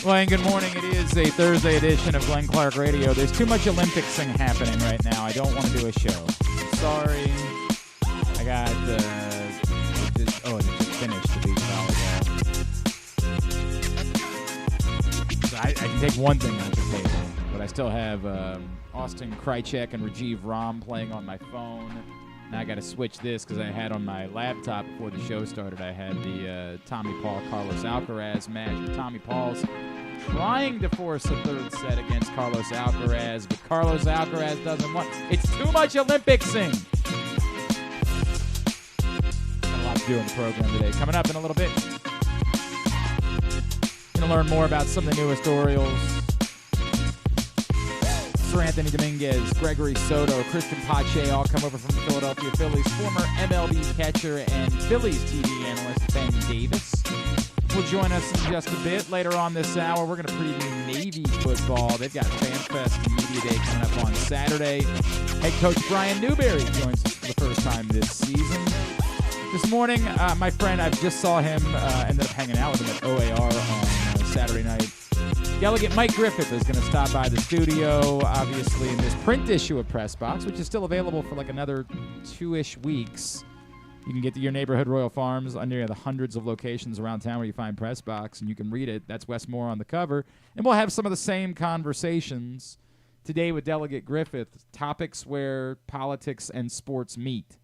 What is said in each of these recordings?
Well, and good morning. It is a Thursday edition of Glenn Clark Radio. There's too much Olympicsing happening right now. I don't want to do a show. Sorry. I got it just finished the beach volleyball. So I can take one thing off the table, but I still have Austin Krychek and Rajiv Ram playing on my phone. Now I got to switch this because I had on my laptop before the show started. I had the Tommy Paul Carlos Alcaraz match. Tommy Paul's trying to force a third set against Carlos Alcaraz, but Carlos Alcaraz doesn't want. It's too much Olympicsing. Got a lot to do in the program today. Coming up in a little bit, going to learn more about some of the newest Orioles. Seranthony Dominguez, Gregory, Soto, Cristian, Pache all come over from the Philadelphia Phillies. Former MLB catcher and Phillies TV analyst Ben Davis will join us in just a bit. Later on this hour, we're going to preview Navy football. They've got FanFest and Media Day coming up on Saturday. Head coach Brian Newberry joins us for the first time this season. This morning, my friend, I just saw him, ended up hanging out with him at OAR on Saturday night. Delegate Mike Griffith is going to stop by the studio, obviously, in this print issue of Press Box, which is still available for like another 2-ish weeks. You can get to your neighborhood Royal Farms under the hundreds of locations around town where you find Press Box, and you can read it. That's Westmore on the cover. And we'll have some of the same conversations today with Delegate Griffith, topics where politics and sports meet.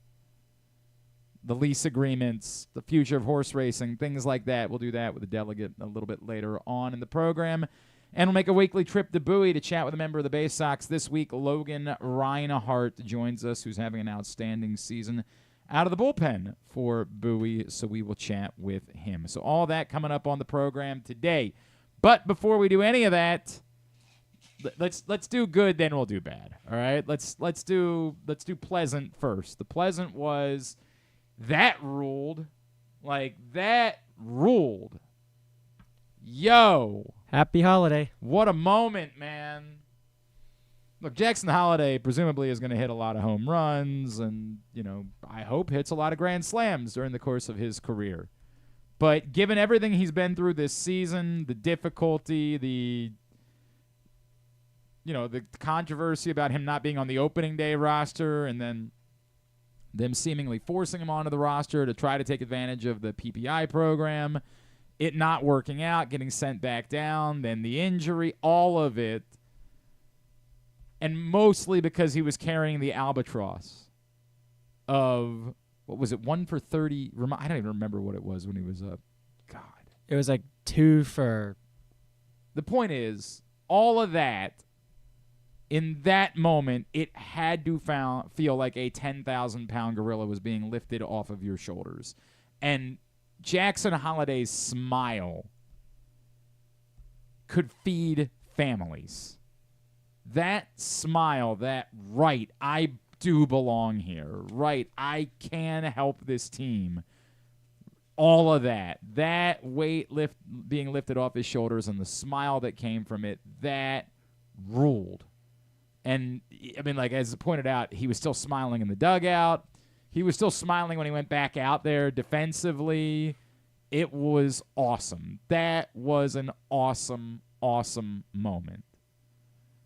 The lease agreements, the future of horse racing, things like that. We'll do that with the delegate a little bit later on in the program. And we'll make a weekly trip to Bowie to chat with a member of the Baysox. This week, Logan Rinehart joins us, who's having an outstanding season out of the bullpen for Bowie, so we will chat with him. So all that coming up on the program today. But before we do any of that, let's do good, then we'll do bad. All right? Let's do pleasant first. The pleasant was that ruled. Like, that ruled. Yo. Happy holiday. What a moment, man. Look, Jackson Holliday presumably is going to hit a lot of home runs and, I hope hits a lot of grand slams during the course of his career. But given everything he's been through this season, the difficulty, the controversy about him not being on the opening day roster, and then them seemingly forcing him onto the roster to try to take advantage of the PPI program, it not working out, getting sent back down, then the injury, all of it, and mostly because he was carrying the albatross of, what was it, 1 for 30? I don't even remember what it was when he was up. God. It was like 2 for... The point is, all of that, in that moment, it had to feel like a 10,000-pound gorilla was being lifted off of your shoulders. And Jackson Holliday's smile could feed families. That smile, that, right, I do belong here. Right, I can help this team. All of that weight being lifted off his shoulders and the smile that came from it, that ruled. And, I mean, like, as pointed out, he was still smiling in the dugout. He was still smiling when he went back out there defensively. It was awesome. That was an awesome, awesome moment.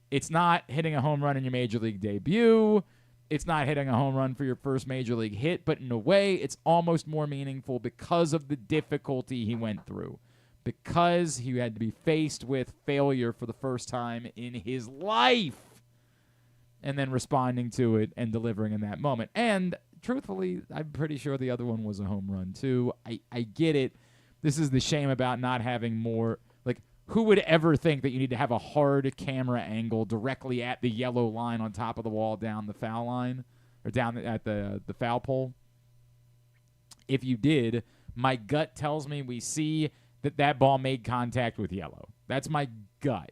It's not hitting a home run in your major league debut. It's not hitting a home run for your first major league hit, but in a way, it's almost more meaningful because of the difficulty he went through. Because he had to be faced with failure for the first time in his life. And then responding to it and delivering in that moment. And truthfully, I'm pretty sure the other one was a home run too. I get it. This is the shame about not having more. Like, who would ever think that you need to have a hard camera angle directly at the yellow line on top of the wall down the foul line or down at the foul pole? If you did, my gut tells me we see that ball made contact with yellow. That's my gut.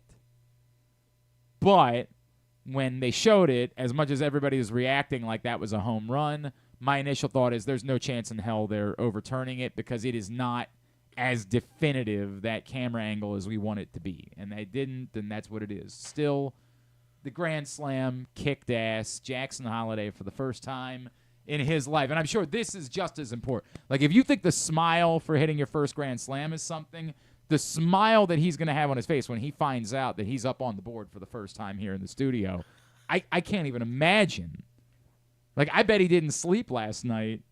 But when they showed it, as much as everybody is reacting like that was a home run, my initial thought is there's no chance in hell they're overturning it because it is not as definitive, that camera angle, as we want it to be. And they didn't, and that's what it is. Still, the Grand Slam kicked ass. Jackson Holliday for the first time in his life. And I'm sure this is just as important. Like, if you think the smile for hitting your first Grand Slam is something, the smile that he's going to have on his face when he finds out that he's up on the board for the first time here in the studio, I can't even imagine. Like, I bet he didn't sleep last night.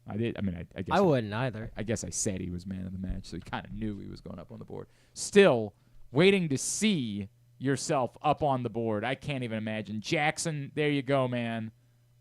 I did. I mean, I guess I wouldn't either. I guess I said he was man of the match, so he kind of knew he was going up on the board. Still, waiting to see yourself up on the board, I can't even imagine. Jackson, there you go, man.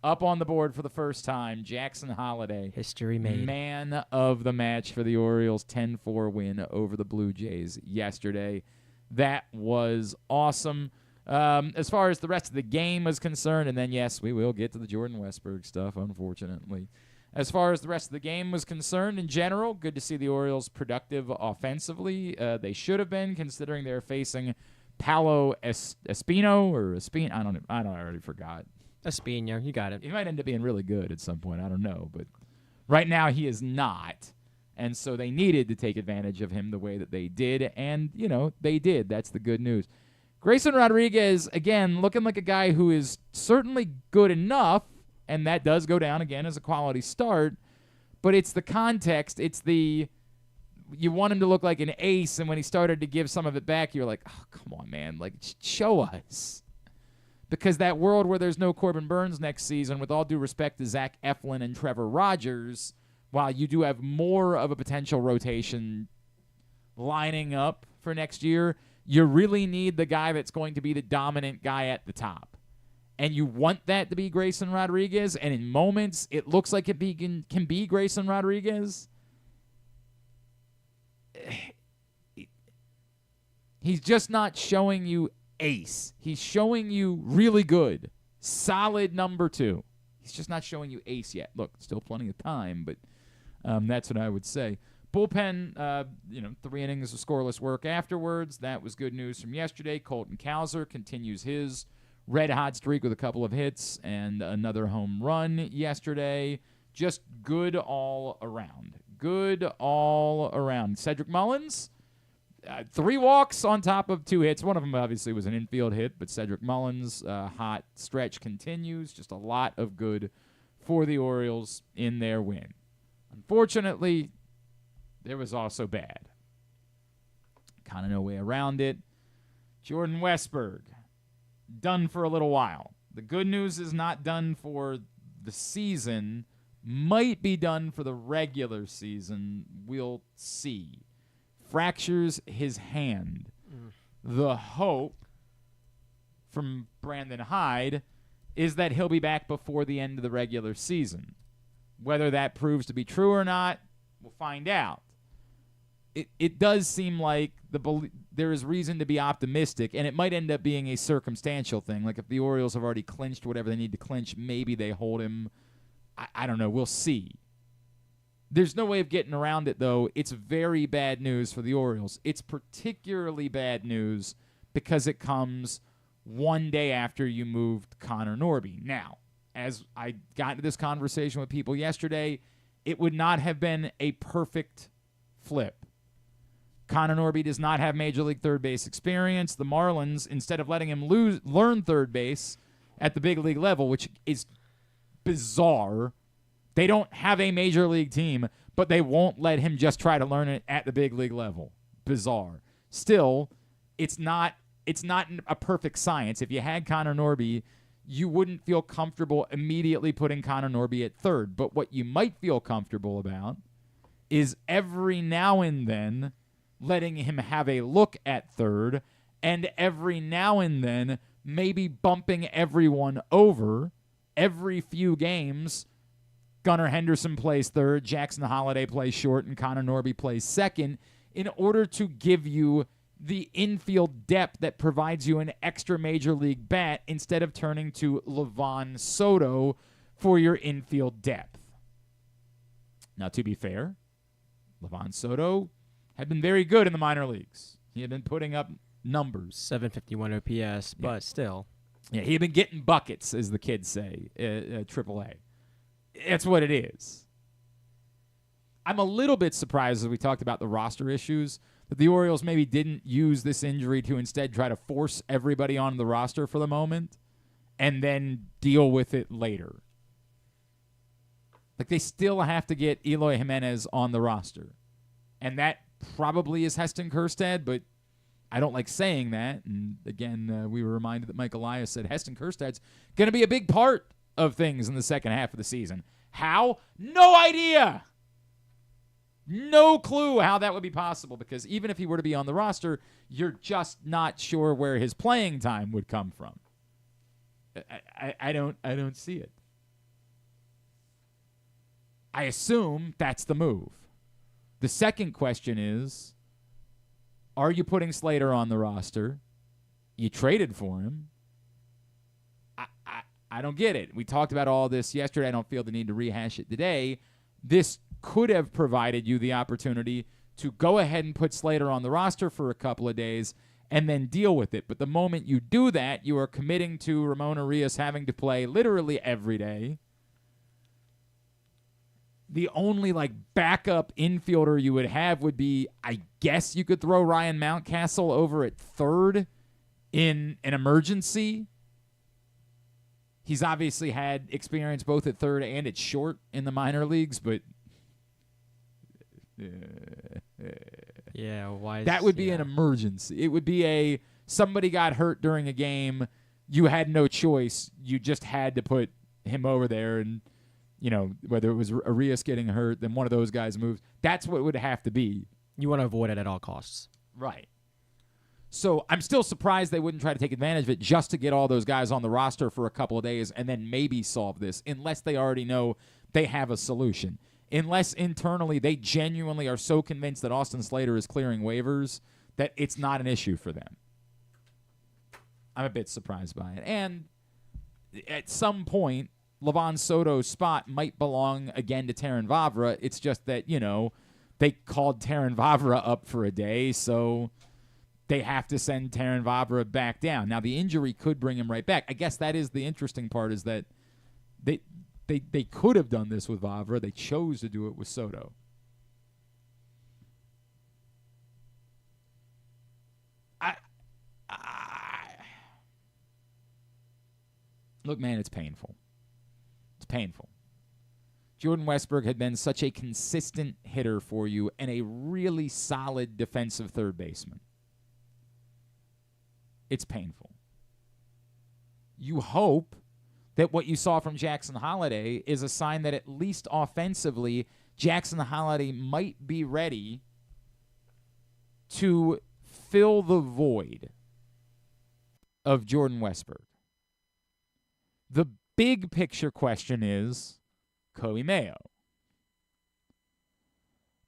Up on the board for the first time, Jackson Holliday. History made. Man of the match for the Orioles, 10-4 win over the Blue Jays yesterday. That was awesome. As far as the rest of the game is concerned, and then, yes, we will get to the Jordan Westburg stuff, unfortunately. As far as the rest of the game was concerned, in general, good to see the Orioles productive offensively. They should have been, considering they're facing Paolo Espino or Espino. I already forgot. Espino, you got it. He might end up being really good at some point. I don't know. But right now he is not. And so they needed to take advantage of him the way that they did. And, they did. That's the good news. Grayson Rodriguez, again, looking like a guy who is certainly good enough. And that does go down again as a quality start. But it's the context. It's you want him to look like an ace. And when he started to give some of it back, you're like, oh, come on, man. Like, show us. Because that world where there's no Corbin Burns next season, with all due respect to Zach Eflin and Trevor Rogers, while you do have more of a potential rotation lining up for next year, you really need the guy that's going to be the dominant guy at the top. And you want that to be Grayson Rodriguez, and in moments it looks like it can be Grayson Rodriguez. He's just not showing you ace. He's showing you really good, solid number 2. He's just not showing you ace yet. Look, still plenty of time, but that's what I would say. Bullpen, 3 innings of scoreless work afterwards. That was good news from yesterday. Colton Cowser continues his red-hot streak with a couple of hits and another home run yesterday. Just good all around. Good all around. Cedric Mullins, 3 walks on top of 2 hits. One of them obviously was an infield hit, but Cedric Mullins' hot stretch continues. Just a lot of good for the Orioles in their win. Unfortunately, there was also bad. Kind of no way around it. Jordan Westburg, done for a little while. The good news is not done for the season. Might be done for the regular season. We'll see. Fractures his hand. The hope from Brandon Hyde is that he'll be back before the end of the regular season. Whether that proves to be true or not, we'll find out. It does seem like there is reason to be optimistic, and it might end up being a circumstantial thing. Like if the Orioles have already clinched whatever they need to clinch, maybe they hold him. I don't know. We'll see. There's no way of getting around it, though. It's very bad news for the Orioles. It's particularly bad news because it comes one day after you moved Connor Norby. Now, as I got into this conversation with people yesterday, it would not have been a perfect flip. Connor Norby does not have Major League third base experience. The Marlins, instead of letting him learn third base at the big league level, which is bizarre, they don't have a Major League team, but they won't let him just try to learn it at the big league level. Bizarre. Still, it's not a perfect science. If you had Connor Norby, you wouldn't feel comfortable immediately putting Connor Norby at third. But what you might feel comfortable about is every now and then letting him have a look at third, and every now and then maybe bumping everyone over every few games. Gunnar Henderson plays third, Jackson Holliday plays short, and Connor Norby plays second in order to give you the infield depth that provides you an extra major league bat instead of turning to Livan Soto for your infield depth. Now, to be fair, Livan Soto had been very good in the minor leagues. He had been putting up numbers. 751 OPS, but still. Yeah, he had been getting buckets, as the kids say, AAA. That's what it is. I'm a little bit surprised, as we talked about the roster issues, that the Orioles maybe didn't use this injury to instead try to force everybody on the roster for the moment and then deal with it later. Like, they still have to get Eloy Jimenez on the roster. And that probably is Heston Kjerstad, but I don't like saying that. And again, we were reminded that Mike Elias said Heston Kjerstad's going to be a big part of things in the second half of the season. How? No idea. No clue how that would be possible, because even if he were to be on the roster, you're just not sure where his playing time would come from. I don't see it. I assume that's the move. The second question is, are you putting Slater on the roster? You traded for him. I don't get it. We talked about all this yesterday. I don't feel the need to rehash it today. This could have provided you the opportunity to go ahead and put Slater on the roster for a couple of days and then deal with it. But the moment you do that, you are committing to Ramon Urias having to play literally every day. The only backup infielder you would have would be, I guess you could throw Ryan Mountcastle over at third in an emergency. He's obviously had experience both at third and at short in the minor leagues, but yeah, why? That would be an emergency. It would be somebody got hurt during a game. You had no choice. You just had to put him over there, and whether it was Arias getting hurt, then one of those guys moves. That's what it would have to be. You want to avoid it at all costs, right? So I'm still surprised they wouldn't try to take advantage of it just to get all those guys on the roster for a couple of days and then maybe solve this, unless they already know they have a solution. Unless internally they genuinely are so convinced that Austin Slater is clearing waivers that it's not an issue for them. I'm a bit surprised by it. And at some point, Livan Soto's spot might belong again to Terrin Vavra. It's just that, they called Terrin Vavra up for a day, so they have to send Terrin Vavra back down. Now, the injury could bring him right back. I guess that is the interesting part, is that they could have done this with Vavra. They chose to do it with Soto. Look, man, it's painful. It's painful. Jordan Westburg had been such a consistent hitter for you and a really solid defensive third baseman. It's painful. You hope that what you saw from Jackson Holliday is a sign that at least offensively, Jackson Holliday might be ready to fill the void of Jordan Westburg. The big picture question is Kobe Mayo.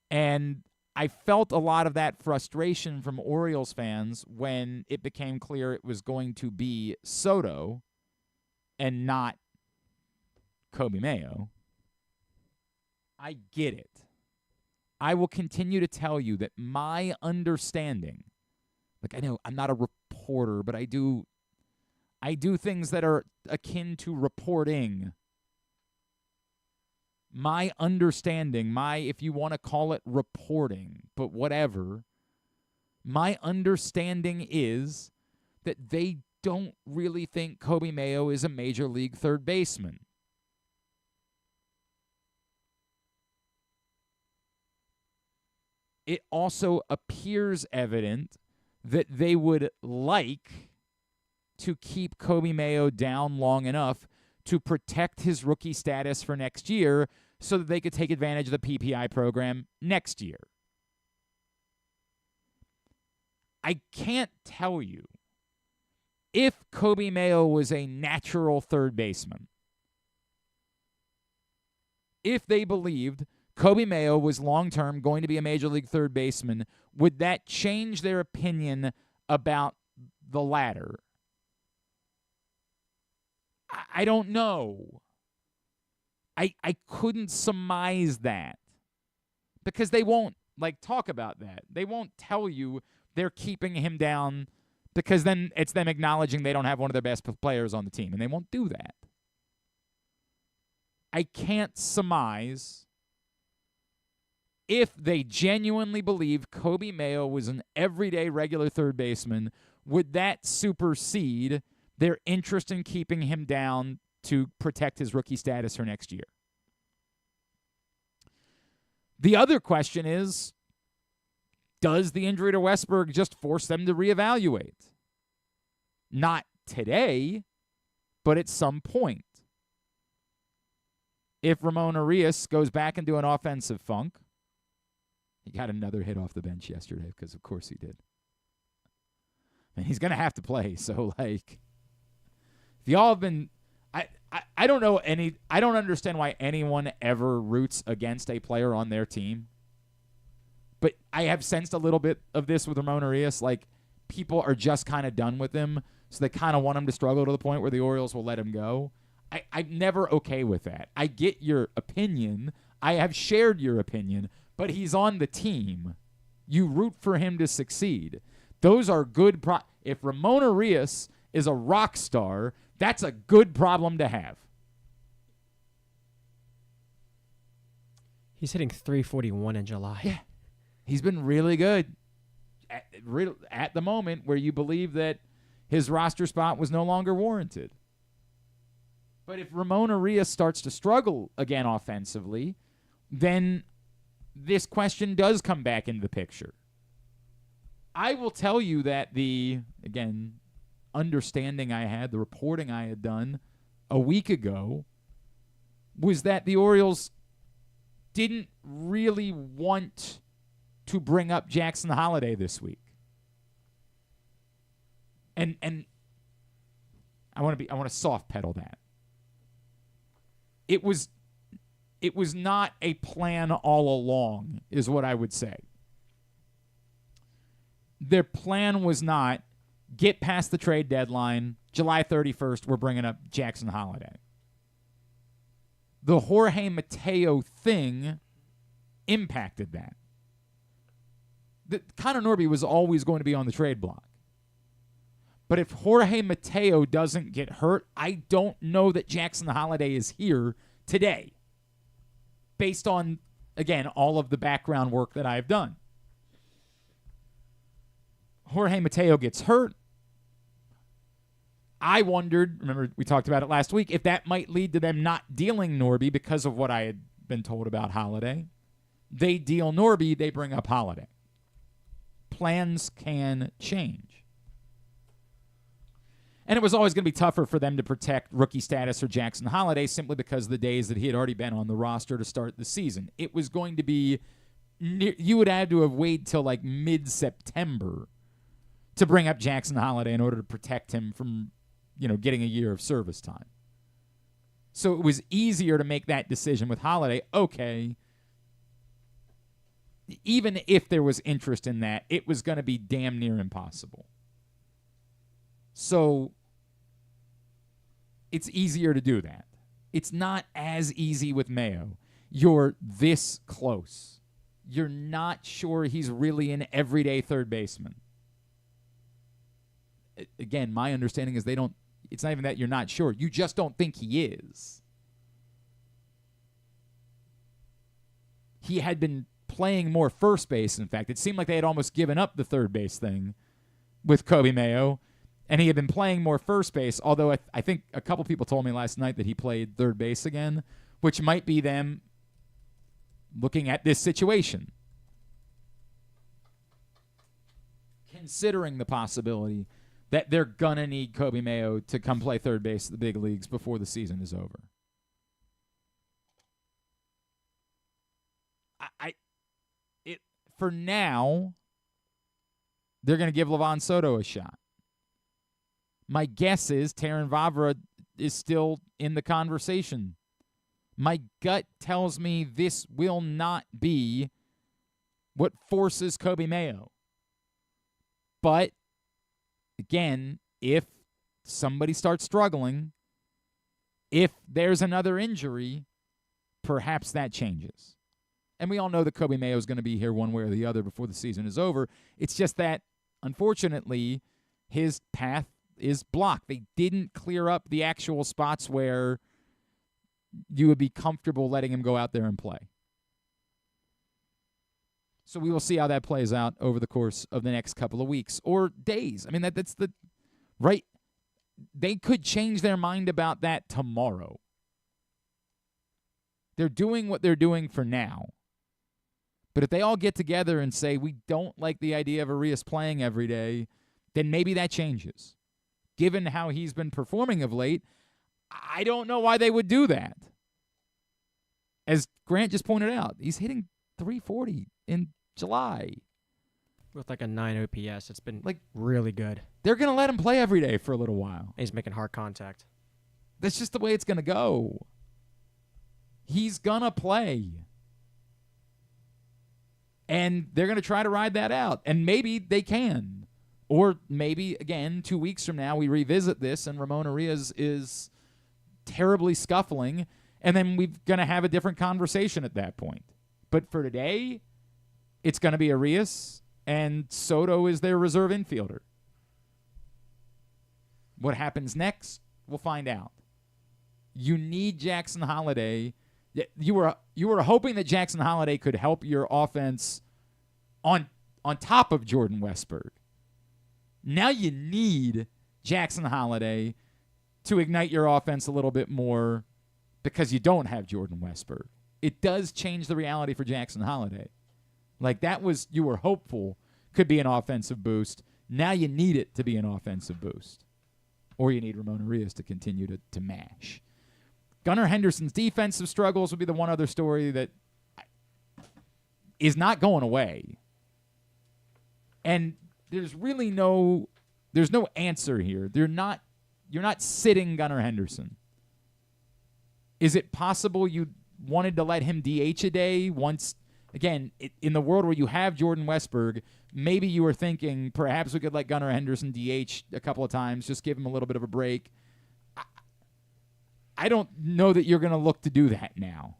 And I felt a lot of that frustration from Orioles fans when it became clear it was going to be Soto and not Kobe Mayo. I get it. I will continue to tell you that my understanding, I know I'm not a reporter, but I do things that are akin to reporting. My understanding, if you want to call it reporting, but whatever, my understanding is that they don't really think Kobe Mayo is a major league third baseman. It also appears evident that they would like to keep Kobe Mayo down long enough to protect his rookie status for next year so that they could take advantage of the PPI program next year. I can't tell you if Kobe Mayo was a natural third baseman, if they believed Kobe Mayo was long-term going to be a major league third baseman, would that change their opinion about the latter? I don't know. I couldn't surmise that because they won't talk about that. They won't tell you they're keeping him down because then it's them acknowledging they don't have one of their best players on the team, and they won't do that. I can't surmise if they genuinely believe Kobe Mayo was an everyday regular third baseman, would that supersede their interest in keeping him down to protect his rookie status for next year? The other question is, Does the injury to Westburg just force them to reevaluate? Not today, but at some point. If Ramon Arias goes back into an offensive funk, he got another hit off the bench yesterday because, of course, he did. And he's going to have to play. So, like, if y'all have been – I don't know any – I don't understand why anyone ever roots against a player on their team. But I have sensed a little bit of this with Ramon Arias. Like, people are just kind of done with him, so they kind of want him to struggle to the point where the Orioles will let him go. I'm never okay with that. I get your opinion. I have shared your opinion, but he's on the team. You root for him to succeed. Those are good if Ramon Arias is a rock star, that's a good problem to have. He's hitting 341 in July. Yeah. He's been really good at the moment where you believe that his roster spot was no longer warranted. But if Ramon Arias starts to struggle again offensively, then this question does come back into the picture. I will tell you that the understanding I had, the reporting I had done a week ago, was that the Orioles didn't really want to bring up Jackson Holliday this week. And I want to soft pedal that. It was not a plan all along, is what I would say. Their plan was not get past the trade deadline, July 31st, we're bringing up Jackson Holliday. The Jorge Mateo thing impacted that. Connor Norby was always going to be on the trade block. But if Jorge Mateo doesn't get hurt, I don't know that Jackson Holliday is here today. Based on, again, all of the background work that I've done. Jorge Mateo gets hurt. I wondered, remember we talked about it last week, if that might lead to them not dealing Norby because of what I had been told about Holliday. They deal Norby, they bring up Holliday. Plans can change. And it was always going to be tougher for them to protect rookie status or Jackson Holliday simply because of the days that he had already been on the roster to start the season. It was going to be, you would have to have waited till like mid-September to bring up Jackson Holliday in order to protect him from, getting a year of service time. So it was easier to make that decision with Holliday. Okay, even if there was interest in that, it was going to be damn near impossible. So it's easier to do that. It's not as easy with Mayo. You're this close. You're not sure he's really an everyday third baseman. Again, my understanding is it's not even that you're not sure. You just don't think he is. He had been playing more first base, in fact. It seemed like they had almost given up the third base thing with Coby Mayo. And he had been playing more first base, although I think a couple people told me last night that he played third base again, which might be them looking at this situation. Considering the possibility that they're going to need Coby Mayo to come play third base at the big leagues before the season is over. For now, they're going to give Livan Soto a shot. My guess is Terrin Vavra is still in the conversation. My gut tells me this will not be what forces Coby Mayo. But, again, if somebody starts struggling, if there's another injury, perhaps that changes. And we all know that Coby Mayo is going to be here one way or the other before the season is over. It's just that, unfortunately, his path is blocked. They didn't clear up the actual spots where you would be comfortable letting him go out there and play. So we will see how that plays out over the course of the next couple of weeks or days. I mean, that's the right. They could change their mind about that tomorrow. They're doing what they're doing for now But if they all get together and say, we don't like the idea of Arias playing every day, then maybe that changes. Given how he's been performing of late, I don't know why they would do that. As Grant just pointed out, he's hitting 340 in July. With like a 9 OPS. It's been really good. They're going to let him play every day for a little while. He's making hard contact. That's just the way it's going to go. He's going to play. And they're going to try to ride that out. And maybe they can. Or maybe, again, 2 weeks from now, we revisit this and Ramon Arias is terribly scuffling. And then we're going to have a different conversation at that point. But for today, it's going to be Arias, and Soto is their reserve infielder. What happens next, we'll find out. You need Jackson Holliday. You were hoping that Jackson Holliday could help your offense on top of Jordan Westburg. Now you need Jackson Holliday to ignite your offense a little bit more because you don't have Jordan Westburg. It does change the reality for Jackson Holliday. Like that was, you were hopeful could be an offensive boost. Now you need it to be an offensive boost. Or you need Ramon Arias to continue to mash. Gunnar Henderson's defensive struggles would be the one other story that is not going away. And there's really no answer here. You're not sitting Gunnar Henderson. Is it possible you wanted to let him DH a day once, again, in the world where you have Jordan Westburg, maybe you were thinking perhaps we could let Gunnar Henderson DH a couple of times, just give him a little bit of a break. I don't know that you're going to look to do that now.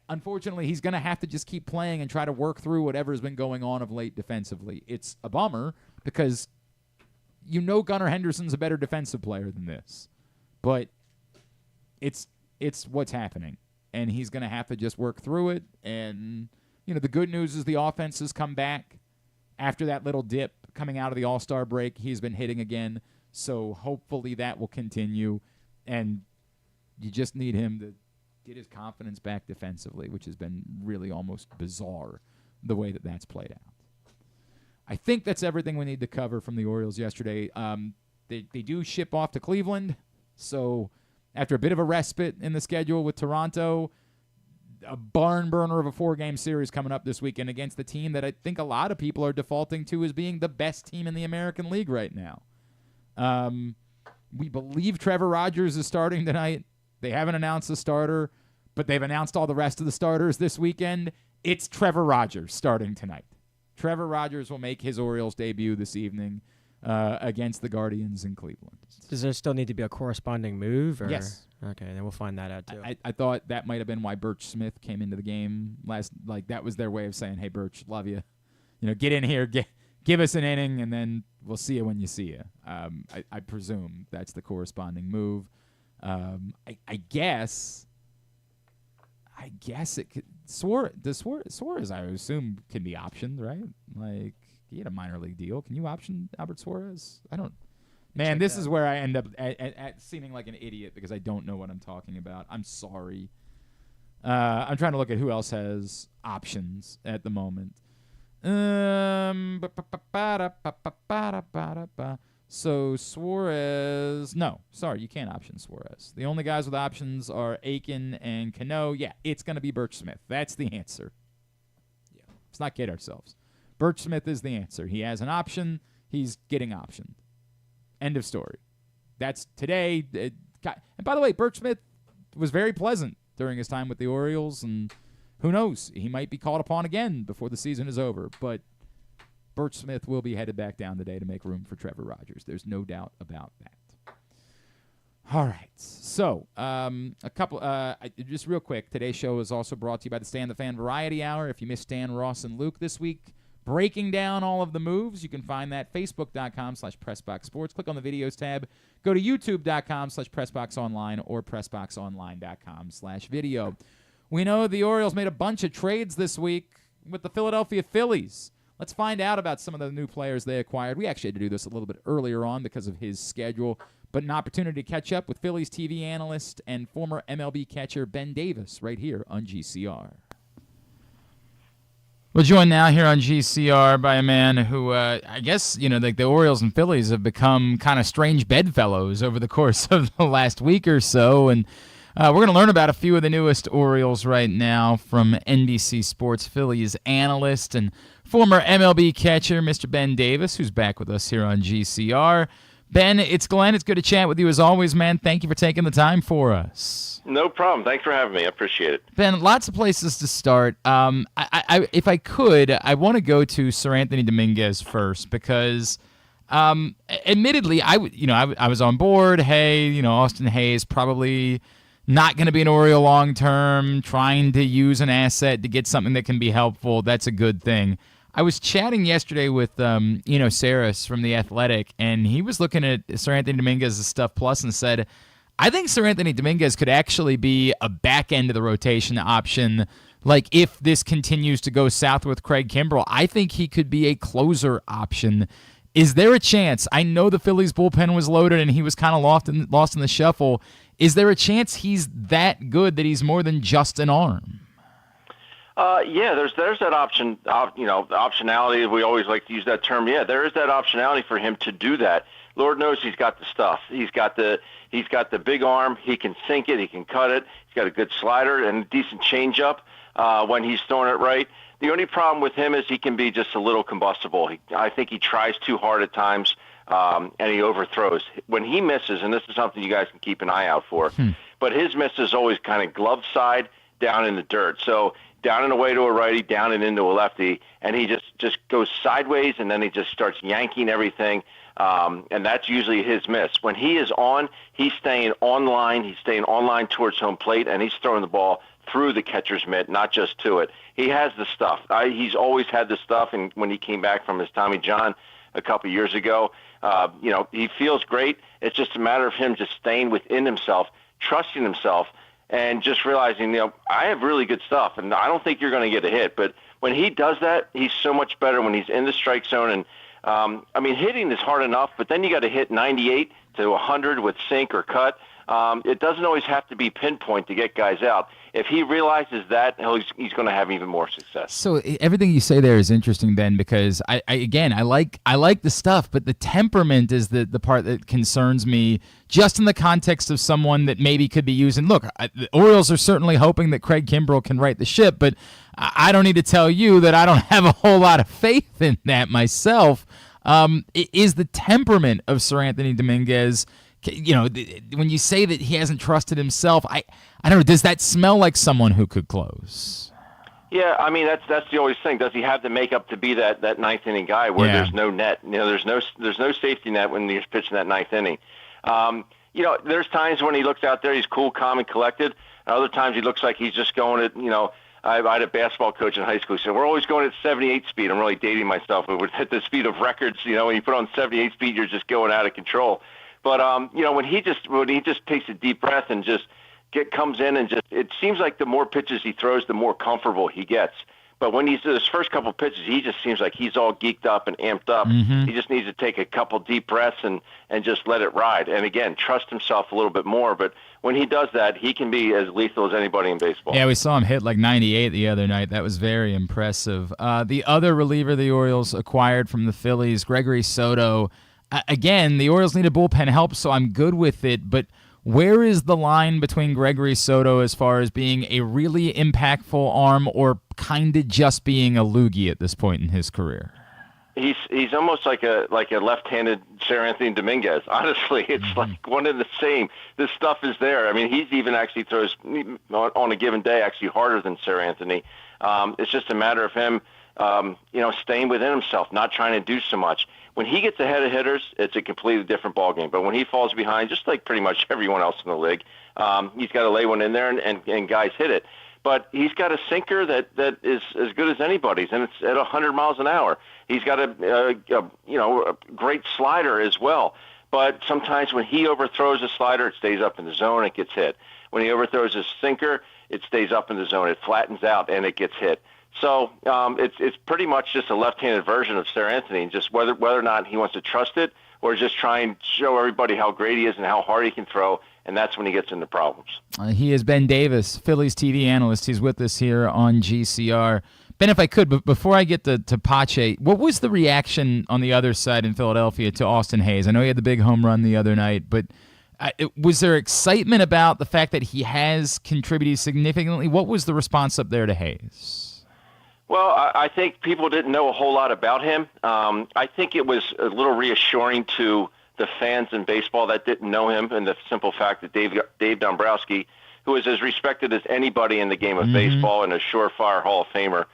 Unfortunately, he's going to have to just keep playing and try to work through whatever's been going on of late defensively. It's a bummer because you know Gunnar Henderson's a better defensive player than this. But it's what's happening. And he's going to have to just work through it. And, the good news is the offense has come back. After that little dip coming out of the All-Star break, he's been hitting again. So hopefully that will continue. And you just need him to get his confidence back defensively, which has been really almost bizarre the way that that's played out. I think that's everything we need to cover from the Orioles yesterday. They do ship off to Cleveland. So after a bit of a respite in the schedule with Toronto, a barn burner of a 4-game series coming up this weekend against the team that I think a lot of people are defaulting to as being the best team in the American League right now. We believe Trevor Rogers is starting tonight. They haven't announced the starter, but they've announced all the rest of the starters this weekend. It's Trevor Rogers starting tonight. Trevor Rogers will make his Orioles debut this evening against the Guardians in Cleveland. Does there still need to be a corresponding move? Or? Yes. Okay, then we'll find that out, too. I thought that might have been why Birch Smith came into the game last. Like, that was their way of saying, hey, Birch, love you. Get in here, give us an inning, and then we'll see you when you see you. I presume that's the corresponding move. I guess it could. Suarez, I would assume, can be optioned, right? Like, he had a minor league deal. Can you option Albert Suarez? I don't. Man, this is where I end up at seeming like an idiot because I don't know what I'm talking about. I'm sorry. I'm trying to look at who else has options at the moment. So Suarez, no, sorry, you can't option Suarez. The only guys with options are Aiken and Cano. Yeah, it's going to be Birch Smith. That's the answer. Yeah, let's not kid ourselves. Birch Smith is the answer. He has an option. He's getting optioned. End of story. That's today. And by the way, Birch Smith was very pleasant during his time with the Orioles, and who knows? He might be called upon again before the season is over, but Birch Smith will be headed back down today to make room for Trevor Rogers. There's no doubt about that. All right. So, a couple, just real quick, today's show is also brought to you by the Stan the Fan Variety Hour. If you missed Stan, Ross, and Luke this week, breaking down all of the moves, you can find that Facebook.com/PressBoxSports. Click on the videos tab. Go to YouTube.com/PressBoxOnline or PressBoxOnline.com/video. We know the Orioles made a bunch of trades this week with the Philadelphia Phillies. Let's find out about some of the new players they acquired. We actually had to do this a little bit earlier on because of his schedule, but an opportunity to catch up with Phillies TV analyst and former MLB catcher Ben Davis right here on GCR. We're joined now here on GCR by a man who, I guess, like the Orioles and Phillies have become kind of strange bedfellows over the course of the last week or so. And we're going to learn about a few of the newest Orioles right now from NBC Sports Phillies analyst and former MLB catcher, Mr. Ben Davis, who's back with us here on GCR. Ben, it's Glenn. It's good to chat with you as always, man. Thank you for taking the time for us. No problem. Thanks for having me. I appreciate it. Ben, lots of places to start. If I could, I want to go to Seranthony Dominguez first because, admittedly, I was on board. Hey, Austin Hayes probably not going to be an Oriole long term. Trying to use an asset to get something that can be helpful. That's a good thing. I was chatting yesterday with Saris from The Athletic, and he was looking at Seranthony Dominguez's stuff plus and said, I think Seranthony Dominguez could actually be a back end of the rotation option. Like if this continues to go south with Craig Kimbrell, I think he could be a closer option. Is there a chance? I know the Phillies bullpen was loaded and he was kind of lost in the shuffle. Is there a chance he's that good that he's more than just an arm? Yeah, there's that option. The optionality. We always like to use that term. Yeah, there is that optionality for him to do that. Lord knows he's got the stuff. He's got the big arm. He can sink it. He can cut it. He's got a good slider and a decent changeup when he's throwing it right. The only problem with him is he can be just a little combustible. I think he tries too hard at times, and he overthrows. When he misses, and this is something you guys can keep an eye out for, but his miss is always kind of glove side down in the dirt. So down and away to a righty, down and into a lefty, and he just goes sideways, and then he just starts yanking everything. And that's usually his miss. When he is on, he's staying on line. He's staying on line towards home plate, and he's throwing the ball through the catcher's mitt, not just to it. He has the stuff. He's always had the stuff, and when he came back from his Tommy John a couple years ago, he feels great. It's just a matter of him just staying within himself, trusting himself, and just realizing, I have really good stuff, and I don't think you're going to get a hit. But when he does that, he's so much better when he's in the strike zone. And hitting is hard enough, but then you got to hit 98 to 100 with sink or cut. It doesn't always have to be pinpoint to get guys out. If he realizes that, he's going to have even more success. So everything you say there is interesting, Ben, because I like the stuff, but the temperament is the part that concerns me. Just in the context of someone that maybe could be using. Look, the Orioles are certainly hoping that Craig Kimbrell can right the ship, but I don't need to tell you that I don't have a whole lot of faith in that myself. Is the temperament of Seranthony Dominguez? When you say that he hasn't trusted himself, I don't know. Does that smell like someone who could close? Yeah, that's the always thing. Does he have the makeup to be that ninth inning guy where there's no net? There's no safety net when he's pitching that ninth inning. There's times when he looks out there, he's cool, calm, and collected. And other times he looks like he's just going at I had a basketball coach in high school who said, we're always going at 78 speed. I'm really dating myself. But at the speed of records, when you put on 78 speed, you're just going out of control. But, when he just takes a deep breath and just comes in and it seems like the more pitches he throws, the more comfortable he gets. But when he's his first couple pitches, he just seems like he's all geeked up and amped up. Mm-hmm. He just needs to take a couple deep breaths and just let it ride. And again, trust himself a little bit more. But when he does that, he can be as lethal as anybody in baseball. Yeah, we saw him hit like 98 the other night. That was very impressive. The other reliever the Orioles acquired from the Phillies, Gregory Soto. Again, the Orioles need a bullpen help, so I'm good with it. But where is the line between Gregory Soto as far as being a really impactful arm or kind of just being a loogie at this point in his career? He's almost like a left-handed Seranthony Dominguez. Honestly, it's like one and the same. This stuff is there. He's even actually throws on a given day actually harder than Seranthony. It's just a matter of him, staying within himself, not trying to do so much. When he gets ahead of hitters, it's a completely different ballgame. But when he falls behind, just like pretty much everyone else in the league, he's got to lay one in there and guys hit it. But he's got a sinker that is as good as anybody's, and it's at 100 miles an hour. He's got a great slider as well. But sometimes when he overthrows a slider, it stays up in the zone, it gets hit. When he overthrows his sinker, it stays up in the zone, it flattens out, and it gets hit. So it's pretty much just a left-handed version of Seranthony, just whether or not he wants to trust it or just try and show everybody how great he is and how hard he can throw, and that's when he gets into problems. He is Ben Davis, Phillies TV analyst. He's with us here on GCR. Ben, if I could, but before I get to Pache, what was the reaction on the other side in Philadelphia to Austin Hayes? I know he had the big home run the other night, but was there excitement about the fact that he has contributed significantly? What was the response up there to Hayes? Well, I think people didn't know a whole lot about him. I think it was a little reassuring to the fans in baseball that didn't know him, and the simple fact that Dave Dombrowski, who is as respected as anybody in the game of baseball and a surefire Hall of Famer,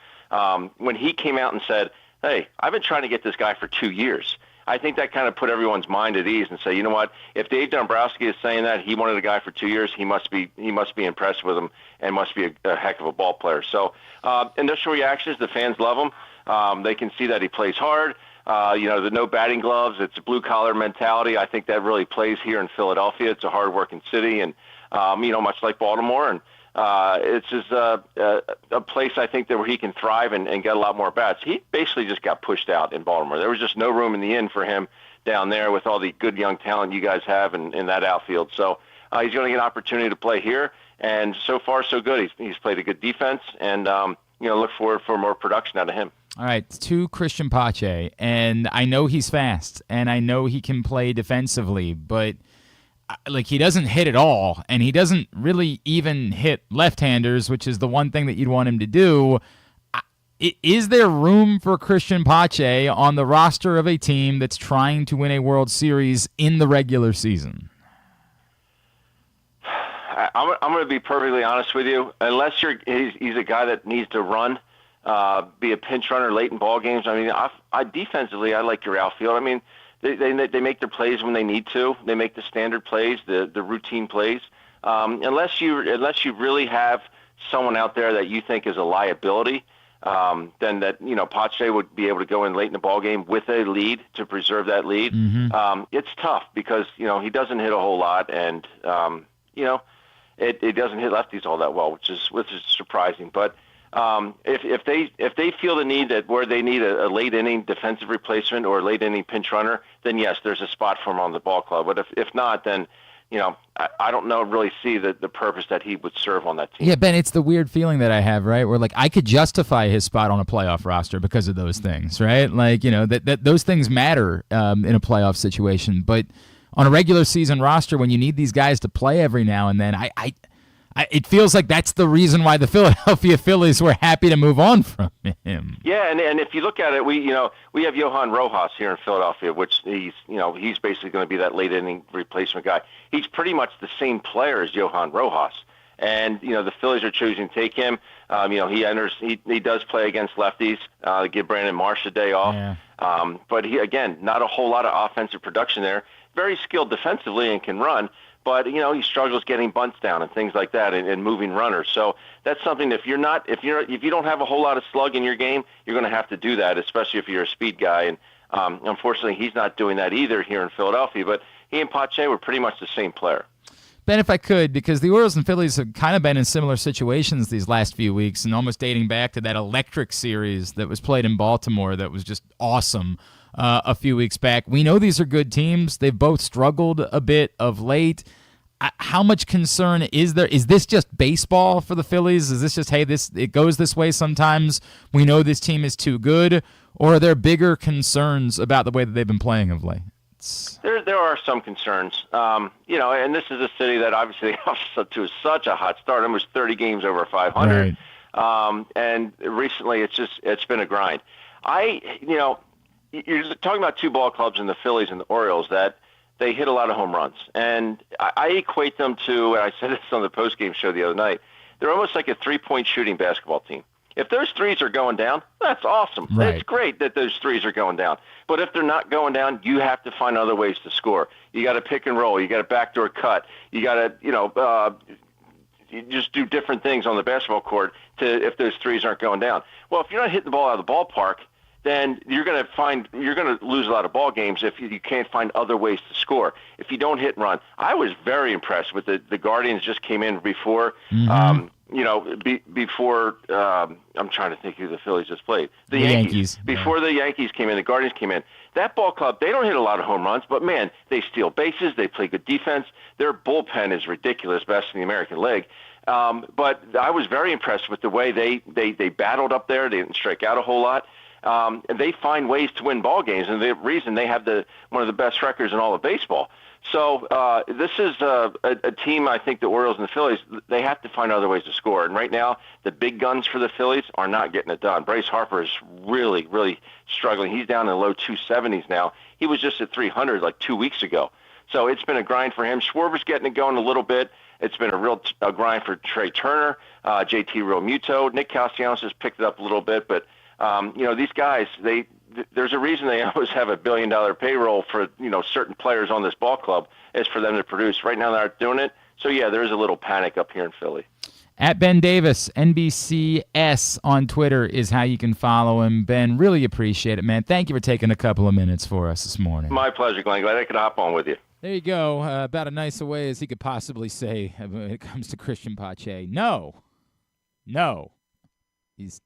when he came out and said, hey, I've been trying to get this guy for 2 years, I think that kind of put everyone's mind at ease and say, you know what, if Dave Dombrowski is saying that he wanted a guy for 2 years, he must be impressed with him and must be a heck of a ball player. So initial reactions, the fans love him. They can see that he plays hard. The no batting gloves, it's a blue-collar mentality. I think that really plays here in Philadelphia. It's a hard-working city, and, much like Baltimore. And it's just a place, I think, that where he can thrive and get a lot more bats. He basically just got pushed out in Baltimore. There was just no room in the inn for him down there with all the good young talent you guys have in that outfield. So he's going to get an opportunity to play here, and so far so good. He's played a good defense, and look forward for more production out of him. All right, to Cristian Pache, and I know he's fast, and I know he can play defensively, but he doesn't hit at all, and he doesn't really even hit left-handers, which is the one thing that you'd want him to do. Is there room for Cristian Pache on the roster of a team that's trying to win a World Series in the regular season? I'm going to be perfectly honest with you. Unless he's a guy that needs to run, be a pinch runner late in ball games. I mean, I defensively, I like your outfield. I mean, they make their plays when they need to. They make the standard plays, the routine plays. Unless you really have someone out there that you think is a liability, then Pache would be able to go in late in the ball game with a lead to preserve that lead. It's tough because he doesn't hit a whole lot, and it doesn't hit lefties all that well, which is surprising. But if they feel the need that where they need a late inning defensive replacement or a late inning pinch runner, then yes, there's a spot for him on the ball club. But if not, then I don't really see the purpose that he would serve on that team. Yeah, Ben, it's the weird feeling that I have, right? Where I could justify his spot on a playoff roster because of those things, right? That those things matter in a playoff situation, but on a regular season roster, when you need these guys to play every now and then, it feels like that's the reason why the Philadelphia Phillies were happy to move on from him. Yeah, and if you look at it, we have Johan Rojas here in Philadelphia, which he's basically going to be that late inning replacement guy. He's pretty much the same player as Johan Rojas, and the Phillies are choosing to take him. He does play against lefties. Give Brandon Marsh a day off, but he again not a whole lot of offensive production there. Very skilled defensively and can run. But he struggles getting bunts down and things like that, and moving runners. So that's something. If you don't have a whole lot of slug in your game, you're going to have to do that, especially if you're a speed guy. And unfortunately, he's not doing that either here in Philadelphia. But he and Pache were pretty much the same player. Ben, if I could, because the Orioles and Phillies have kind of been in similar situations these last few weeks, and almost dating back to that electric series that was played in Baltimore that was just awesome a few weeks back. We know these are good teams. They've both struggled a bit of late. How much concern is there? Is this just baseball for the Phillies? Is this just, hey, it goes this way sometimes? We know this team is too good? Or are there bigger concerns about the way that they've been playing of late? There are some concerns. And this is a city that obviously off to such a hot start. Almost 30 games over 500. Right. And recently it's been a grind. You're talking about two ball clubs in the Phillies and the Orioles that they hit a lot of home runs. And I equate them to, and I said this on the postgame show the other night, they're almost like a three-point shooting basketball team. If those threes are going down, that's awesome. Right. It's great that those threes are going down. But if they're not going down, you have to find other ways to score. You got to pick and roll. You got a backdoor cut. You got to, you just do different things on the basketball court if those threes aren't going down. Well, if you're not hitting the ball out of the ballpark, then you're going to lose a lot of ball games if you can't find other ways to score. If you don't hit and run, I was very impressed with the Guardians just came in before. Before I'm trying to think who the Phillies just played. The Yankees. Before the Yankees came in, the Guardians came in. That ball club, they don't hit a lot of home runs, but man, they steal bases. They play good defense. Their bullpen is ridiculous, best in the American League. But I was very impressed with the way they battled up there. They didn't strike out a whole lot. And they find ways to win ball games, and the reason they have one of the best records in all of baseball. So this is a team, I think the Orioles and the Phillies, they have to find other ways to score. And right now, the big guns for the Phillies are not getting it done. Bryce Harper is really, really struggling. He's down in the low 270s now. He was just at 300 like 2 weeks ago. So it's been a grind for him. Schwarber's getting it going a little bit. It's been a real grind for Trey Turner, JT Realmuto. Nick Castellanos has picked it up a little bit. But, these guys, there's a reason they always have $1 billion payroll for, certain players on this ball club is for them to produce. Right now, they're not doing it. So, yeah, there is a little panic up here in Philly. At Ben Davis, NBCS on Twitter is how you can follow him. Ben, really appreciate it, man. Thank you for taking a couple of minutes for us this morning. My pleasure, Glenn. Glad I could hop on with you. There you go. About as nice a way as he could possibly say when it comes to Cristian Pache. No. He's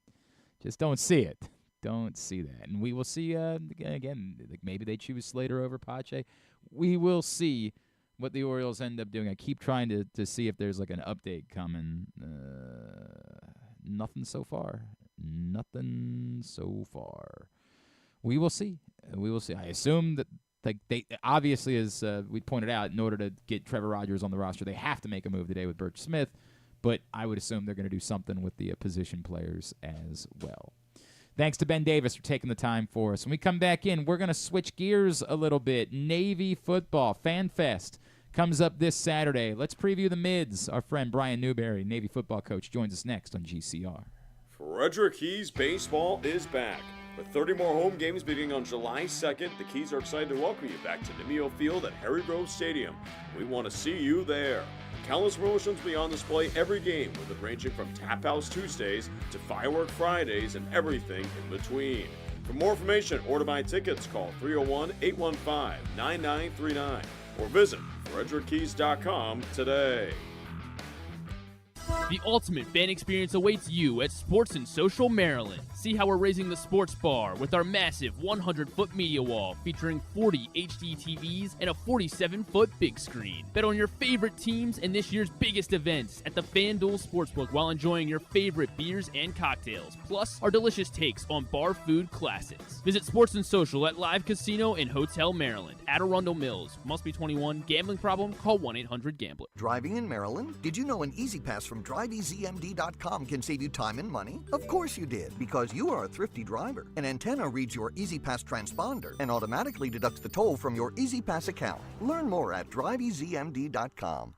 just don't see it. Don't see that. And we will see, again, maybe they choose Slater over Pache. We will see what the Orioles end up doing. I keep trying to see if there's like an update coming. Nothing so far. We will see. I assume that they obviously, as we pointed out, in order to get Trevor Rogers on the roster, they have to make a move today with Burch Smith. But I would assume they're going to do something with the position players as well. Thanks to Ben Davis for taking the time for us. When we come back in, we're going to switch gears a little bit. Navy football Fan Fest comes up this Saturday. Let's preview the mids. Our friend Brian Newberry, Navy football coach, joins us next on GCR. Frederick Keys baseball is back. With 30 more home games beginning on July 2nd, the Keys are excited to welcome you back to Nimio Field at Harry Grove Stadium. We want to see you there. Countless promotions will be on display every game, with it ranging from Tap House Tuesdays to Firework Fridays and everything in between. For more information or to buy tickets, call 301-815-9939 or visit frederickkeys.com today. The ultimate fan experience awaits you at Sports and Social Maryland. See how we're raising the sports bar with our massive 100-foot media wall featuring 40 HD TVs and a 47-foot big screen. Bet on your favorite teams and this year's biggest events at the FanDuel Sportsbook while enjoying your favorite beers and cocktails, plus our delicious takes on bar food classics. Visit Sports and Social at Live Casino and Hotel Maryland at Arundel Mills. Must be 21. Gambling problem? Call 1-800-GAMBLER. Driving in Maryland? Did you know an Easy Pass from DriveEasyMD.com can save you time and money? Of course you did, because you are a thrifty driver. An antenna reads your Easy Pass transponder and automatically deducts the toll from your Easy Pass account. Learn more at DriveEasyMD.com.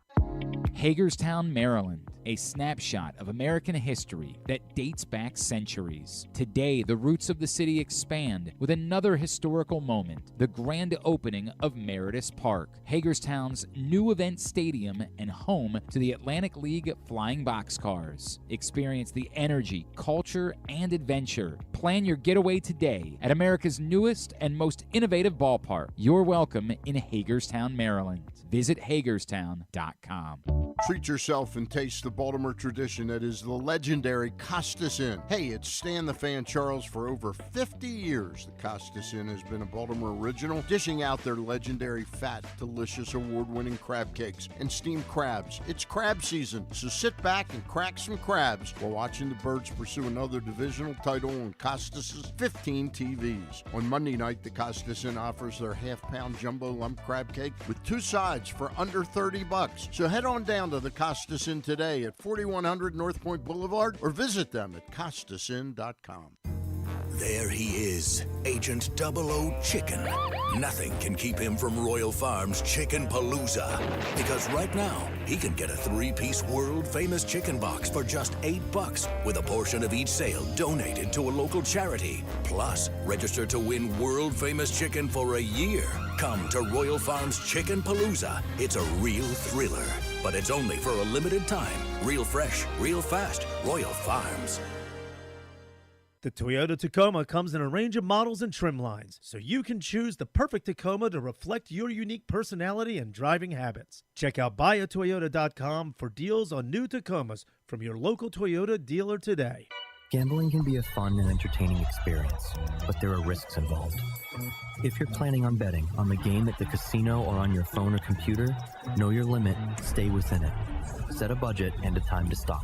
Hagerstown, Maryland, a snapshot of American history that dates back centuries. Today, the roots of the city expand with another historical moment, the grand opening of Meredith Park, Hagerstown's new event stadium and home to the Atlantic League Flying Boxcars. Experience the energy, culture, and adventure. Plan your getaway today at America's newest and most innovative ballpark. You're welcome in Hagerstown, Maryland. Visit Hagerstown.com. Treat yourself and taste the Baltimore tradition that is the legendary Costas Inn. Hey, it's Stan the Fan Charles. For over 50 years, the Costas Inn has been a Baltimore original, dishing out their legendary fat, delicious, award-winning crab cakes and steamed crabs. It's crab season, so sit back and crack some crabs while watching the Birds pursue another divisional title on Costas' 15 TVs. On Monday night, the Costas Inn offers their half-pound jumbo lump crab cake with two sides for under $30. So head on down to the Costas Inn today at 4100 North Point Boulevard or visit them at CostasInn.com. There he is, Agent 00 Chicken. Nothing can keep him from Royal Farms Chicken Palooza. Because right now, he can get a 3-piece world-famous chicken box for just $8, with a portion of each sale donated to a local charity. Plus, register to win world-famous chicken for a year. Come to Royal Farms Chicken Palooza. It's a real thriller, but it's only for a limited time. Real fresh, real fast. Royal Farms. The Toyota Tacoma comes in a range of models and trim lines, so you can choose the perfect Tacoma to reflect your unique personality and driving habits. Check out buyatoyota.com for deals on new Tacomas from your local Toyota dealer today. Gambling can be a fun and entertaining experience, but there are risks involved. If you're planning on betting on the game at the casino or on your phone or computer, know your limit, stay within it. Set a budget and a time to stop.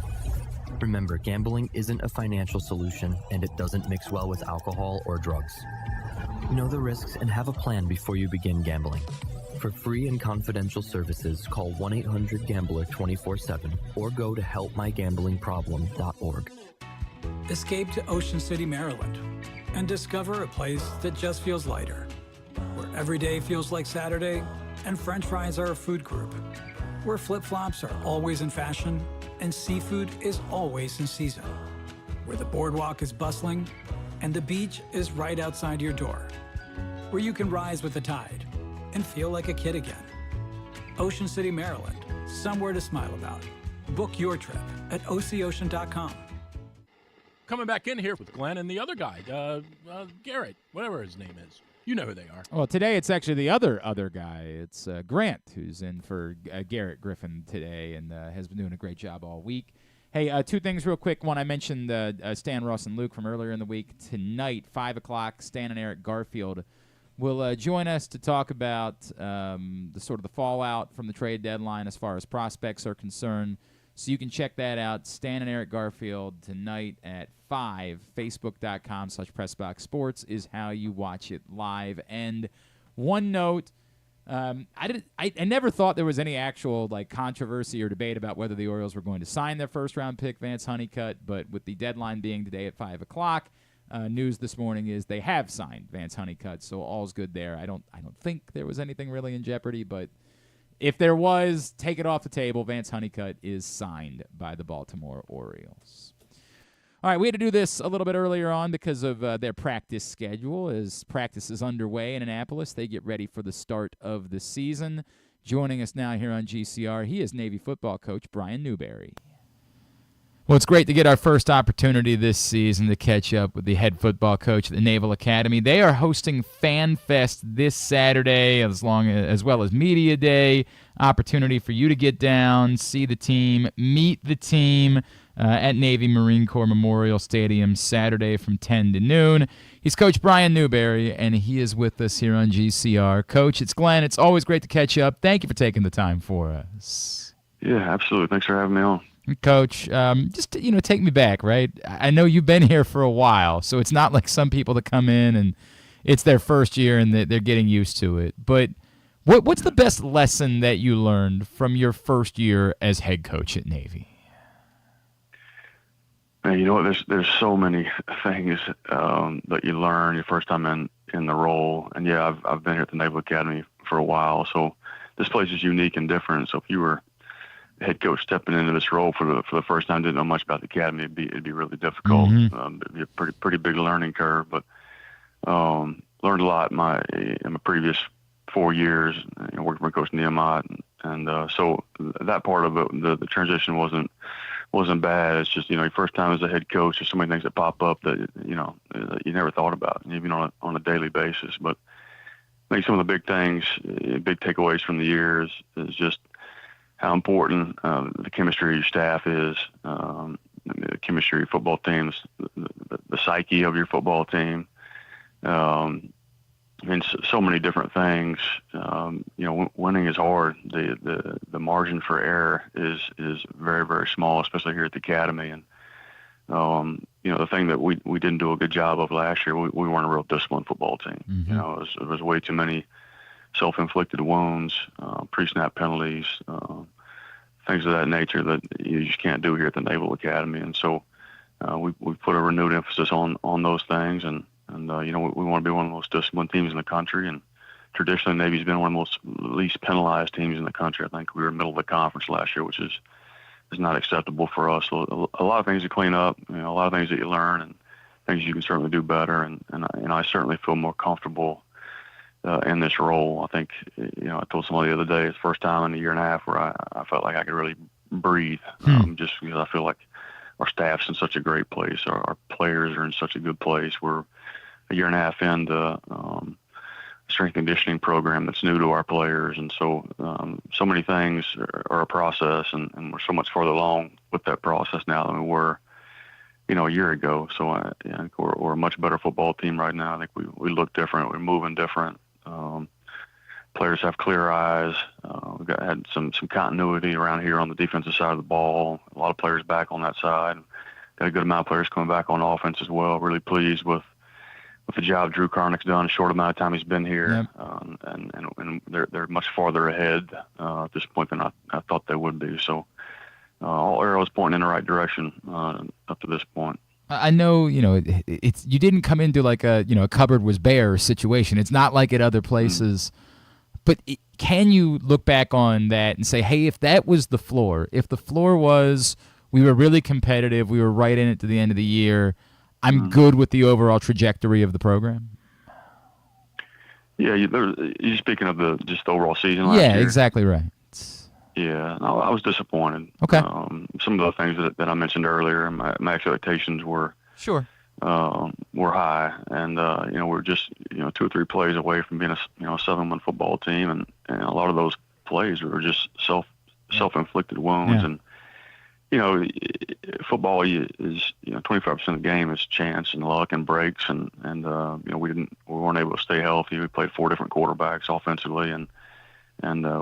Remember, gambling isn't a financial solution, and it doesn't mix well with alcohol or drugs. Know the risks and have a plan before you begin gambling. For free and confidential services, call 1-800-GAMBLER 24/7 or go to helpmygamblingproblem.org. Escape to Ocean City, Maryland, and discover a place that just feels lighter, where every day feels like Saturday and French fries are a food group, where flip-flops are always in fashion and seafood is always in season, where the boardwalk is bustling and the beach is right outside your door, where you can rise with the tide and feel like a kid again. Ocean City, Maryland, somewhere to smile about. Book your trip at oceocean.com. Coming back in here with Glenn and the other guy, Garrett, whatever his name is. You know who they are. Well, today it's actually the other guy. It's Grant, who's in for Garrett Griffin today and has been doing a great job all week. Hey, two things real quick. One, I mentioned Stan, Ross, and Luke from earlier in the week. Tonight, 5 o'clock, Stan and Eric Garfield will join us to talk about the fallout from the trade deadline as far as prospects are concerned. So you can check that out. Stan and Eric Garfield tonight at 5. Facebook.com/PressBoxSports is how you watch it live. And one note, I never thought there was any actual controversy or debate about whether the Orioles were going to sign their first-round pick, Vance Honeycutt. But with the deadline being today at 5 o'clock, news this morning is they have signed Vance Honeycutt. So all's good there. I don't think there was anything really in jeopardy, but if there was, take it off the table. Vance Honeycutt is signed by the Baltimore Orioles. All right, we had to do this a little bit earlier on because of their practice schedule. As practice is underway in Annapolis, they get ready for the start of the season. Joining us now here on GCR, he is Navy football coach Brian Newberry. Well, it's great to get our first opportunity this season to catch up with the head football coach at the Naval Academy. They are hosting Fan Fest this Saturday, as well as Media Day. Opportunity for you to get down, see the team, meet the team at Navy Marine Corps Memorial Stadium Saturday from 10 to noon. He's Coach Brian Newberry, and he is with us here on GCR. Coach, it's Glenn. It's always great to catch up. Thank you for taking the time for us. Yeah, absolutely. Thanks for having me on. Coach, just to, take me back, right? I know you've been here for a while, so it's not like some people that come in and it's their first year and they're getting used to it. But what's the best lesson that you learned from your first year as head coach at Navy? Man, you know what? There's so many things that you learn your first time in the role. And yeah, I've been here at the Naval Academy for a while, so this place is unique and different. So if you were head coach stepping into this role for the first time, didn't know much about the academy, it'd be really difficult. Mm-hmm. It'd be a pretty big learning curve, but learned a lot in my previous 4 years, working for Coach Nehemiah, and so that part of it, the transition wasn't bad. It's just your first time as a head coach, there's so many things that pop up that that you never thought about, even on a daily basis. But I think some of the big things, big takeaways from the year is just how important the chemistry of your staff is, the chemistry of your football teams, the psyche of your football team. So many different things. Winning is hard. The margin for error is very, very small, especially here at the academy. And the thing that we didn't do a good job of last year, we weren't a real disciplined football team. Mm-hmm. It was way too many self-inflicted wounds, pre-snap penalties, things of that nature that you just can't do here at the Naval Academy. And so we put a renewed emphasis on those things, and we want to be one of the most disciplined teams in the country. And traditionally, Navy's been one of the most least penalized teams in the country. I think we were middle of the conference last year, which is not acceptable for us. So a lot of things to clean up, a lot of things that you learn, and things you can certainly do better. And I certainly feel more comfortable in this role. I think, I told somebody the other day, it's the first time in a year and a half where I felt like I could really breathe, just because I feel like our staff's in such a great place. Our players are in such a good place. We're a year and a half into strength and conditioning program that's new to our players. And so so many things are a process, and we're so much farther along with that process now than we were a year ago. So I think we're a much better football team right now. I think we look different. We're moving different. Players have clear eyes. We've had some continuity around here on the defensive side of the ball. A lot of players back on that side. Got a good amount of players coming back on offense as well. Really pleased with the job Drew Carnick's done. A short amount of time he's been here, and they're much farther ahead at this point than I thought they would be. So all arrows pointing in the right direction up to this point. I know, it's you didn't come into like a cupboard was bare situation. It's not like at other places. But can you look back on that and say, hey, if that was the floor, if the floor was we were really competitive, we were right in it to the end of the year, I'm good with the overall trajectory of the program? Yeah, you're speaking of just the overall season last year? Yeah, exactly right. Yeah, no, I was disappointed. Okay. Some of the things that I mentioned earlier, my expectations were high, and we're just 2 or 3 plays away from being a 7-win football team, and a lot of those plays were just self-inflicted wounds, and football is 25% of the game is chance and luck and breaks, and we weren't able to stay healthy. We played 4 different quarterbacks offensively, and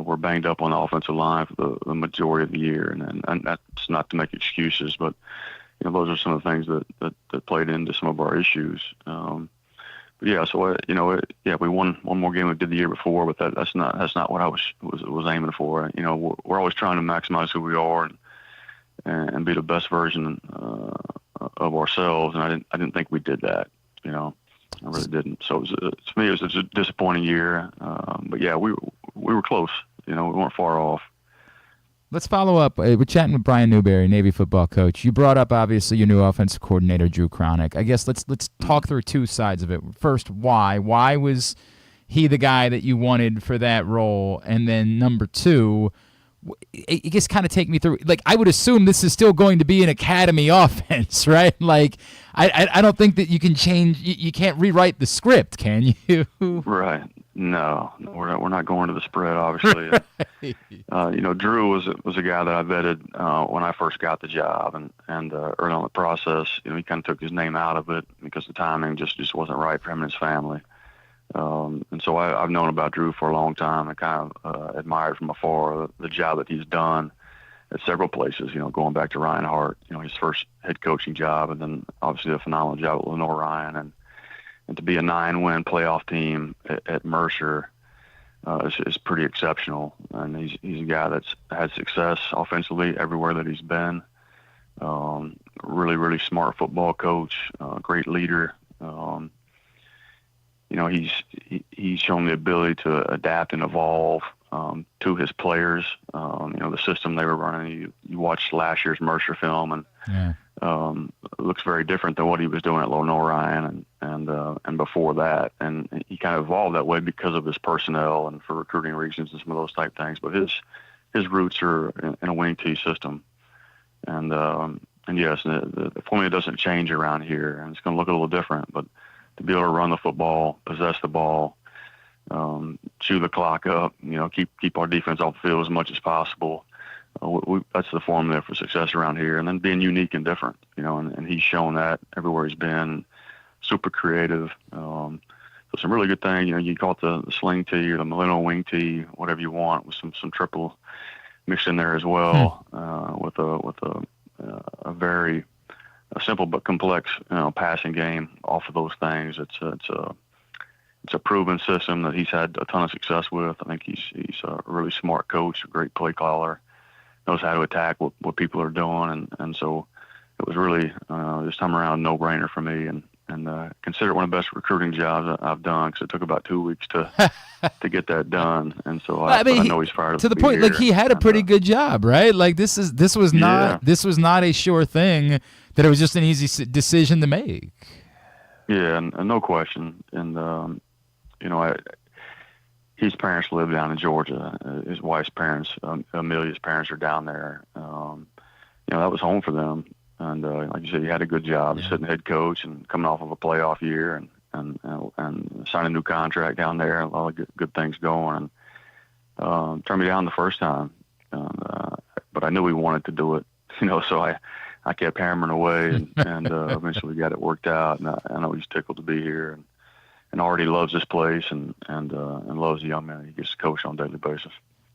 we're banged up on the offensive line for the majority of the year, and that's not to make excuses, but those are some of the things that played into some of our issues. But yeah, so we won one more game we did the year before, but that's not what I was aiming for. We're always trying to maximize who we are and be the best version of ourselves, and I didn't think we did that. I really didn't. So to me, it was a disappointing year. But yeah, we were close. We weren't far off. Let's follow up. We're chatting with Brian Newberry, Navy football coach. You brought up, obviously, your new offensive coordinator, Drew Carnick. I guess let's talk through 2 sides of it. First, why? Why was he the guy that you wanted for that role? And then number 2, I guess kind of take me through. Like, I would assume this is still going to be an academy offense, right? Like, I don't think that you can change. You can't rewrite the script, can you? Right. No, we're not going to the spread, obviously. Right. Drew was a guy that I vetted when I first got the job, and early on in the process, he kind of took his name out of it because the timing just wasn't right for him and his family. And so I've known about Drew for a long time. I kind of admired from afar the job that he's done at several places, going back to Rinehart, his first head coaching job, and then obviously a phenomenal job at Lenore Ryan, and to be a 9-win playoff team at Mercer is pretty exceptional. And he's a guy that's had success offensively everywhere that he's been. Really, really smart football coach, great leader. He's shown the ability to adapt and evolve to his players. The system they were running. You watched last year's Mercer film, and it looks very different than what he was doing at Lenore Ryan and before that. And he kind of evolved that way because of his personnel and for recruiting reasons and some of those type things. But his roots are in a winning T system, and yes, the formula doesn't change around here, and it's going to look a little different, but to be able to run the football, possess the ball, chew the clock up, keep our defense off the field as much as possible. That's the formula for success around here. And then being unique and different, and he's shown that everywhere he's been. Super creative. So some really good things. You call it the sling tee or the millennial wing tee, whatever you want, with some triple mixed in there as well, with a very simple but complex passing game off of those things. It's a proven system that he's had a ton of success with. I think he's a really smart coach, a great play caller, knows how to attack what people are doing, and so it was really this time around a no-brainer for me, and consider it one of the best recruiting jobs I've done, because it took about 2 weeks to get that done, and so I know he's fired up to the point. Like, he had a pretty good job, right? Like, this was not a sure thing that it was just an easy decision to make. Yeah, and no question. And his parents live down in Georgia. His wife's parents, Amelia's parents, are down there. That was home for them. And like you said, he had a good job, sitting head coach and coming off of a playoff year, and signed a new contract down there. A lot of good things going. And turned me down the first time, but I knew he wanted to do it. So I I kept hammering away, and eventually got it worked out. And I know he's tickled to be here, and already loves this place, and loves the young man he gets to coach on a daily basis.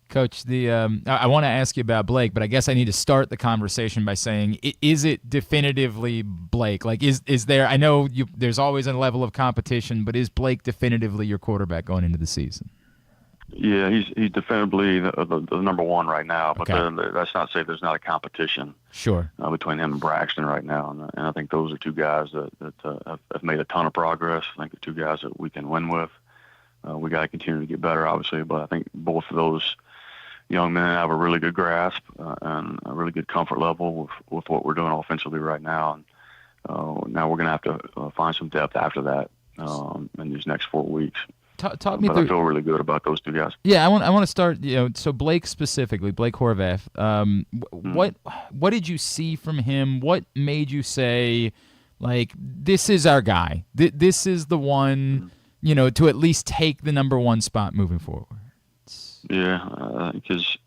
Coach, I want to ask you about Blake, but I guess I need to start the conversation by saying, is it definitively Blake? Like, is there? I know there's always a level of competition, but is Blake definitively your quarterback going into the season? Yeah, he's definitively the number one right now, but that's not to say there's not a competition. Sure. Between him and Braxton right now, and I think those are two guys that have made a ton of progress. I think the two guys that we can win with. We got to continue to get better, obviously, but I think both of those young men have a really good grasp and a really good comfort level with what we're doing offensively right now. And now we're going to have to find some depth after that in these next 4 weeks. Talk me but through. I feel really good about those two guys. Yeah, I want to start. So Blake specifically, Blake Horvath. What did you see from him? What made you say, like, this is our guy? This is the one, to at least take the number one spot moving forward. Yeah, because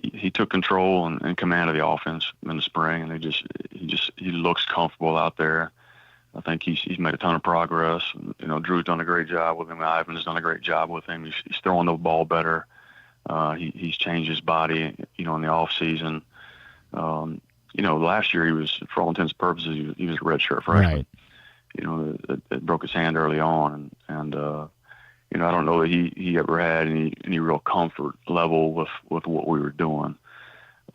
he took control and command of the offense in the spring, and he looks comfortable out there. I think he's made a ton of progress. Drew's done a great job with him. Ivan has done a great job with him. He's throwing the ball better. He's changed his body, in the off season. Last year he was, for all intents and purposes, he was a redshirt freshman. Right. It broke his hand early on, and I don't know that he ever had any real comfort level with what we were doing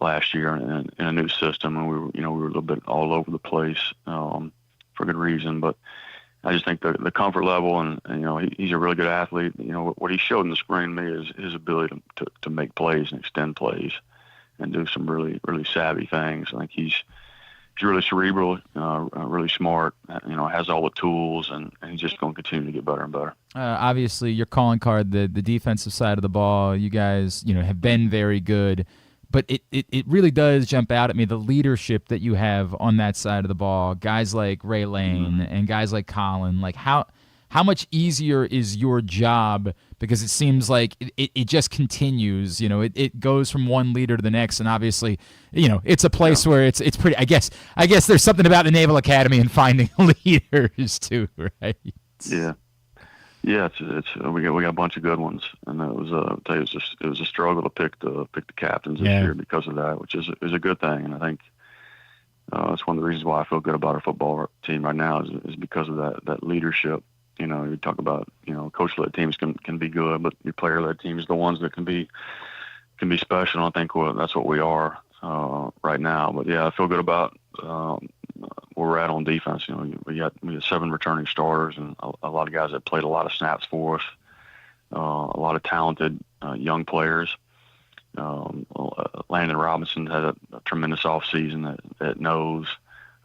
last year in a new system, and we were a little bit all over the place. For good reason, but I just think the comfort level, and he's a really good athlete. What he showed in the spring to me is his ability to make plays and extend plays and do some really, really savvy things. I think he's really cerebral, really smart, has all the tools, and he's just going to continue to get better and better. Obviously, your calling card, the defensive side of the ball, you guys, have been very good. But it really does jump out at me, the leadership that you have on that side of the ball. Guys like Ray Lane and guys like Colin. Like, how much easier is your job? Because it seems like it just continues. It goes from one leader to the next, and obviously, it's a place where it's pretty. I guess there's something about the Naval Academy and finding leaders too, right? Yeah. Yeah, we got a bunch of good ones, and it was a struggle to pick the captains this year because of that, which is a good thing, and I think it's one of the reasons why I feel good about our football team right now is because of that leadership. You talk about coach-led teams can be good, but your player-led teams are the ones that can be special. And I think that's what we are right now. But yeah, I feel good about where we're at on defense. We got 7 returning starters and a lot of guys that played a lot of snaps for us. A lot of talented young players. Landon Robinson had a tremendous offseason that knows.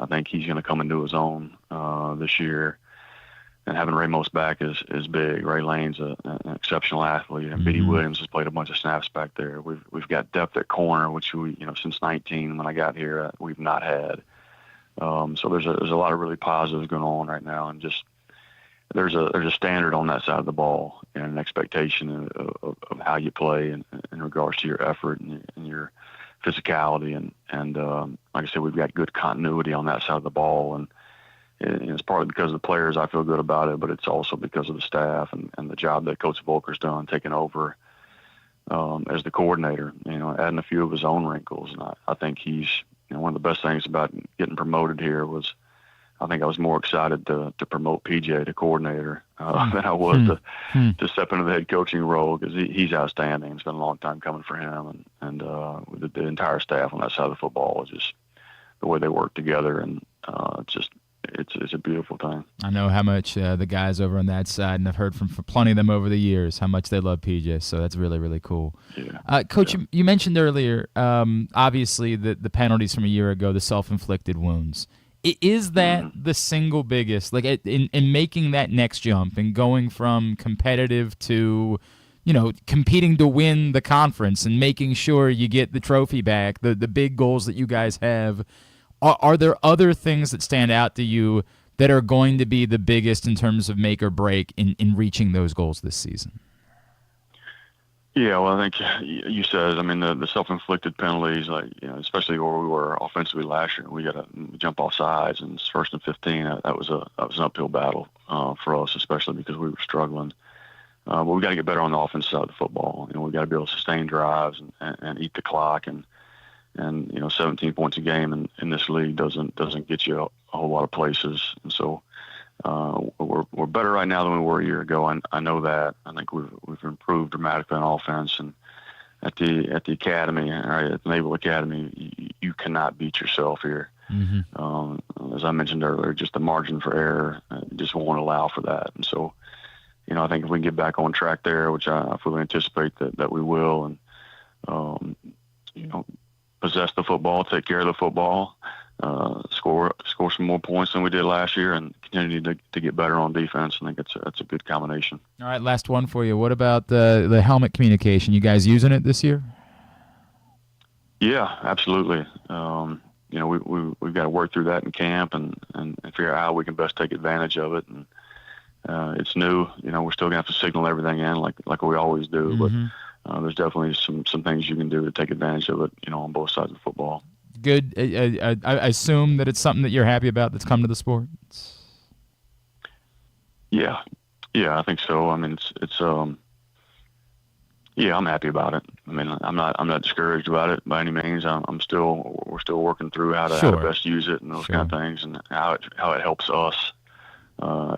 I think he's going to come into his own this year. And having Ramos back is big. Ray Lane's an exceptional athlete, and Biddy Williams has played a bunch of snaps back there. We've got depth at corner, which we since 19 when I got here we've not had. So there's a lot of really positives going on right now, and just there's a standard on that side of the ball and an expectation of how you play in regards to your effort and your physicality, and like I said, we've got good continuity on that side of the ball, and it's partly because of the players. I feel good about it, but it's also because of the staff and the job that Coach Volker's done taking over as the coordinator, adding a few of his own wrinkles. And I think he's, one of the best things about getting promoted here was I think I was more excited to promote PJ to coordinator than I was to step into the head coaching role, because he's outstanding. It's been a long time coming for him, and the entire staff on that side of the football is just the way they work together, and it's a beautiful thing. I know how much the guys over on that side, and I've heard from plenty of them over the years, how much they love PJ, so that's really, really cool. Yeah. Coach, you mentioned earlier, obviously, the penalties from a year ago, the self-inflicted wounds. Is that the single biggest, like in making that next jump and going from competitive to, competing to win the conference and making sure you get the trophy back, the big goals that you guys have? Are there other things that stand out to you that are going to be the biggest in terms of make or break in reaching those goals this season? Yeah, well, I think you said, I mean, the self-inflicted penalties, like, especially where we were offensively last year, we got to jump off sides, and it's 1st and 15. That was an uphill battle for us, especially because we were struggling. But we got to get better on the offensive side of the football. We got to be able to sustain drives and eat the clock, and 17 points a game in this league doesn't get you a whole lot of places, and so. We're better right now than we were a year ago. I know that. I think we've improved dramatically on offense, and at the academy, right, at the Naval Academy, you cannot beat yourself here. Mm-hmm. As I mentioned earlier, just the margin for error just won't allow for that. And so, I think if we can get back on track there, which I fully anticipate that we will, and possess the football, take care of the football. Score some more points than we did last year, and continue to get better on defense. I think that's a good combination. All right, last one for you. What about the helmet communication? You guys using it this year? Yeah, absolutely. We've got to work through that in camp and figure out how we can best take advantage of it. And it's new. We're still gonna have to signal everything in like we always do. Mm-hmm. But there's definitely some things you can do to take advantage of it. On both sides of the football. Good. I assume that it's something that you're happy about that's come to the sport. Yeah, I think so. I mean, it's I'm happy about it. I mean, I'm not discouraged about it by any means. We're still working through how to best use it and those kind of things, and how it helps us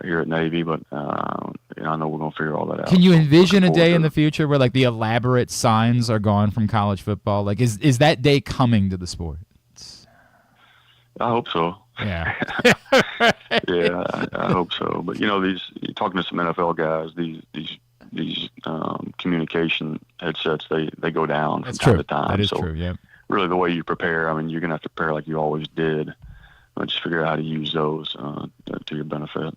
here at Navy. But I know we're gonna figure all that out. Can you envision a day in the future where the elaborate signs are gone from college football? Is that day coming to the sport? I hope so. Yeah. Yeah, I hope so. But you're talking to some NFL guys, these communication headsets, they go down from time to time. That is true. Yeah. Really, the way you prepare, I mean, you're gonna have to prepare like you always did. Just figure out how to use those to your benefit.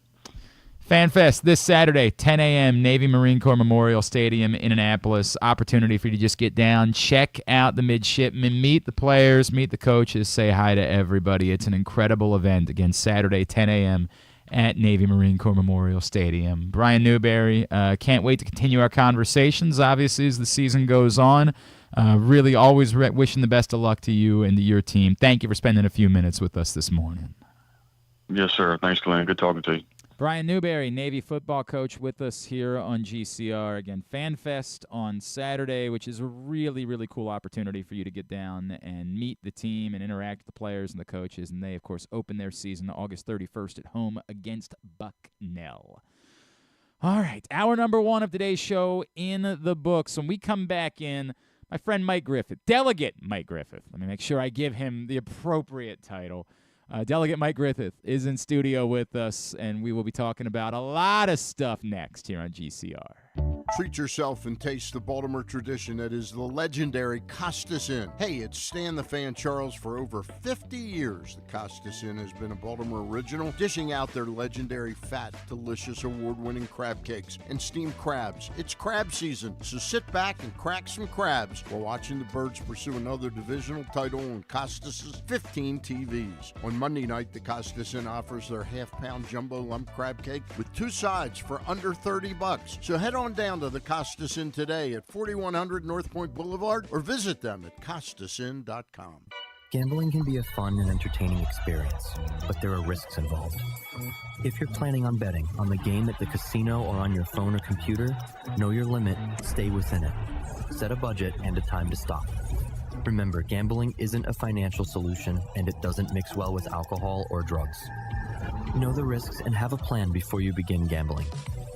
FanFest this Saturday, 10 a.m., Navy Marine Corps Memorial Stadium in Annapolis. Opportunity for you to just get down, check out the midshipmen, meet the players, meet the coaches, say hi to everybody. It's an incredible event. Again, Saturday, 10 a.m. at Navy Marine Corps Memorial Stadium. Brian Newberry, can't wait to continue our conversations, obviously, as the season goes on. Really always wishing the best of luck to you and to your team. Thank you for spending a few minutes with us this morning. Yes, sir. Thanks, Glenn. Good talking to you. Brian Newberry, Navy football coach, with us here on GCR. Again, FanFest on Saturday, which is a really, really cool opportunity for you to get down and meet the team and interact with the players and the coaches. And they, of course, open their season August 31st at home against Bucknell. All right, hour number one of today's show in the books. When we come back in, my friend Mike Griffith, Delegate Mike Griffith. Let me make sure I give him the appropriate title. Delegate Mike Griffith is in studio with us, and we will be talking about a lot of stuff next here on GCR. Treat yourself and taste the Baltimore tradition that is the legendary Costas Inn. Hey, it's Stan the Fan Charles. For over 50 years, the Costas Inn has been a Baltimore original, dishing out their legendary fat, delicious, award-winning crab cakes and steamed crabs. It's crab season, so sit back and crack some crabs while watching the Birds pursue another divisional title on Costas' 15 TVs. On Monday night, the Costas Inn offers their half-pound jumbo lump crab cake with 2 sides for under $30. So head on down to the Costas Inn today at 4100 North Point Boulevard or visit them at CostasInn.com. Gambling can be a fun and entertaining experience, but there are risks involved. If you're planning on betting on the game at the casino or on your phone or computer, know your limit, stay within it. Set a budget and a time to stop. Remember, gambling isn't a financial solution, and it doesn't mix well with alcohol or drugs. Know the risks and have a plan before you begin gambling.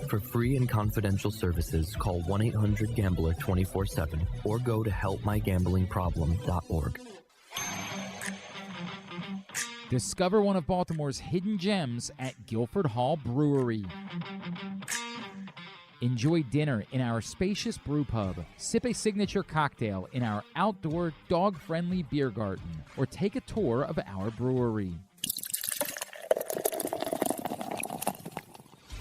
For free and confidential services, call 1-800-GAMBLER 24/7 or go to helpmygamblingproblem.org. Discover one of Baltimore's hidden gems at Guilford Hall Brewery. Enjoy dinner in our spacious brew pub, sip a signature cocktail in our outdoor, dog-friendly beer garden, or take a tour of our brewery.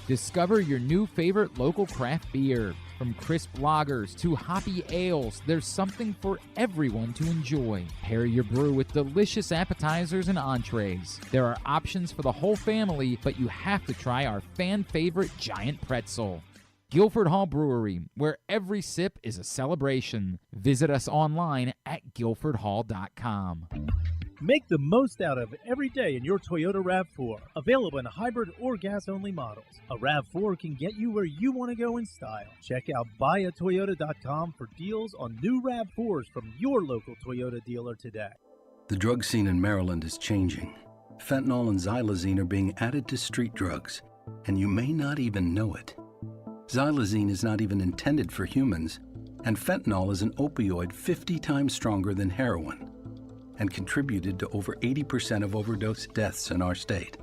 Discover your new favorite local craft beer. From crisp lagers to hoppy ales, there's something for everyone to enjoy. Pair your brew with delicious appetizers and entrees. There are options for the whole family, but you have to try our fan favorite giant pretzel. Guilford Hall Brewery, where every sip is a celebration. Visit us online at guilfordhall.com. Make the most out of every day in your Toyota RAV4. Available in hybrid or gas-only models. A RAV4 can get you where you want to go in style. Check out buyatoyota.com for deals on new RAV4s from your local Toyota dealer today. The drug scene in Maryland is changing. Fentanyl and xylazine are being added to street drugs, and you may not even know it. Xylazine is not even intended for humans, and fentanyl is an opioid 50 times stronger than heroin and contributed to over 80% of overdose deaths in our state.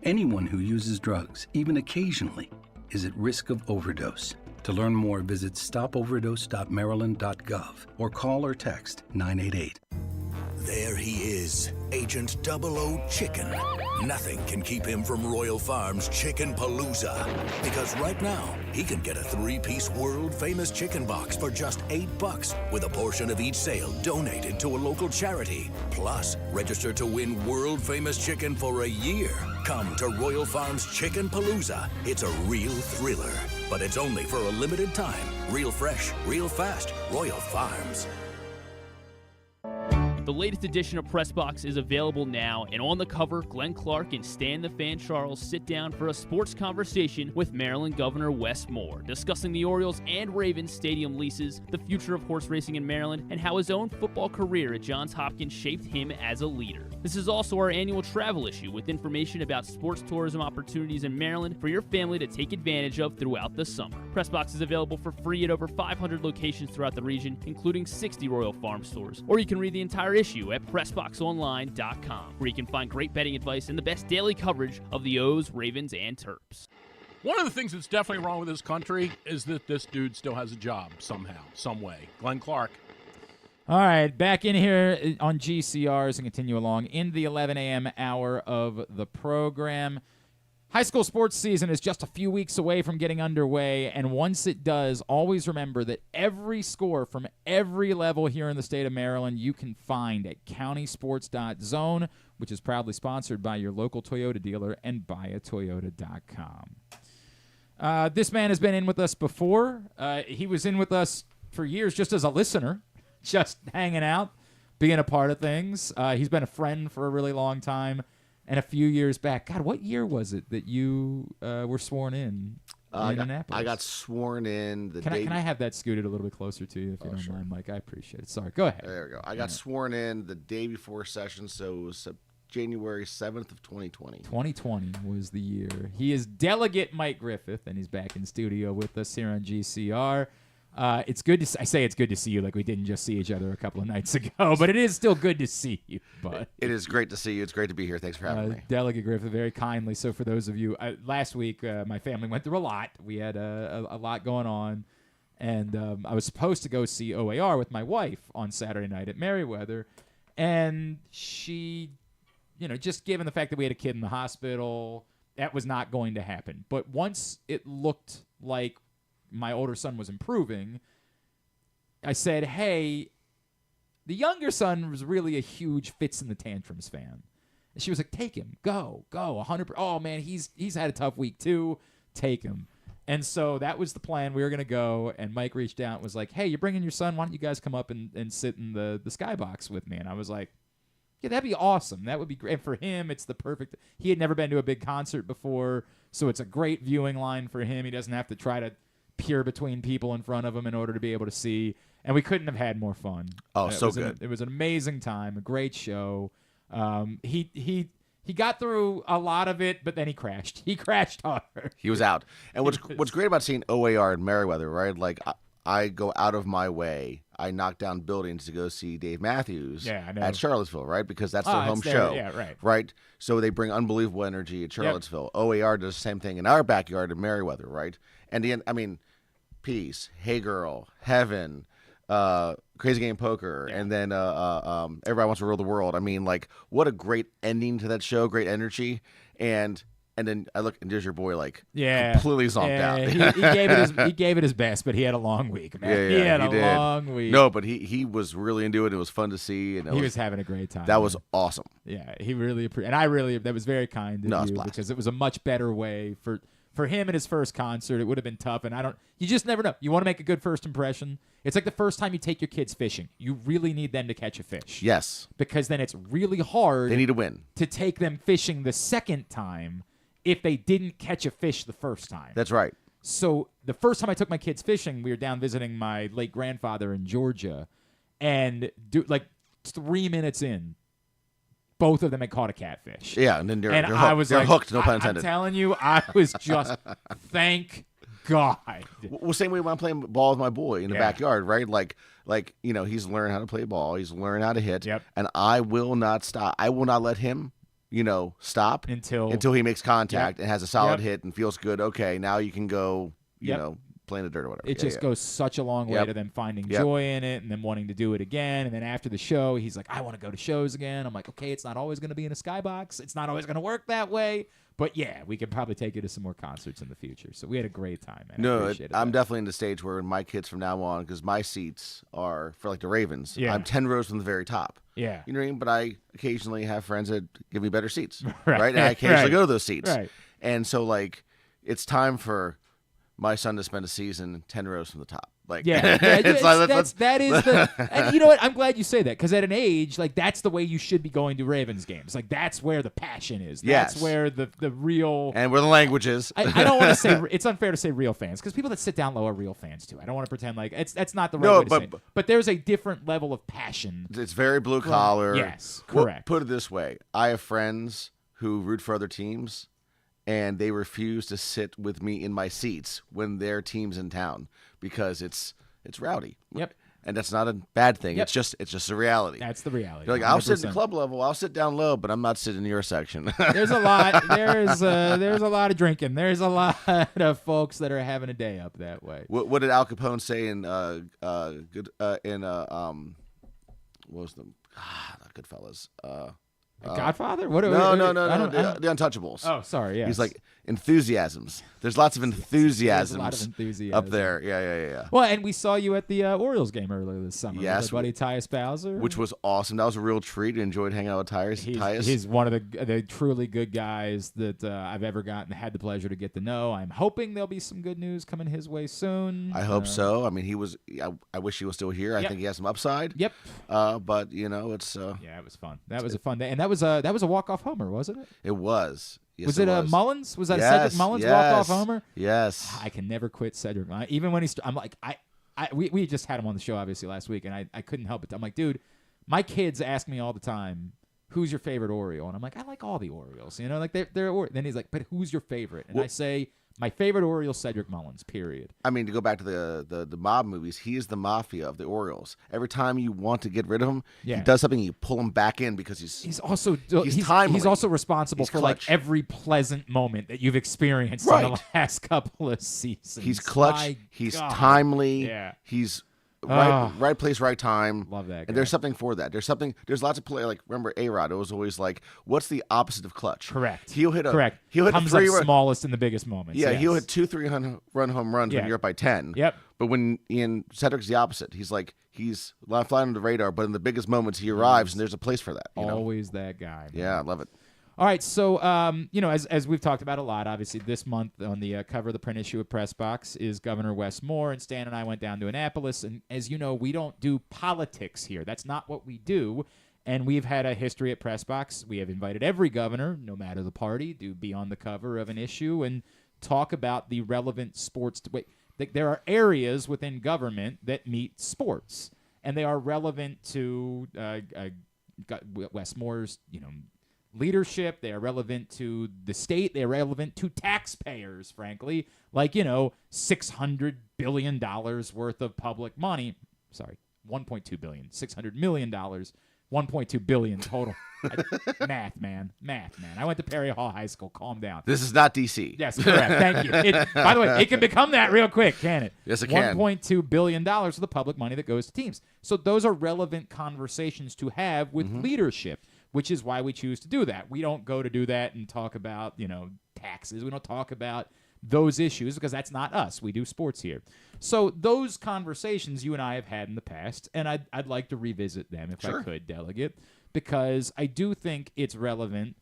Anyone who uses drugs, even occasionally, is at risk of overdose. To learn more, visit stopoverdose.maryland.gov or call or text 988. There he is, Agent 00 Chicken. Nothing can keep him from Royal Farms Chicken Palooza. Because right now, he can get a 3-piece world-famous chicken box for just $8 with a portion of each sale donated to a local charity. Plus, register to win world-famous chicken for a year. Come to Royal Farms Chicken Palooza. It's a real thriller, but it's only for a limited time. Real fresh, real fast. Royal Farms. The latest edition of Pressbox is available now, and on the cover, Glenn Clark and Stan the Fan Charles sit down for a sports conversation with Maryland Governor Wes Moore, discussing the Orioles and Ravens stadium leases, the future of horse racing in Maryland, and how his own football career at Johns Hopkins shaped him as a leader. This is also our annual travel issue with information about sports tourism opportunities in Maryland for your family to take advantage of throughout the summer. Pressbox is available for free at over 500 locations throughout the region, including 60 Royal Farm stores, or you can read the entire issue at PressBoxOnline.com, where you can find great betting advice and the best daily coverage of the O's, Ravens, and Terps. One of the things that's definitely wrong with this country is that this dude still has a job somehow, some way. Glenn Clark. All right, back in here on GCR as we continue along in the 11 a.m. hour of the program. High school sports season is just a few weeks away from getting underway, and once it does, always remember that every score from every level here in the state of Maryland you can find at countysports.zone, which is proudly sponsored by your local Toyota dealer and buyatoyota.com. This man has been in with us before. He was in with us for years just as a listener, just hanging out, being a part of things. He's been a friend for a really long time. And a few years back, God, what year was it that you were sworn in Indianapolis? I got sworn in the day. Can I have that scooted a little bit closer to you if you don't mind, Mike? I appreciate it. Sorry, go ahead. There we go. I got sworn in the day before session, so it was January 7th of 2020. 2020 was the year. He is Delegate Mike Griffith, and he's back in studio with us here on GCR. It's good to I say it's good to see you like we didn't just see each other a couple of nights ago, but it is still good to see you. But it is great to see you. It's great to be here. Thanks for having me. Delegate Griffith, very kindly. So for those of you, last week my family went through a lot. We had a lot going on, and I was supposed to go see OAR with my wife on Saturday night at Merriweather, and she, just given the fact that we had a kid in the hospital, that was not going to happen. But once it looked like my older son was improving, I said, hey, the younger son was really a huge Fits in the Tantrums fan. And she was like, take him, go, 100%. Oh, man, he's had a tough week too. Take him. And so that was the plan. We were going to go, and Mike reached out and was like, hey, you're bringing your son. Why don't you guys come up and sit in the skybox with me? And I was like, yeah, that'd be awesome. That would be great. And for him, it's the perfect. He had never been to a big concert before, so it's a great viewing line for him. He doesn't have to try to peer between people in front of him in order to be able to see, and we couldn't have had more fun. Oh, so good. It was an amazing time, a great show. He got through a lot of it, but then he crashed. He crashed hard. He was out. And what's great about seeing OAR in Merriweather, right? Like I go out of my way. I knock down buildings to go see Dave Matthews at Charlottesville, right? Because that's their home show. Yeah, right. Right? So they bring unbelievable energy at Charlottesville. Yep. OAR does the same thing in our backyard in Merriweather, right? And Peace, Hey Girl, Heaven, Crazy Game Poker, and then Everybody Wants to Rule the World. I mean, like, what a great ending to that show, great energy. And then I look, and there's your boy, completely zonked out. He gave it his best, but he had a long week, man. He had a long week. No, but he was really into it. It was fun to see, and he was having a great time. That was awesome. Yeah, he really that was very kind of you, because it was a much better way for for him and his first concert, it would have been tough. And you just never know. You want to make a good first impression. It's like the first time you take your kids fishing. You really need them to catch a fish. Yes. Because then it's really hard. They need to win. To take them fishing the second time if they didn't catch a fish the first time. That's right. So the first time I took my kids fishing, we were down visiting my late grandfather in Georgia. And 3 minutes in, both of them had caught a catfish. Yeah, and then they're hooked. I was they're like, hooked, no pun intended. I'm telling you, I was just, thank God. Well, same way when I'm playing ball with my boy in the backyard, right? Like he's learning how to play ball. He's learning how to hit. Yep. And I will not stop. I will not let him, stop until he makes contact and has a solid hit and feels good. Okay, now you can go, play in the dirt or whatever. It just goes such a long way to them finding joy in it and then wanting to do it again. And then after the show, he's like, I want to go to shows again. I'm like, okay, it's not always going to be in a skybox. It's not always going to work that way. But yeah, we could probably take you to some more concerts in the future. So we had a great time, man. No, I'm definitely in the stage where my kids from now on, because my seats are for like the Ravens. I'm 10 rows from the very top. Yeah. You know what I mean? But I occasionally have friends that give me better seats. Right. And I occasionally go to those seats. Right. And so it's time for my son to spend a season 10 rows from the top. And you know what? I'm glad you say that, because at an age, that's the way you should be going to Ravens games. That's where the passion is. That's where the real... And where the language is. I don't want to say... It's unfair to say real fans, because people that sit down low are real fans, too. I don't want to pretend that's not the right way to say it. But there's a different level of passion. It's very blue collar. Yes, correct. Well, put it this way. I have friends who root for other teams, and they refuse to sit with me in my seats when their team's in town because it's rowdy. Yep. And that's not a bad thing. Yep. It's just a reality. That's the reality. You're I'll sit in the club level. I'll sit down low, but I'm not sitting in your section. There's a lot. There's a lot of drinking. There's a lot of folks that are having a day up that way. What did Al Capone say in what was the not Goodfellas? Godfather? What? No. The Untouchables. Oh, sorry. Yes. He's like enthusiasms. There's lots of enthusiasms. There's a lot of enthusiasm up there. Yeah. Well, and we saw you at the Orioles game earlier this summer. Yes, with our buddy Tyus Bowser, which was awesome. That was a real treat. Enjoyed hanging out with Tyus. He's one of the truly good guys that I've ever had the pleasure to get to know. I'm hoping there'll be some good news coming his way soon. I hope so. I mean, he was. I wish he was still here. I think he has some upside. Yep. But it's. Yeah, it was fun. That was a fun day, and that was a walk-off homer, wasn't it? It was. Yes, was it Mullins? Was that Cedric Mullins walk-off homer? Yes. I can never quit Cedric. Even when I'm like, we just had him on the show obviously last week, and I couldn't help it. I'm like, dude, my kids ask me all the time, who's your favorite Oriole? And I'm like, I like all the Orioles. They're then he's like, but who's your favorite? And I say, my favorite Oriole, Cedric Mullins, period. I mean, to go back to the mob movies, he is the mafia of the Orioles. Every time you want to get rid of him, he does something, you pull him back in because he's timely. He's also responsible for clutch. Every pleasant moment that you've experienced in the last couple of seasons. He's clutch. He's timely. Yeah. He's right place, right time. Love that guy. And there's something for that. There's lots of play. Like, remember A-Rod? It was always like, what's the opposite of clutch? Correct. He'll hit comes up smallest in the biggest moments. Yeah, yes. He'll hit 2-3 run home runs when you're up by 10. Yep. But when Cedric's the opposite. He's flying under the radar, but in the biggest moments he arrives, and there's a place for that. Always that guy. Man. Yeah, I love it. All right, so as we've talked about a lot, obviously this month on the cover of the print issue of Press Box is Governor Wes Moore, and Stan and I went down to Annapolis, and as you know, we don't do politics here. That's not what we do, and we've had a history at Press Box. We have invited every governor, no matter the party, to be on the cover of an issue and talk about the relevant sports. There are areas within government that meet sports, and they are relevant to Wes Moore's, leadership. They are relevant to the state. They are relevant to taxpayers, frankly, like, $600 billion worth of public money. Sorry, $1.2 billion, $600 million, $1.2 billion total. Math, man. I went to Perry Hall High School. Calm down. This is not D.C. Yes, correct. Thank you. By the way, it can become that real quick, can it? Yes, it can. $1.2 billion of the public money that goes to teams. So those are relevant conversations to have with leadership, which is why we choose to do that. We don't go to do that and talk about, taxes. We don't talk about those issues because that's not us. We do sports here. So those conversations you and I have had in the past, and I'd like to revisit them if I could, Delegate, because I do think it's relevant.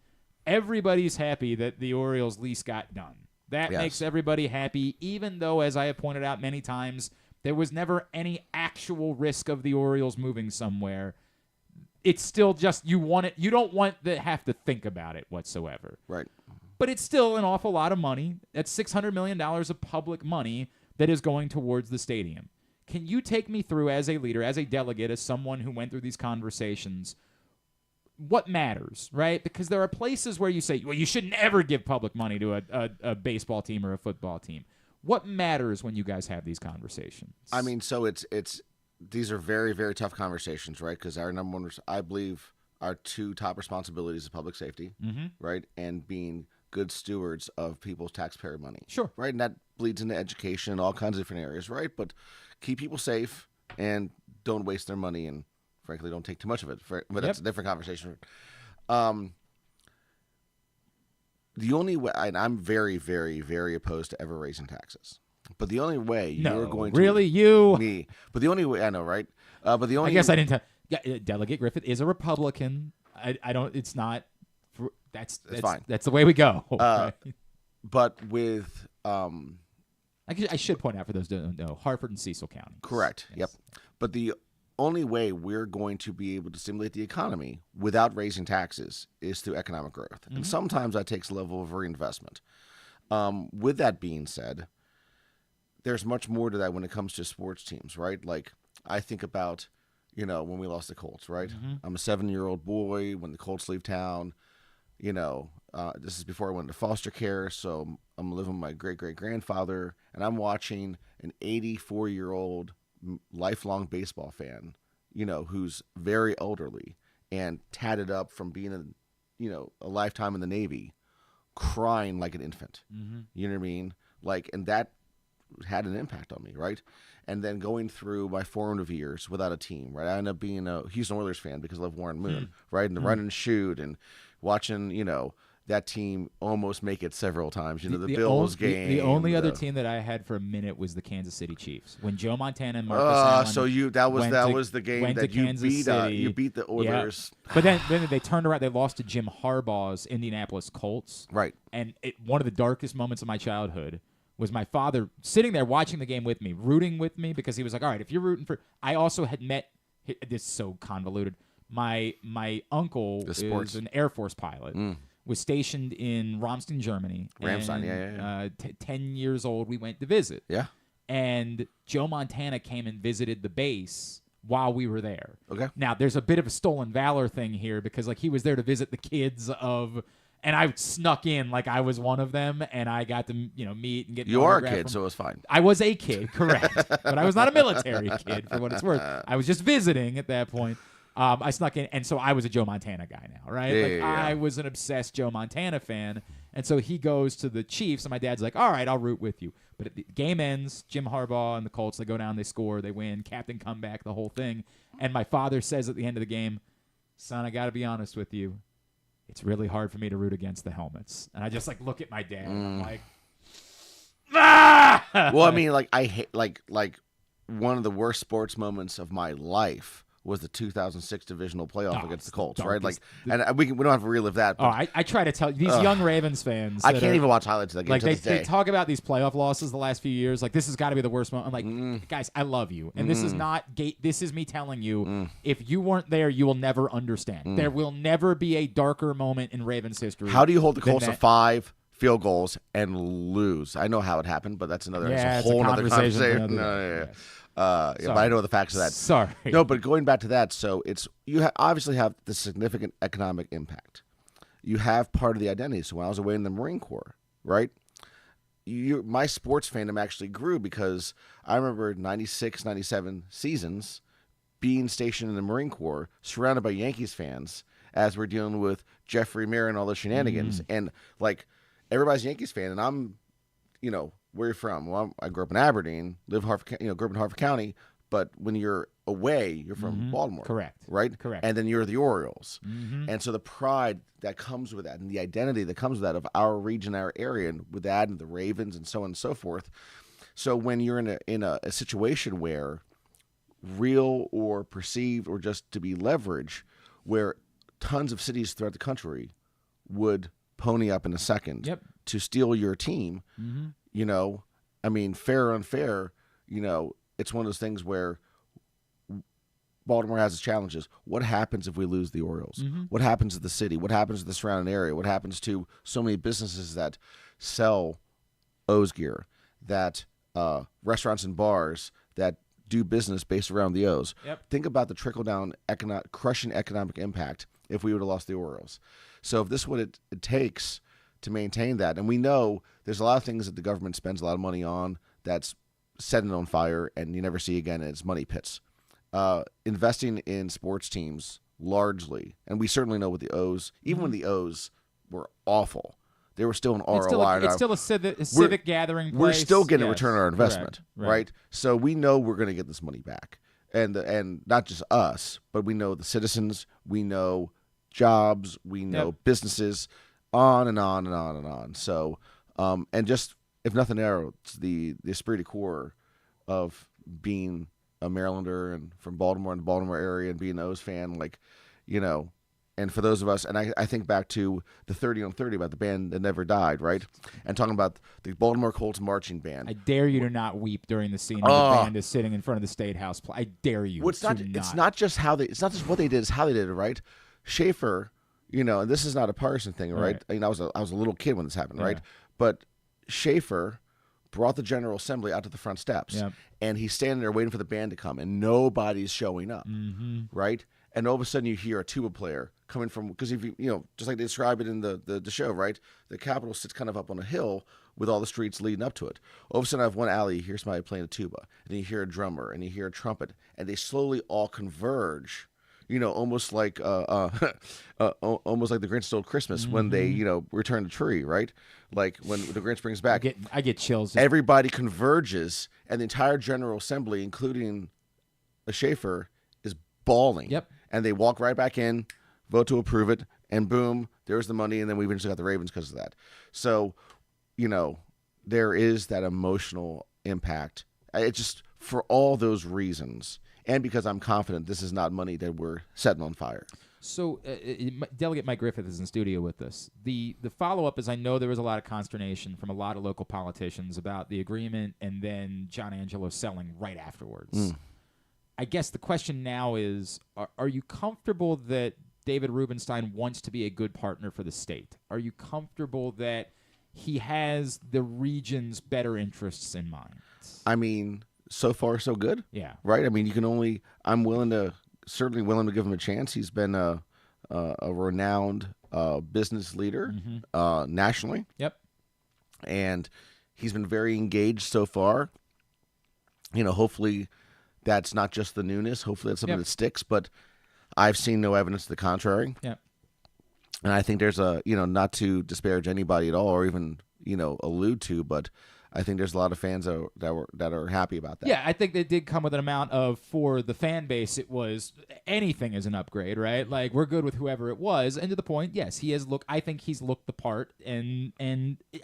Everybody's happy that the Orioles lease got done. That makes everybody happy, even though, as I have pointed out many times, there was never any actual risk of the Orioles moving somewhere. It's still just you want it. You don't want to have to think about it whatsoever. Right. But it's still an awful lot of money. That's $600 million of public money that is going towards the stadium. Can you take me through, as a leader, as a delegate, as someone who went through these conversations, what matters, right? Because there are places where you say, well, you should never give public money to a baseball team or a football team. What matters when you guys have these conversations? I mean, so it's these are very, very tough conversations, right? Because our number one, I believe, our two top responsibilities is public safety, right, and being good stewards of people's taxpayer money. Sure. Right, and that bleeds into education and all kinds of different areas, right? But keep people safe and don't waste their money, and frankly, don't take too much of it. But that's a different conversation. The only way, and I'm very, very, very opposed to ever raising taxes. But the only way you're going to me. But the only way I know, right? But the only I guess I didn't tell. Yeah, Delegate Griffith is a Republican. I don't. It's not. That's fine. That's the way we go. Right? But with I should point out for those who don't know, Hartford and Cecil County. Correct. Yes. Yep. But the only way we're going to be able to stimulate the economy without raising taxes is through economic growth. And sometimes that takes a level of reinvestment. With that being said, there's much more to that when it comes to sports teams, right? Like I think about, when we lost the Colts, right? I'm a 7-year-old boy when the Colts leave town. This is before I went into foster care, so I'm living with my great-great-grandfather, and I'm watching an 84-year-old lifelong baseball fan, who's very elderly and tatted up from being a lifetime in the Navy, crying like an infant. You know what I mean? And that had an impact on me, right? And then going through my formative years without a team, right? I ended up being a Houston Oilers fan because I love Warren Moon, right? And the run and shoot and watching, that team almost make it several times. The Bills game. The only other team that I had for a minute was the Kansas City Chiefs when Joe Montana and Marcus Allen. So that was the game that you beat. You beat the Oilers. Yeah. But then they turned around. They lost to Jim Harbaugh's Indianapolis Colts. Right. And one of the darkest moments of my childhood was my father sitting there watching the game with me, rooting with me because he was like, "All right, if you're rooting for." I also had met. This is so convoluted. My uncle is an Air Force pilot. Was stationed in Ramstein, Germany. Ramstein, 10 years old, we went to visit. Yeah. And Joe Montana came and visited the base while we were there. Okay. Now, there's a bit of a stolen valor thing here because, he was there to visit the kids and I snuck in like I was one of them, and I got to, meet and get. You are a kid, so it was fine. I was a kid, correct, but I was not a military kid for what it's worth. I was just visiting at that point. I snuck in, and so I was a Joe Montana guy now, right? I was an obsessed Joe Montana fan, and so he goes to the Chiefs, and my dad's like, all right, I'll root with you. But the game ends, Jim Harbaugh and the Colts, they go down, they score, they win, captain comeback, the whole thing. And my father says at the end of the game, son, I got to be honest with you. It's really hard for me to root against the helmets. And I just, look at my dad, and I'm like, ah! Well, I mean, I hate, one of the worst sports moments of my life was the 2006 divisional playoff against the Colts, right? And we don't have to relive that. But, I try to tell you, these young Ravens fans. I can't even watch highlights of that game. They talk about these playoff losses the last few years. This has got to be the worst moment. I'm like, guys, I love you, and this is not. This is me telling you, if you weren't there, you will never understand. There will never be a darker moment in Ravens history. How do you hold the Colts to 5 field goals and lose? I know how it happened, but that's another. Yeah, it's a whole other conversation. But I know the facts of that. Sorry. No, but going back to that, so you obviously have the significant economic impact. You have part of the identity. So when I was away in the Marine Corps, right, my sports fandom actually grew because I remember 96, 97 seasons being stationed in the Marine Corps, surrounded by Yankees fans as we're dealing with Jeffrey Mir and all the shenanigans. And everybody's a Yankees fan, and I'm, where you're from? Well, I grew up in Aberdeen, grew up in Harford County, but when you're away, you're from Baltimore. Correct. Right? Correct. And then you're the Orioles. And so the pride that comes with that and the identity that comes with that of our region, our area, and with that and the Ravens and so on and so forth. So when you're in a situation where real or perceived or just to be leverage, where tons of cities throughout the country would pony up in a second to steal your team, you know, I mean, fair or unfair, you know, it's one of those things where Baltimore has its challenges. What happens if we lose the Orioles? What happens to the city? What happens to the surrounding area? What happens to so many businesses that sell O's gear, that restaurants and bars that do business based around the O's? Think about the trickle-down crushing economic impact if we would have lost the Orioles. So if this is what it takes to maintain that, and we know there's a lot of things that the government spends a lot of money on that's setting on fire and you never see again, and it's money pits. Investing in sports teams largely, and we certainly know with the O's, even when the O's were awful, they were still an ROI. It's still a civic gathering place. We're still getting a return on our investment, right? So we know we're going to get this money back. And not just us, but we know the citizens, we know jobs, we know businesses, on and on and on and on. So, and just, if nothing else, the esprit de corps of being a Marylander and from Baltimore and the Baltimore area and being an O's fan, like, you know, and for those of us, and I think back to the 30 on 30 about the band that never died, right? And talking about the Baltimore Colts marching band. I dare you to not weep during the scene where the band is sitting in front of the State House. I dare you. Well, it's not just what they did, it's how they did it, right? Schaefer, you know, and this is not a partisan thing, right? I mean, I was a little kid when this happened, right? But Schaefer brought the General Assembly out to the front steps, and he's standing there waiting for the band to come, and nobody's showing up, right? And all of a sudden you hear a tuba player coming from, because if you know, just like they describe it in the show, right? The Capitol sits kind of up on a hill with all the streets leading up to it. All of a sudden I have one alley, you hear somebody playing a tuba, and then you hear a drummer, and you hear a trumpet, and they slowly all converge. You know, almost like almost like the Grinch Stole Christmas when they, you know, return the tree, right? Like when the Grinch brings back. I get chills. Everybody converges, and the entire General Assembly, including the Schaefer, is bawling. And they walk right back in, vote to approve it, and boom, there's the money, and then we eventually got the Ravens because of that. So, you know, there is that emotional impact. It just, for all those reasons, and because I'm confident this is not money that we're setting on fire. So, Delegate Mike Griffith is in studio with us. The follow-up is, I know there was a lot of consternation from a lot of local politicians about the agreement and then John Angelo selling right afterwards. I guess the question now is, are you comfortable that David Rubenstein wants to be a good partner for the state? Are you comfortable that he has the region's better interests in mind? I mean, so far so good. Yeah. Right? I mean, I'm certainly willing to give him a chance. He's been a renowned business leader nationally. And he's been very engaged so far. You know, hopefully that's not just the newness. Hopefully that's something that sticks, but I've seen no evidence to the contrary. And I think there's not to disparage anybody at all or even, you know, allude to, but I think there's a lot of fans that are happy about that. Yeah, I think they did come with an amount of, for the fan base, it was anything is an upgrade, right? Like, we're good with whoever it was. And to the point, yes, I think he's looked the part, and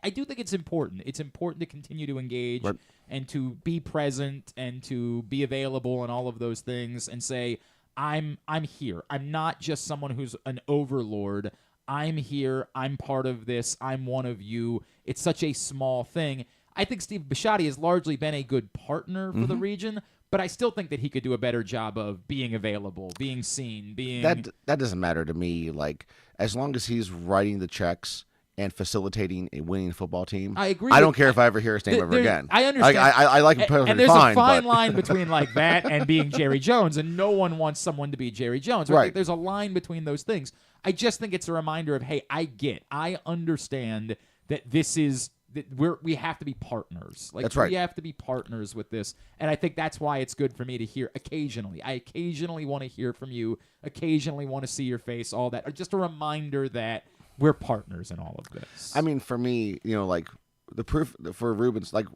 I do think it's important. It's important to continue to engage and to be present and to be available and all of those things and say, I'm here. I'm not just someone who's an overlord. I'm here. I'm part of this. I'm one of you. It's such a small thing. I think Steve Bisciotti has largely been a good partner for the region, but I still think that he could do a better job of being available, being seen, being... That doesn't matter to me. Like, as long as he's writing the checks and facilitating a winning football team, I agree. I don't care if I ever hear his name ever again. I understand. I like him perfectly and there's fine, a fine line between like that and being Jerry Jones, and no one wants someone to be Jerry Jones. Right? There's a line between those things. I just think it's a reminder of, hey, I understand that this is... we have to be partners. Like, that's right. We have to be partners with this. And I think that's why it's good for me to hear occasionally. I occasionally want to hear from you, occasionally want to see your face, all that. Just a reminder that we're partners in all of this. I mean, for me, you know, like, the proof for Rubens, like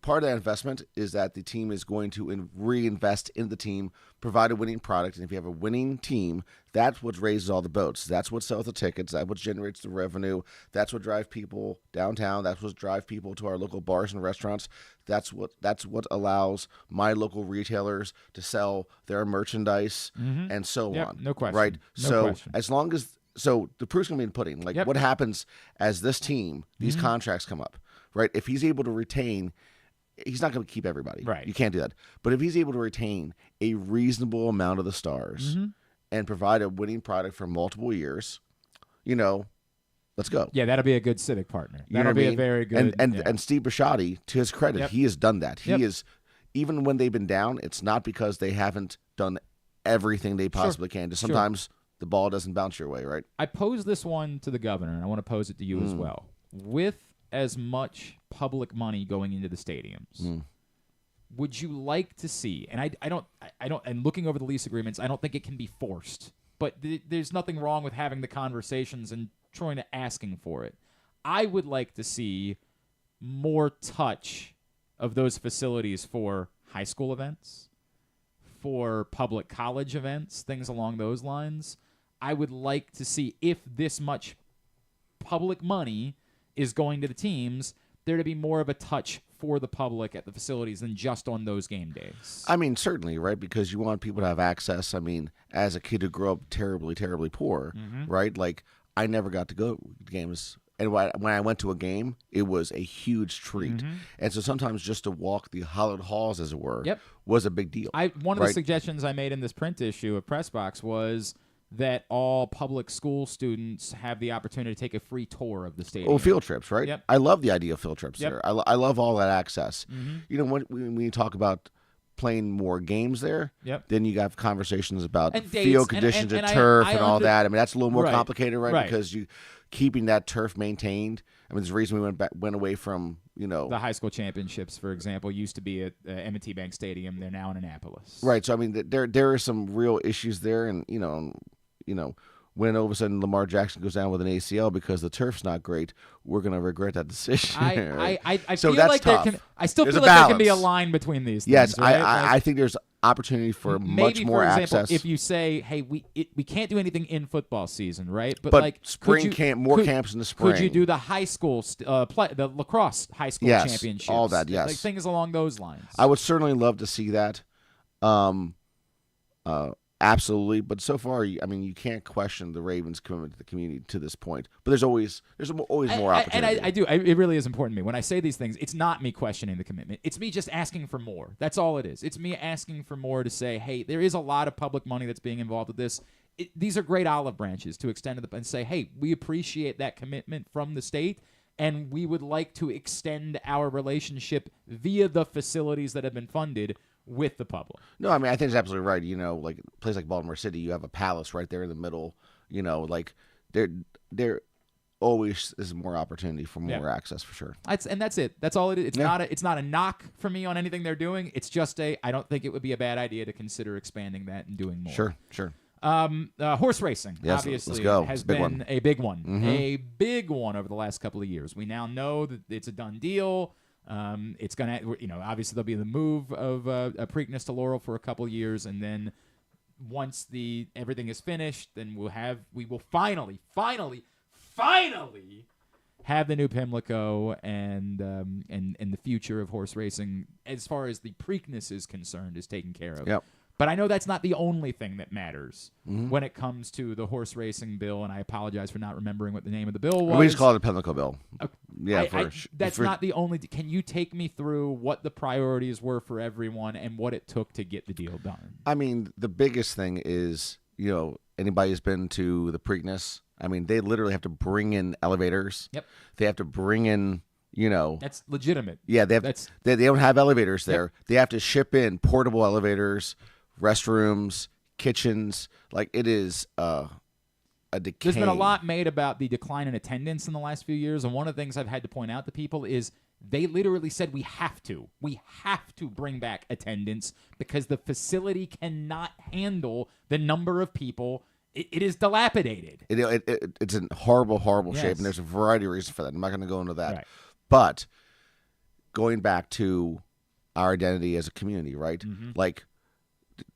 part of that investment is that the team is going to reinvest in the team, provide a winning product. And if you have a winning team, that's what raises all the boats. That's what sells the tickets. That's what generates the revenue. That's what drives people downtown. That's what drives people to our local bars and restaurants. That's what allows my local retailers to sell their merchandise and so on. No question. Right. No question. As long as so the proof's going to be in the pudding. Like, what happens as this team, these contracts come up, right? If he's able to retain, he's not going to keep everybody. Right. You can't do that. But if he's able to retain a reasonable amount of the stars and provide a winning product for multiple years, let's go. Yeah, that'll be a good Civic partner. That'll be a very good. And Steve Bisciotti, to his credit, he has done that. He is, even when they've been down, it's not because they haven't done everything they possibly can. Just sometimes the ball doesn't bounce your way, right? I posed this one to the governor, and I want to pose it to you as well. With as much public money going into the stadiums, would you like to see? And I don't. And looking over the lease agreements, I don't think it can be forced. But there's nothing wrong with having the conversations and trying to asking for it. I would like to see more touch of those facilities for high school events, for public college events, things along those lines. I would like to see, if this much public money is going to the teams, there to be more of a touch for the public at the facilities than just on those game days. I mean, certainly, right? Because you want people to have access. I mean, as a kid who grew up terribly, terribly poor, right? Like, I never got to go to games. And when I went to a game, it was a huge treat. And so sometimes just to walk the hallowed halls, as it were, was a big deal. One of the suggestions I made in this print issue of Pressbox was that all public school students have the opportunity to take a free tour of the stadium. Oh, field trips, right? Yep. I love the idea of field trips there. I love all that access. When you talk about playing more games there, then you have conversations about field conditions and turf and all that. I mean, that's a little more complicated, right? Because you keeping that turf maintained. I mean, there's a reason we went away from, the high school championships, for example, used to be at M&T Bank Stadium. They're now in Annapolis. Right. So I mean, there are some real issues there, and when all of a sudden Lamar Jackson goes down with an ACL because the turf's not great, we're going to regret that decision. I so feel that's like tough. I still there's feel like there can be a line between these things. Yes, right? I think there's opportunity for much more for example, access. If you say, hey, we can't do anything in football season, right? But like spring camps in the spring. Could you do the high school the lacrosse high school championships? All that, yes. Like things along those lines. I would certainly love to see that. Absolutely, but so far, I mean, you can't question the Ravens' commitment to the community to this point. But there's always more opportunity. And I do. It really is important to me. When I say these things, it's not me questioning the commitment. It's me just asking for more. That's all it is. It's me asking for more to say, hey, there is a lot of public money that's being involved with this. These are great olive branches to extend to and say, hey, we appreciate that commitment from the state, and we would like to extend our relationship via the facilities that have been funded with the public. No, I mean, I think it's absolutely right. Like a place like Baltimore City, you have a palace right there in the middle. Like there always is more opportunity for more access for sure. And that's it. That's all it is. It's not a knock for me on anything they're doing. It's just I don't think it would be a bad idea to consider expanding that and doing more. Sure. Horse racing, obviously, has been a big one. A big one over the last couple of years. We now know that it's a done deal. It's gonna, obviously there'll be the move of Preakness to Laurel for a couple years, and then once everything is finished, then we will finally have the new Pimlico and the future of horse racing, as far as the Preakness is concerned, is taken care of. Yep. But I know that's not the only thing that matters when it comes to the horse racing bill, and I apologize for not remembering what the name of the bill was. We just call it a Pimlico bill. That's not the only. Can you take me through what the priorities were for everyone and what it took to get the deal done? I mean, the biggest thing is, anybody who's been to the Preakness, I mean, they literally have to bring in elevators. Yep. They have to bring in, That's legitimate. Yeah, they don't have elevators there. Yep. They have to ship in portable elevators, restrooms, kitchens. Like, it is a decay. There's been a lot made about the decline in attendance in the last few years, and one of the things I've had to point out to people is they literally said we have to bring back attendance because the facility cannot handle the number of people. It is dilapidated. It's in horrible shape, and there's a variety of reasons for that. I'm not going to go into that. Right. But going back to our identity as a community, right? Like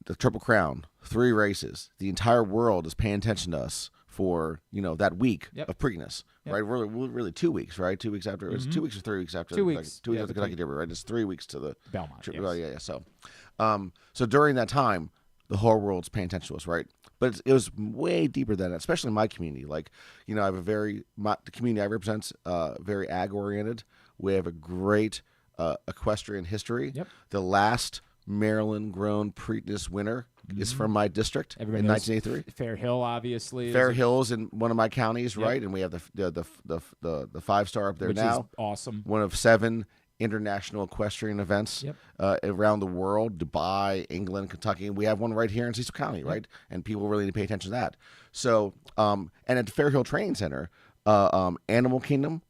the Triple Crown, 3 races. The entire world is paying attention to us for, that week of Preakness, right? Really 2 weeks, right? 2 weeks after. It was 2 weeks or 3 weeks after. 2 weeks. 2 weeks after the Kentucky Derby, right? It's 3 weeks to the Belmont. So during that time, the whole world's paying attention to us, right? But it was way deeper than that, especially in my community. Like, I have the community I represent, very ag-oriented. We have a great equestrian history. Yep. The last Maryland-grown Preakness winner is from my district in 1983. Fair Hill, obviously. Fair Hill's in one of my counties, right? And we have the 5-star up there which now. Is awesome. One of 7 international equestrian events around the world, Dubai, England, Kentucky. We have one right here in Cecil County, right? And people really need to pay attention to that. So, and at the Fair Hill Training Center, Animal Kingdom,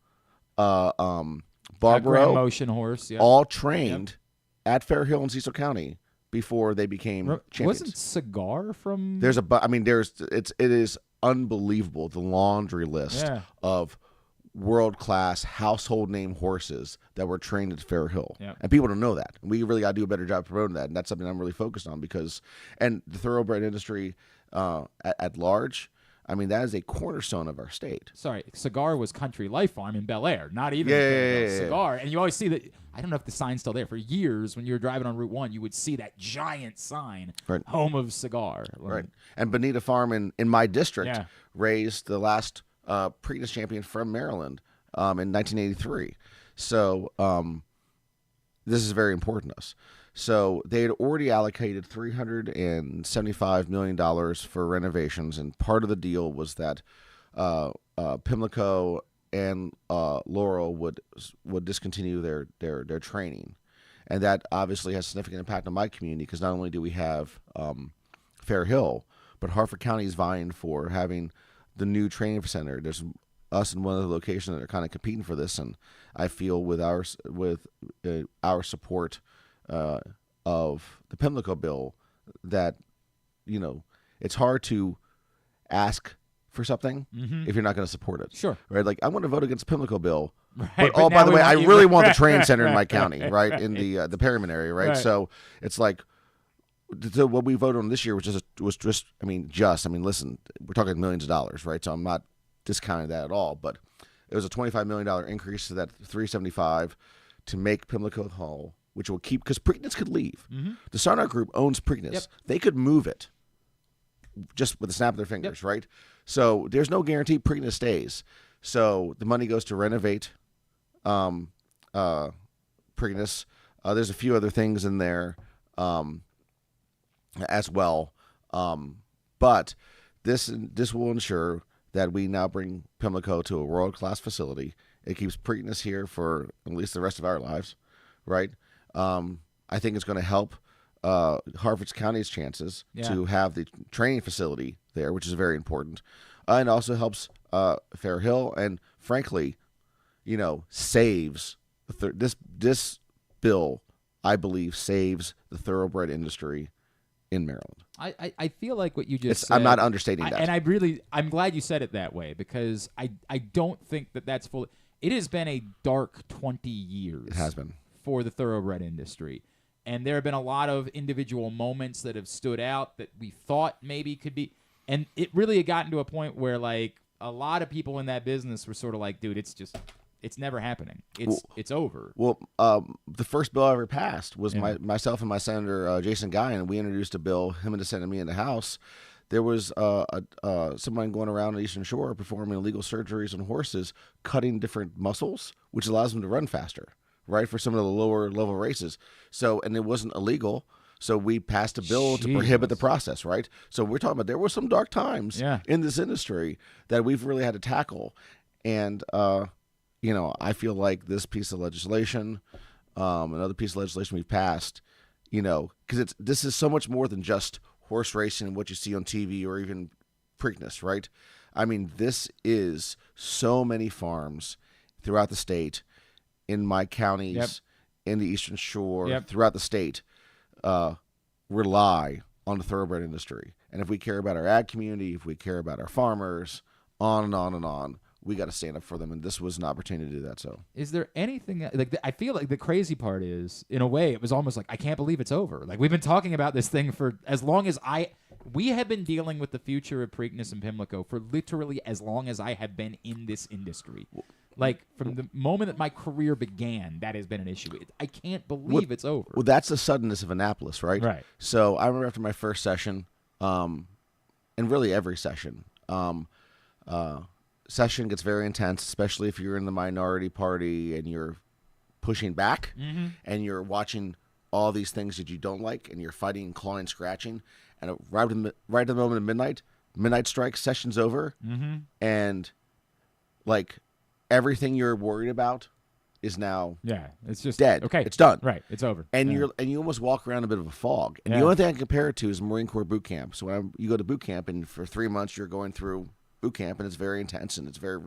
Barbaro, Motion Horse, all trained at Fair Hill in Cecil County before they became champions. Wasn't Cigar from? It is unbelievable, the laundry list of world-class household name horses that were trained at Fair Hill. And people don't know that. We really got to do a better job promoting that, and that's something I'm really focused on and the thoroughbred industry at large, that is a cornerstone of our state. Sorry, Cigar was Country Life Farm in Bel Air, not even Cigar. And you always see that. I don't know if the sign's still there. For years, when you were driving on Route 1, you would see that giant sign, home of Cigar. Right. And Bonita Farm in my district raised the last Preakness champion from Maryland in 1983. So this is very important to us. So they had already allocated $375 million for renovations, and part of the deal was that Pimlico and Laurel would discontinue their training, and that obviously has significant impact on my community because not only do we have Fair Hill, but Harford County is vying for having the new training center. There's us in one of the locations that are kind of competing for this, and I feel with our support of the Pimlico bill that it's hard to ask for something if you're not going to support it. Sure. Right? Like, I want to vote against the Pimlico bill. Right, but by the way, I really want the training center in my county, right? In the Perryman area, right? So it's like, what we voted on this year was just listen, we're talking millions of dollars, right? So I'm not discounting that at all, but it was a $25 million increase to that $375 to make Pimlico whole, which will keep, because Preakness could leave. The Sarnart Group owns Preakness. They could move it just with a snap of their fingers, right? So there's no guarantee Preakness stays. So the money goes to renovate Preakness. There's a few other things in there as well. But this will ensure that we now bring Pimlico to a world-class facility. It keeps Preakness here for at least the rest of our lives, right? I think it's going to help Harford County's chances to have the training facility there, which is very important. And also helps Fair Hill and, frankly, saves this bill, I believe, saves the thoroughbred industry in Maryland. I feel like what you just said, I'm not understating that. And I'm glad you said it that way, because I don't think that's fully. It has been a dark 20 years. It has been. For the thoroughbred industry. And there have been a lot of individual moments that have stood out that we thought maybe could be. And it really had gotten to a point where, like, a lot of people in that business were sort of like, dude, it's never happening. It's over. Well, the first bill I ever passed was myself and my senator, Jason Guy, and we introduced a bill, him and the Senate, me in the House. There was someone going around the Eastern Shore performing illegal surgeries on horses, cutting different muscles, which allows them to run faster, right, for some of the lower level races. So, and it wasn't illegal. So we passed a bill to prohibit the process, right? So we're talking about there were some dark times in this industry that we've really had to tackle. And, I feel like this piece of legislation, another piece of legislation we've passed, because this is so much more than just horse racing and what you see on TV or even Preakness, right? I mean, this is so many farms throughout the state, in my counties, in the Eastern Shore, throughout the state, rely on the thoroughbred industry. And if we care about our ag community, if we care about our farmers, on and on and on, we got to stand up for them. And this was an opportunity to do that. So, is there anything I feel like the crazy part is, in a way, it was almost like, I can't believe it's over. Like, we've been talking about this thing for as long as we have been dealing with the future of Preakness and Pimlico for literally as long as I have been in this industry. Like, from the moment that my career began, that has been an issue. I can't believe it's over. Well, that's the suddenness of Annapolis, right? Right. So I remember after my first session, and really every session, session gets very intense, especially if you're in the minority party and you're pushing back and you're watching all these things that you don't like and you're fighting, clawing, scratching. And right at the moment of midnight strike, session's over, and like everything you're worried about is now it's just dead. Okay, it's done. Right, it's over. And you almost walk around a bit of a fog. And the only thing I can compare it to is Marine Corps boot camp. So when you go to boot camp, and for 3 months you're going through boot camp, and it's very intense and it's very,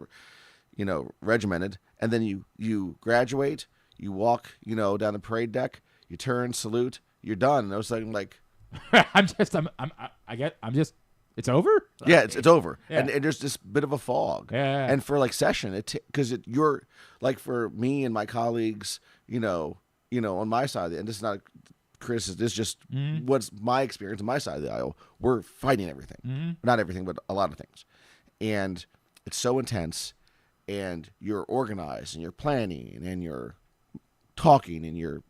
regimented. And then you graduate, you walk, down the parade deck, you turn, salute, you're done. And I was like, it's over? Yeah, it's over. Yeah. And there's this bit of a fog. Yeah. And for like session, because you're like, for me and my colleagues, on my side, and this is not criticism, this is just what's my experience on my side of the aisle. We're fighting everything. Not everything, but a lot of things. And it's so intense, and you're organized, and you're planning, and you're talking, and you're,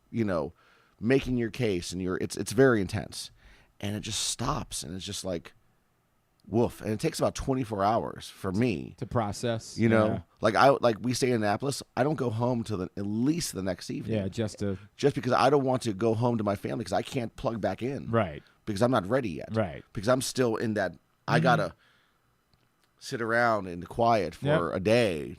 making your case, and it's very intense. And it just stops, and it's just like, woof. And it takes about 24 hours for me to process. Like we stay in Annapolis, I don't go home till at least the next evening. Yeah, just because I don't want to go home to my family because I can't plug back in. Right. Because I'm not ready yet. Right. Because I'm still in that I gotta sit around in the quiet for a day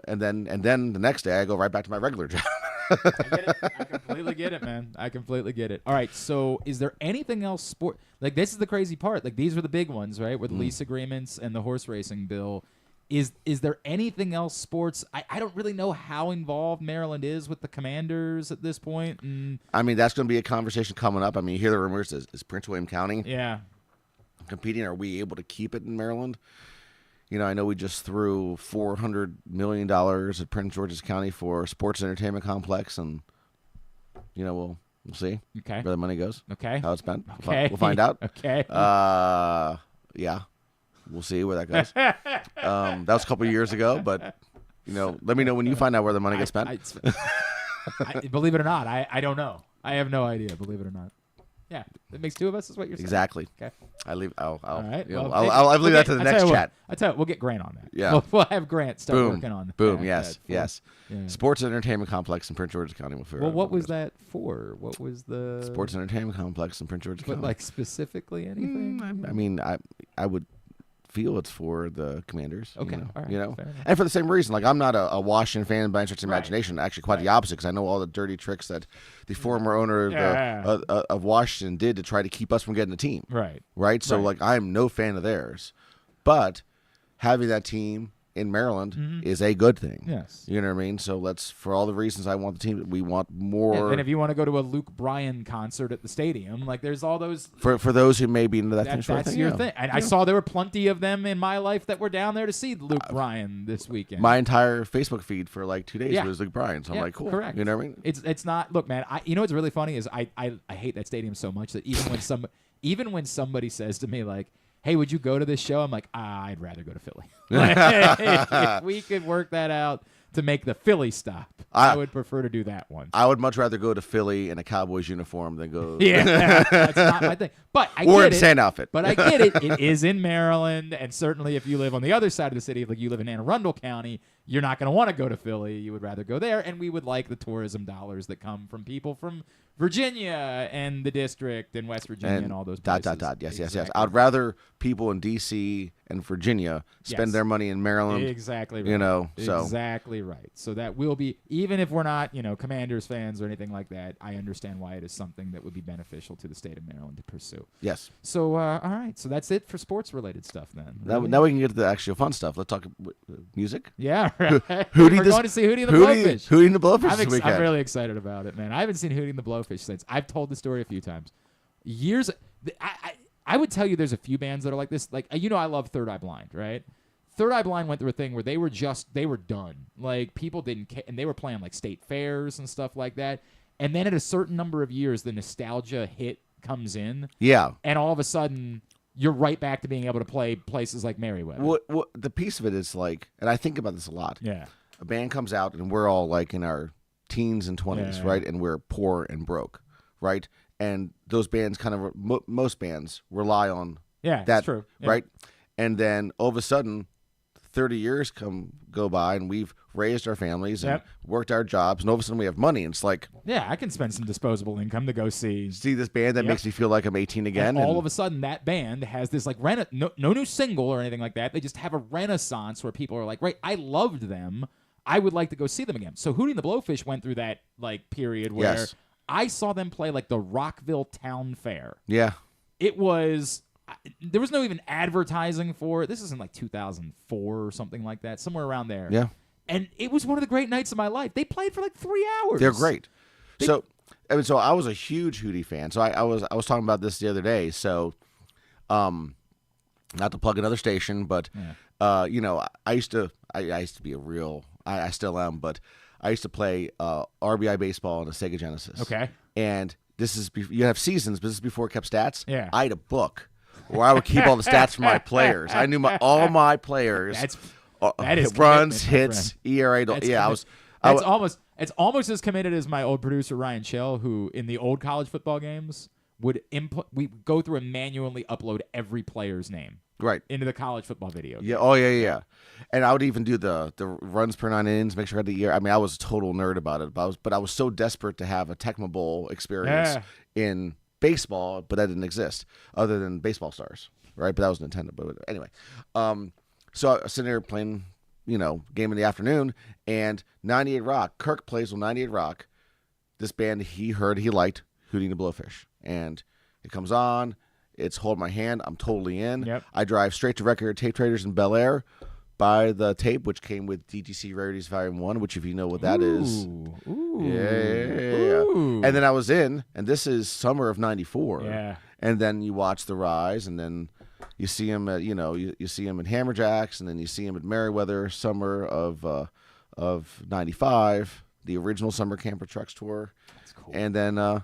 and then the next day I go right back to my regular job. I get it. I completely get it, man. I completely get it. All right, so is there anything else like, this is the crazy part. Like, these were the big ones, right? With lease agreements and the horse racing bill. Is there anything else sports? I don't really know how involved Maryland is with the Commanders at this point. I mean, that's going to be a conversation coming up. I mean, you hear the rumors, is Prince William County competing? Are we able to keep it in Maryland? I know we just threw $400 million at Prince George's County for a sports entertainment complex, and we'll see where the money goes. Okay, how it's spent. Okay, we'll find out. Okay, we'll see where that goes. That was a couple of years ago, but let me know when you find out where the money gets spent. Believe it or not, I don't know. I have no idea. Believe it or not. Yeah, that makes two of us, is what you're saying. Exactly. Okay. All right. Well, I'll leave that to the next chat. I tell you, we'll get Grant on that. Yeah. We'll have Grant start working on that. Boom. Yes. Yeah. Sports and Entertainment Complex in Prince George's County. Well, what was that for? What was the Sports and Entertainment Complex in Prince George's County? Like, specifically anything? I mean, I would feel it's for the Commanders. Okay. All right. And for the same reason, like, I'm not a Washington fan by any stretch of imagination. Actually, quite the opposite, because I know all the dirty tricks that the former owner of Washington did to try to keep us from getting a team. Right. So like, I'm no fan of theirs, but having that team in Maryland is a good thing. Yes. You know what I mean? So for all the reasons I want the team, we want more. And if you want to go to a Luke Bryan concert at the stadium, like, there's all those. For those who may be into that thing. That's your thing. And I saw there were plenty of them in my life that were down there to see Luke Bryan this weekend. My entire Facebook feed for like 2 days was Luke Bryan. So I'm like, cool. Correct. You know what I mean? It's not. Look, man. What's really funny is I hate that stadium so much that even when somebody says to me, like, hey, would you go to this show? I'm like, I'd rather go to Philly. If we could work that out to make the Philly stop, I would prefer to do that one. I would much rather go to Philly in a Cowboys uniform than go. Yeah, that's not my thing. But I or get in sand outfit. But I get it. It is in Maryland, and certainly if you live on the other side of the city, like you live in Anne Arundel County, you're not going to want to go to Philly. You would rather go there, and we would like the tourism dollars that come from people from Virginia and the district and West Virginia and all those places. Yes. I'd rather people in D.C. and Virginia spend their money in Maryland. Exactly right. Exactly right. So that will be, even if we're not, Commanders fans or anything like that, I understand why it is something that would be beneficial to the state of Maryland to pursue. Yes. So, all right. So that's it for sports-related stuff then. Now we can get to the actual fun stuff. Let's talk music. Yeah. Right. We're going to see Hootie and the Blowfish. Hootie and the Blowfish this weekend. I'm really excited about it, man. I haven't seen Hootie and the Blowfish since. I've told the story a few times. I would tell you there's a few bands that are like this. Like, I love Third Eye Blind, right? Third Eye Blind went through a thing where they were done. Like, people didn't care, and they were playing like state fairs and stuff like that. And then at a certain number of years, the nostalgia hit comes in. Yeah. And all of a sudden, you're right back to being able to play places like Merriweather. What the piece of it is like, and I think about this a lot. Yeah. a band comes out and we're all like in our teens and 20s, right? And we're poor and broke, right? And those bands kind of, most bands rely on that's true. Right? And then all of a sudden, 30 years go by and we've raised our families and worked our jobs, and all of a sudden we have money, and it's like, I can spend some disposable income to go see this band that makes me feel like I'm 18 again. And all of a sudden that band has this like no new single or anything like that. They just have a renaissance where people are like, right, I loved them. I would like to go see them again. So Hootie and the Blowfish went through that like period where I saw them play like the Rockville Town Fair. Yeah. It was... There was no even advertising for it. This is in like 2004 or something like that, somewhere around there. Yeah. And it was one of the great nights of my life. They played for like 3 hours. They're great. So I was a huge Hootie fan. So I was talking about this the other day. So, not to plug another station, but I used to be a real. I still am, but I used to play RBI baseball on a Sega Genesis. Okay. And this is you have seasons, but this is before it kept stats. Yeah. I had a book where I would keep all the stats for my players. I knew all my players. That is runs, hits, ERA. It's almost as committed as my old producer Ryan Schell, who in the old college football games would we go through and manually upload every player's name into the college football video. Yeah. Oh yeah. And I would even do the runs per 9 innings, make sure I had the ERA. I mean, I was a total nerd about it, but I was so desperate to have a Tecmo Bowl experience in baseball, but that didn't exist other than Baseball Stars, right? But that was Nintendo. But anyway, so I was sitting there playing, game in the afternoon, and 98 Rock, Kirk plays on 98 Rock, this band he liked, Hootie and the Blowfish, and it comes on, it's Hold My Hand, I'm totally in. Yep. I drive straight to Record Tape Traders in Bel Air, buy the tape, which came with DTC Rarities Volume 1, which if you know what that is. Yeah. And then I was in, and this is summer of 94. Yeah. And then you watch the rise, and then you see him at, you see him in Hammerjacks, and then you see him at Merriweather, summer of 95, the original Summer Camper Trucks tour. That's cool. And then I'm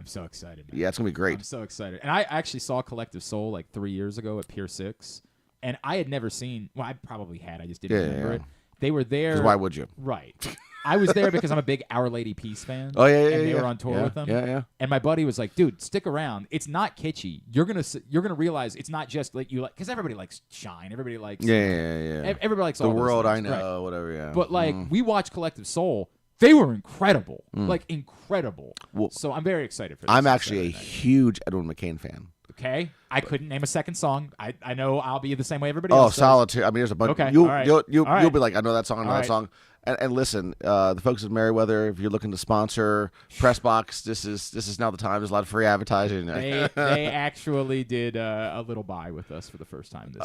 so excited, man. Yeah, it's going to be great. I'm so excited. And I actually saw Collective Soul like 3 years ago at Pier 6. And I had never seen. Well, I probably had. I just didn't remember it. They were there. Because why would you? Right. I was there because I'm a big Our Lady Peace fan. Oh yeah. And they were on tour with them. Yeah. And my buddy was like, "Dude, stick around. It's not kitschy. You're gonna realize it's not just like you like because everybody likes Shine. Everybody likes Everybody likes the all world. those I things, know, whatever. Yeah. But like we watched Collective Soul. They were incredible. Like incredible. Well, so I'm very excited for this. I'm actually a huge Edwin McCain fan. Okay, I couldn't name a second song. I know I'll be the same way everybody else. Oh, Solitude. I mean, there's a bunch. Okay, You'll be like, I know that song. I know that song. And listen, the folks at Merriweather, if you're looking to sponsor Pressbox, this is now the time. There's a lot of free advertising. They actually did a little buy with us for the first time this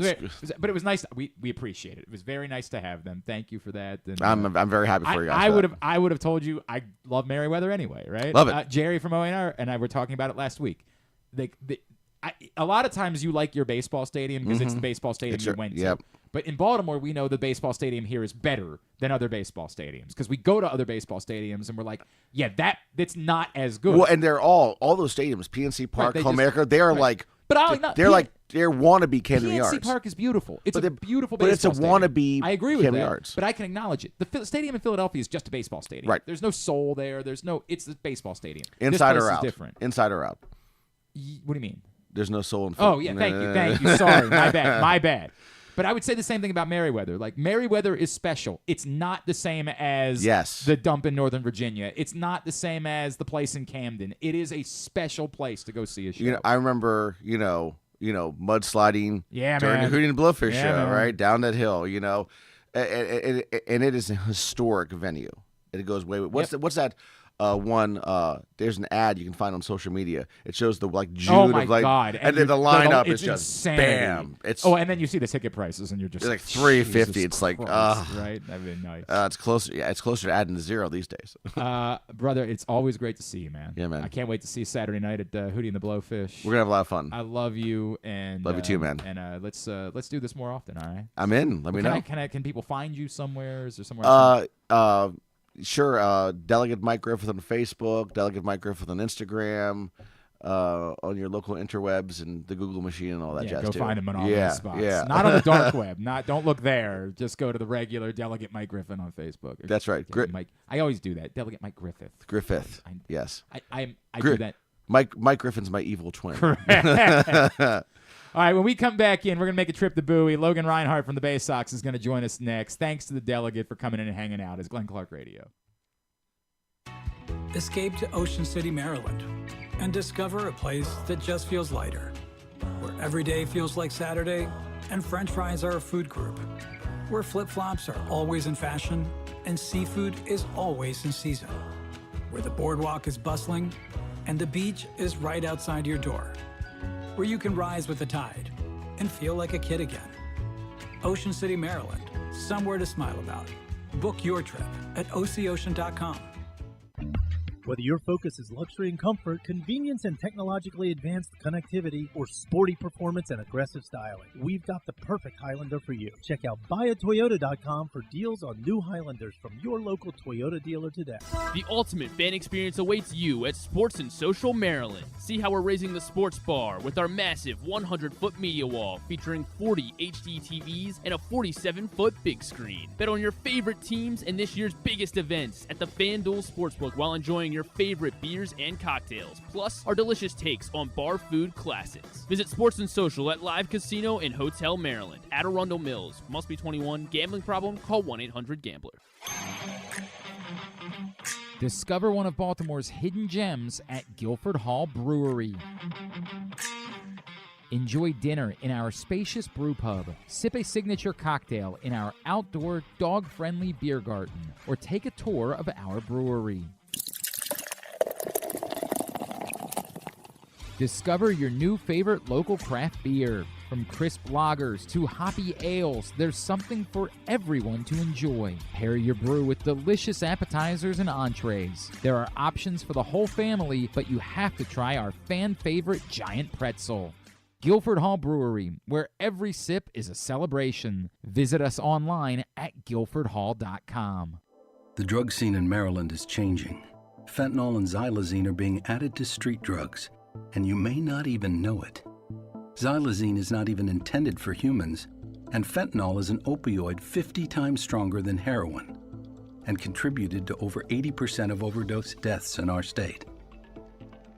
year. But it was nice. We appreciate it. It was very nice to have them. Thank you for that. And, I'm very happy for you guys. I would have told you I love Merriweather anyway, right? Love it. Jerry from ONR and I were talking about it last week. A lot of times you like your baseball stadium because it's the baseball stadium you went to. Yep. But in Baltimore, we know the baseball stadium here is better than other baseball stadiums because we go to other baseball stadiums and we're like, that's not as good. Well, and they're all those stadiums, PNC Park, Comerica, they are like, they're wannabe Camden Yards. PNC Park is beautiful. It's a beautiful but baseball it's a wannabe I agree with Camden that, Yards. but I can acknowledge it. The stadium in Philadelphia is just a baseball stadium. Right. There's no soul there. It's the baseball stadium. Inside this or place out? Is different. Inside or out? What do you mean? There's no soul in Oh, yeah, thank you. Sorry, my bad. But I would say the same thing about Merriweather. Like, Merriweather is special. It's not the same as the dump in Northern Virginia. It's not the same as the place in Camden. It is a special place to go see a show. I remember, mudsliding during the Hootie and the Blowfish show, right? Down that hill, and it is a historic venue. It goes way. What's that? There's an ad you can find on social media. It shows the June of God. and then the lineup is just insanity. Bam. It's and then you see the ticket prices and you're just like $350. It's like right. That'd be nice. It's closer. Yeah, it's closer to adding to zero these days. Brother, it's always great to see you, man. Yeah, man. I can't wait to see you Saturday night at Hootie and the Blowfish. We're gonna have a lot of fun. I love you and love you too, man. And let's do this more often. All right. I'm in. Let me know. Can people find you somewhere? Is there somewhere? Sure. Delegate Mike Griffith on Facebook. Delegate Mike Griffith on Instagram. on your local interwebs and the Google machine and all that jazz go too. find him on all those spots. Yeah. Not on the dark web. Don't look there. Just go to the regular Delegate Mike Griffith on Facebook. That's right. Mike. I always do that. Delegate Mike Griffith. Yes. I do that. Mike Griffin's my evil twin. Correct. All right, when we come back in, we're going to make a trip to Bowie. Logan Rinehart from the Baysox is going to join us next. Thanks to the Delegate for coming in and hanging out. It's Glenn Clark Radio. Escape to Ocean City, Maryland, and discover a place that just feels lighter, where every day feels like Saturday and French fries are a food group, where flip-flops are always in fashion and seafood is always in season, where the boardwalk is bustling and the beach is right outside your door, where you can rise with the tide and feel like a kid again. Ocean City, Maryland, somewhere to smile about. Book your trip at OCOcean.com. Whether your focus is luxury and comfort, convenience and technologically advanced connectivity, or sporty performance and aggressive styling, we've got the perfect Highlander for you. Check out buyatoyota.com for deals on new Highlanders from your local Toyota dealer today. The ultimate fan experience awaits you at Sports and Social Maryland. See how we're raising the sports bar with our massive 100-foot media wall featuring 40 HD TVs and a 47-foot big screen. Bet on your favorite teams and this year's biggest events at the FanDuel Sportsbook while enjoying your favorite beers and cocktails, plus our delicious takes on bar food classics. Visit Sports and Social at Live Casino and Hotel Maryland at Arundel Mills. Must be 21. Gambling problem? Call 1-800-GAMBLER. Discover one of Baltimore's hidden gems at Guilford Hall Brewery. Enjoy dinner in our spacious brew pub, sip a signature cocktail in our outdoor dog-friendly beer garden, or take a tour of our brewery. Discover your new favorite local craft beer. From crisp lagers to hoppy ales, there's something for everyone to enjoy. Pair your brew with delicious appetizers and entrees. There are options for the whole family, but you have to try our fan-favorite giant pretzel. Guilford Hall Brewery, where every sip is a celebration. Visit us online at guilfordhall.com. The drug scene in Maryland is changing. Fentanyl and xylazine are being added to street drugs, and you may not even know it. Xylazine is not even intended for humans, and fentanyl is an opioid 50 times stronger than heroin and contributed to over 80% of overdose deaths in our state.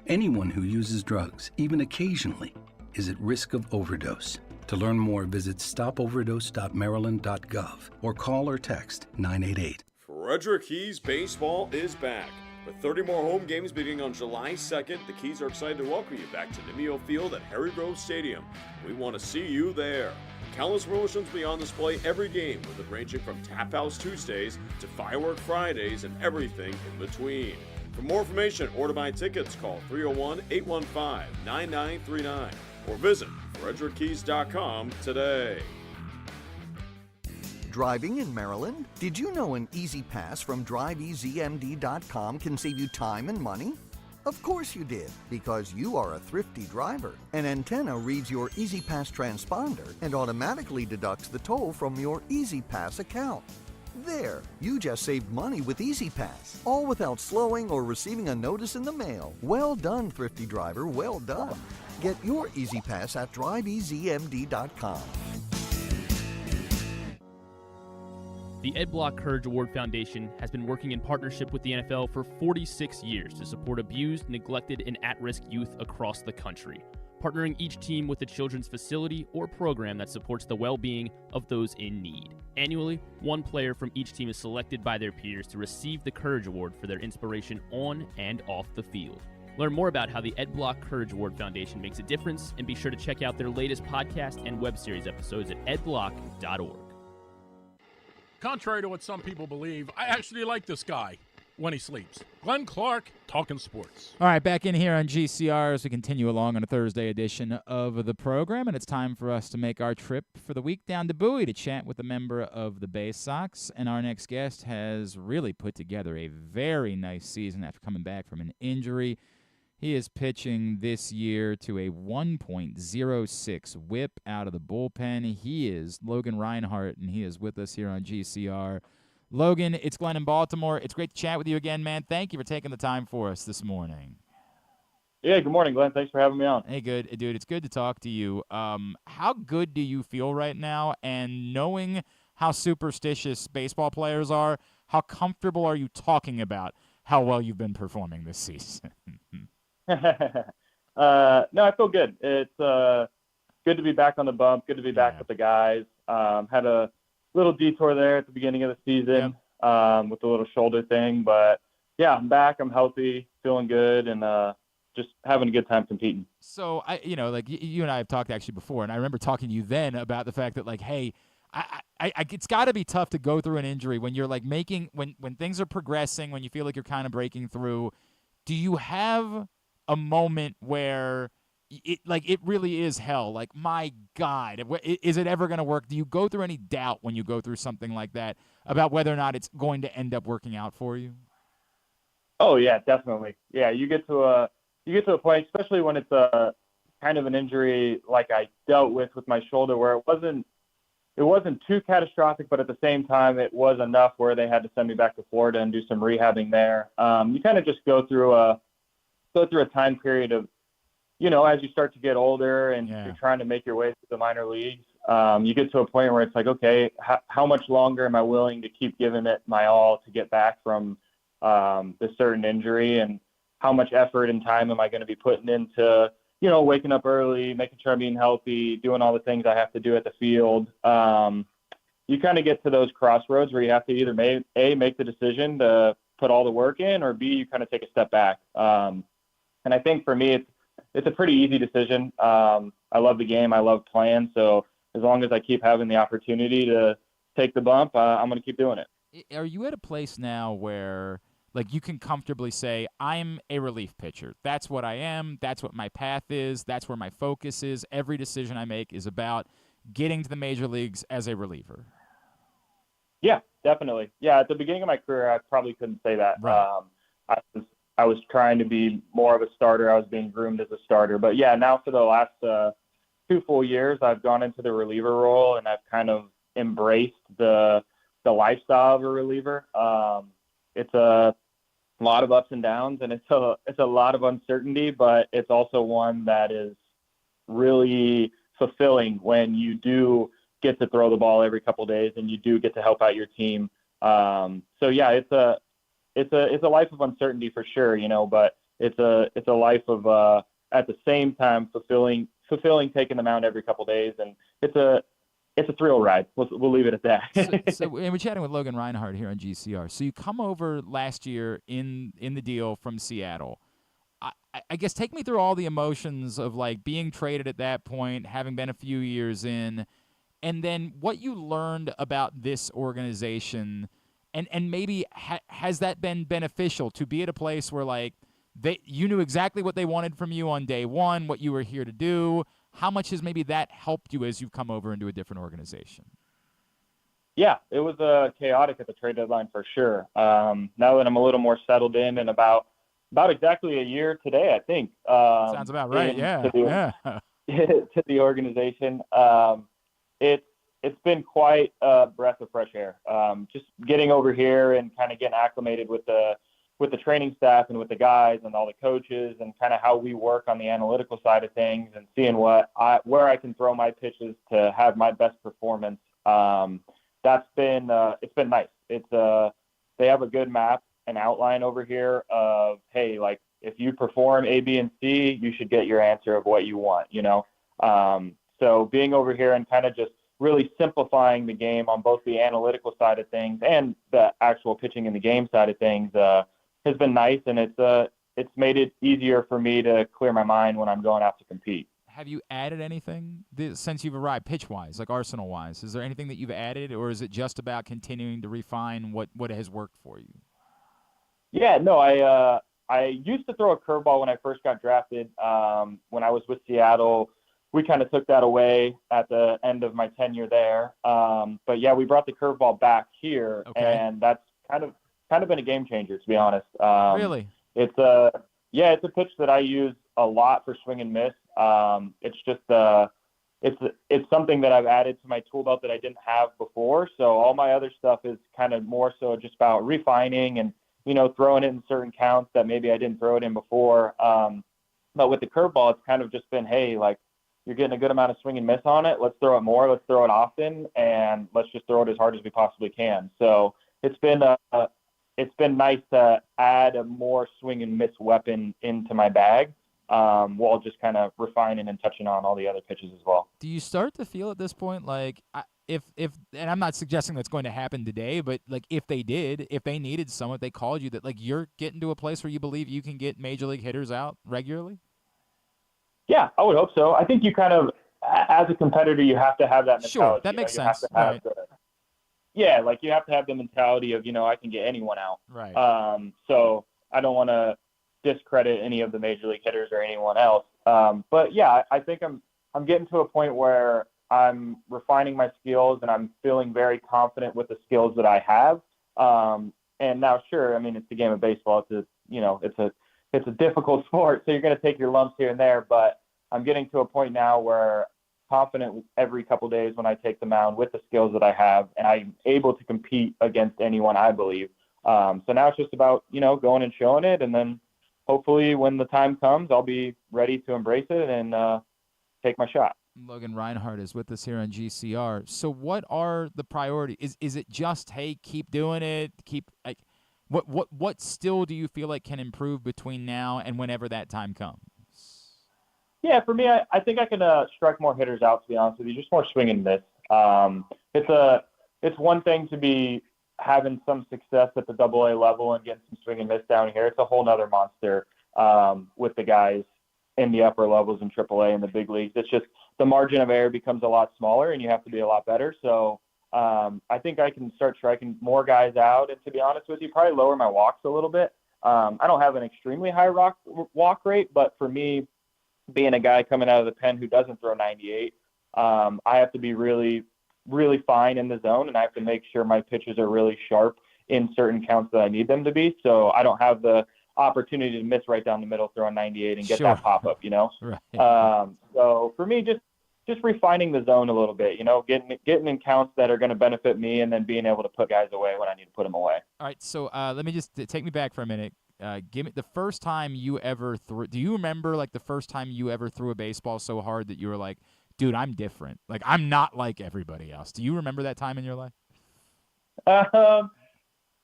Anyone who uses drugs, even occasionally, is at risk of overdose. To learn more, visit stopoverdose.maryland.gov or call or text 988. Frederick Keys baseball is back. With 30 more home games beginning on July 2nd, the Keys are excited to welcome you back to Nimio Field at Harry Grove Stadium. We want to see you there. Countless promotions will be on display every game, with it ranging from Tap House Tuesdays to Firework Fridays and everything in between. For more information or to buy tickets, call 301-815-9939 or visit frederickkeys.com today. Driving in Maryland? Did you know an Easy Pass from driveeasymd.com can save you time and money? Of course you did, because you are a thrifty driver. An antenna reads your Easy Pass transponder and automatically deducts the toll from your Easy Pass account. There, you just saved money with Easy Pass, all without slowing or receiving a notice in the mail. Well done, thrifty driver, well done. Get your Easy Pass at driveeasymd.com. The Ed Block Courage Award Foundation has been working in partnership with the NFL for 46 years to support abused, neglected, and at-risk youth across the country, partnering each team with a children's facility or program that supports the well-being of those in need. Annually, one player from each team is selected by their peers to receive the Courage Award for their inspiration on and off the field. Learn more about how the Ed Block Courage Award Foundation makes a difference, and be sure to check out their latest podcast and web series episodes at edblock.org. Contrary to what some people believe, I actually like this guy when he sleeps. Glenn Clark, talking sports. All right, back in here on GCR as we continue along on a Thursday edition of the program, and it's time for us to make our trip for the week down to Bowie to chat with a member of the Baysox. And our next guest has really put together a very nice season after coming back from an injury. He is pitching this year to a 1.06 whip out of the bullpen. He is Logan Rinehart, and he is with us here on GCR. Logan, it's Glenn in Baltimore. It's great to chat with you again, man. Thank you for taking the time for us this morning. Yeah, good morning, Glenn. Thanks for having me on. Hey, good dude. It's good to talk to you. How good do you feel right now? And knowing how superstitious baseball players are, how comfortable are you talking about how well you've been performing this season? No, I feel good. It's good to be back on the bump. Good to be back with the guys. Had a little detour there at the beginning of the season with the little shoulder thing, but yeah, I'm back. I'm healthy, feeling good, and just having a good time competing. So you and I have talked actually before, and I remember talking to you then about the fact that like, hey, it's got to be tough to go through an injury when you're like when things are progressing, when you feel like you're kind of breaking through. Do you have a moment where it really is hell? Like, my God, is it ever going to work? Do you go through any doubt when you go through something like that about whether or not it's going to end up working out for you? Oh yeah, definitely. Yeah, you get to a point, especially when it's a kind of an injury like I dealt with my shoulder, where it wasn't too catastrophic, but at the same time, it was enough where they had to send me back to Florida and do some rehabbing there. You kind of just go through a time period of, as you start to get older and you're trying to make your way through the minor leagues, you get to a point where it's like, okay, how much longer am I willing to keep giving it my all to get back from this certain injury, and how much effort and time am I going to be putting into, waking up early, making sure I'm being healthy, doing all the things I have to do at the field. You kind of get to those crossroads where you have to either make the decision to put all the work in, or B, you kind of take a step back. And I think for me, it's a pretty easy decision. I love the game. I love playing. So as long as I keep having the opportunity to take the bump, I'm going to keep doing it. Are you at a place now where, like, you can comfortably say, I'm a relief pitcher? That's what I am. That's what my path is. That's where my focus is. Every decision I make is about getting to the major leagues as a reliever. Yeah, definitely. Yeah, at the beginning of my career, I probably couldn't say that. Right. I was trying to be more of a starter. I was being groomed as a starter. But, yeah, now for the last 2 full years, I've gone into the reliever role, and I've kind of embraced the lifestyle of a reliever. It's a lot of ups and downs, and it's a lot of uncertainty, but it's also one that is really fulfilling when you do get to throw the ball every couple of days and you do get to help out your team. So yeah, it's a life of uncertainty for sure, but it's a life of at the same time fulfilling taking them out every couple of days, and it's a thrill ride. We'll leave it at that. So and we're chatting with Logan Rinehart here on GCR. So you come over last year in the deal from Seattle. I guess take me through all the emotions of like being traded at that point, having been a few years in, and then what you learned about this organization, and maybe has that been beneficial to be at a place where like you knew exactly what they wanted from you on day one, what you were here to do. How much has maybe that helped you as you've come over into a different organization? Yeah, it was chaotic at the trade deadline for sure. Now that I'm a little more settled in, and about exactly a year today, I think. Sounds about right. To the organization, it's been quite a breath of fresh air. Just getting over here and kind of getting acclimated with the training staff and with the guys and all the coaches, and kind of how we work on the analytical side of things, and seeing where I can throw my pitches to have my best performance. That's been it's been nice. They have a good map and outline over here of, hey, like if you perform A, B, and C, you should get your answer of what you want. So being over here and kind of just really simplifying the game on both the analytical side of things and the actual pitching in the game side of things has been nice, and it's made it easier for me to clear my mind when I'm going out to compete. Have you added anything since you've arrived, pitch-wise, like arsenal-wise? Is there anything that you've added, or is it just about continuing to refine what has worked for you? Yeah, no, I used to throw a curveball when I first got drafted. When I was with Seattle, we kind of took that away at the end of my tenure there. But yeah, we brought the curveball back here, and that's kind of been a game changer, to be honest. Really? It's a pitch that I use a lot for swing and miss. It's just it's something that I've added to my tool belt that I didn't have before. So all my other stuff is kind of more so just about refining and throwing it in certain counts that maybe I didn't throw it in before. But with the curveball, it's kind of just been, hey, like, you're getting a good amount of swing and miss on it. Let's throw it more. Let's throw it often, and let's just throw it as hard as we possibly can. So it's been nice to add a more swing and miss weapon into my bag, while just kind of refining and touching on all the other pitches as well. Do you start to feel at this point like if and I'm not suggesting that's going to happen today, but like if they needed someone, they called you, that like you're getting to a place where you believe you can get major league hitters out regularly? Yeah, I would hope so. I think you kind of, as a competitor, you have to have that mentality. Sure, that makes sense. Like you have to have the mentality of, I can get anyone out. Right. So I don't want to discredit any of the major league hitters or anyone else. But yeah, I think I'm getting to a point where I'm refining my skills and I'm feeling very confident with the skills that I have. And now, sure, I mean, it's the game of baseball. It's a difficult sport, so you're going to take your lumps here and there, but I'm getting to a point now where I'm confident every couple of days when I take the mound with the skills that I have, and I'm able to compete against anyone, I believe. So now it's just about, going and showing it, and then hopefully when the time comes, I'll be ready to embrace it and take my shot. Logan Rinehart is with us here on GCR. So what are the priorities? Is it just, hey, keep doing it, What still do you feel like can improve between now and whenever that time comes? Yeah, for me, I think I can strike more hitters out, to be honest with you, just more swing and miss. It's one thing to be having some success at the AA level and getting some swing and miss down here. It's a whole nother monster with the guys in the upper levels in AAA and the big leagues. It's just the margin of error becomes a lot smaller and you have to be a lot better. So I think I can start striking more guys out, and to be honest with you, probably lower my walks a little bit. I don't have an extremely high walk rate, but for me, being a guy coming out of the pen who doesn't throw 98, I have to be really, really fine in the zone, and I have to make sure my pitches are really sharp in certain counts that I need them to be, so I don't have the opportunity to miss right down the middle, throwing 98 and get that pop-up, Right. So for me, just refining the zone a little bit, getting in counts that are going to benefit me, and then being able to put guys away when I need to put them away. All right, so let me just take me back for a minute. Give me the first time you ever threw. Do you remember like the first time you ever threw a baseball so hard that you were like, dude, I'm different. Like, I'm not like everybody else. Do you remember that time in your life?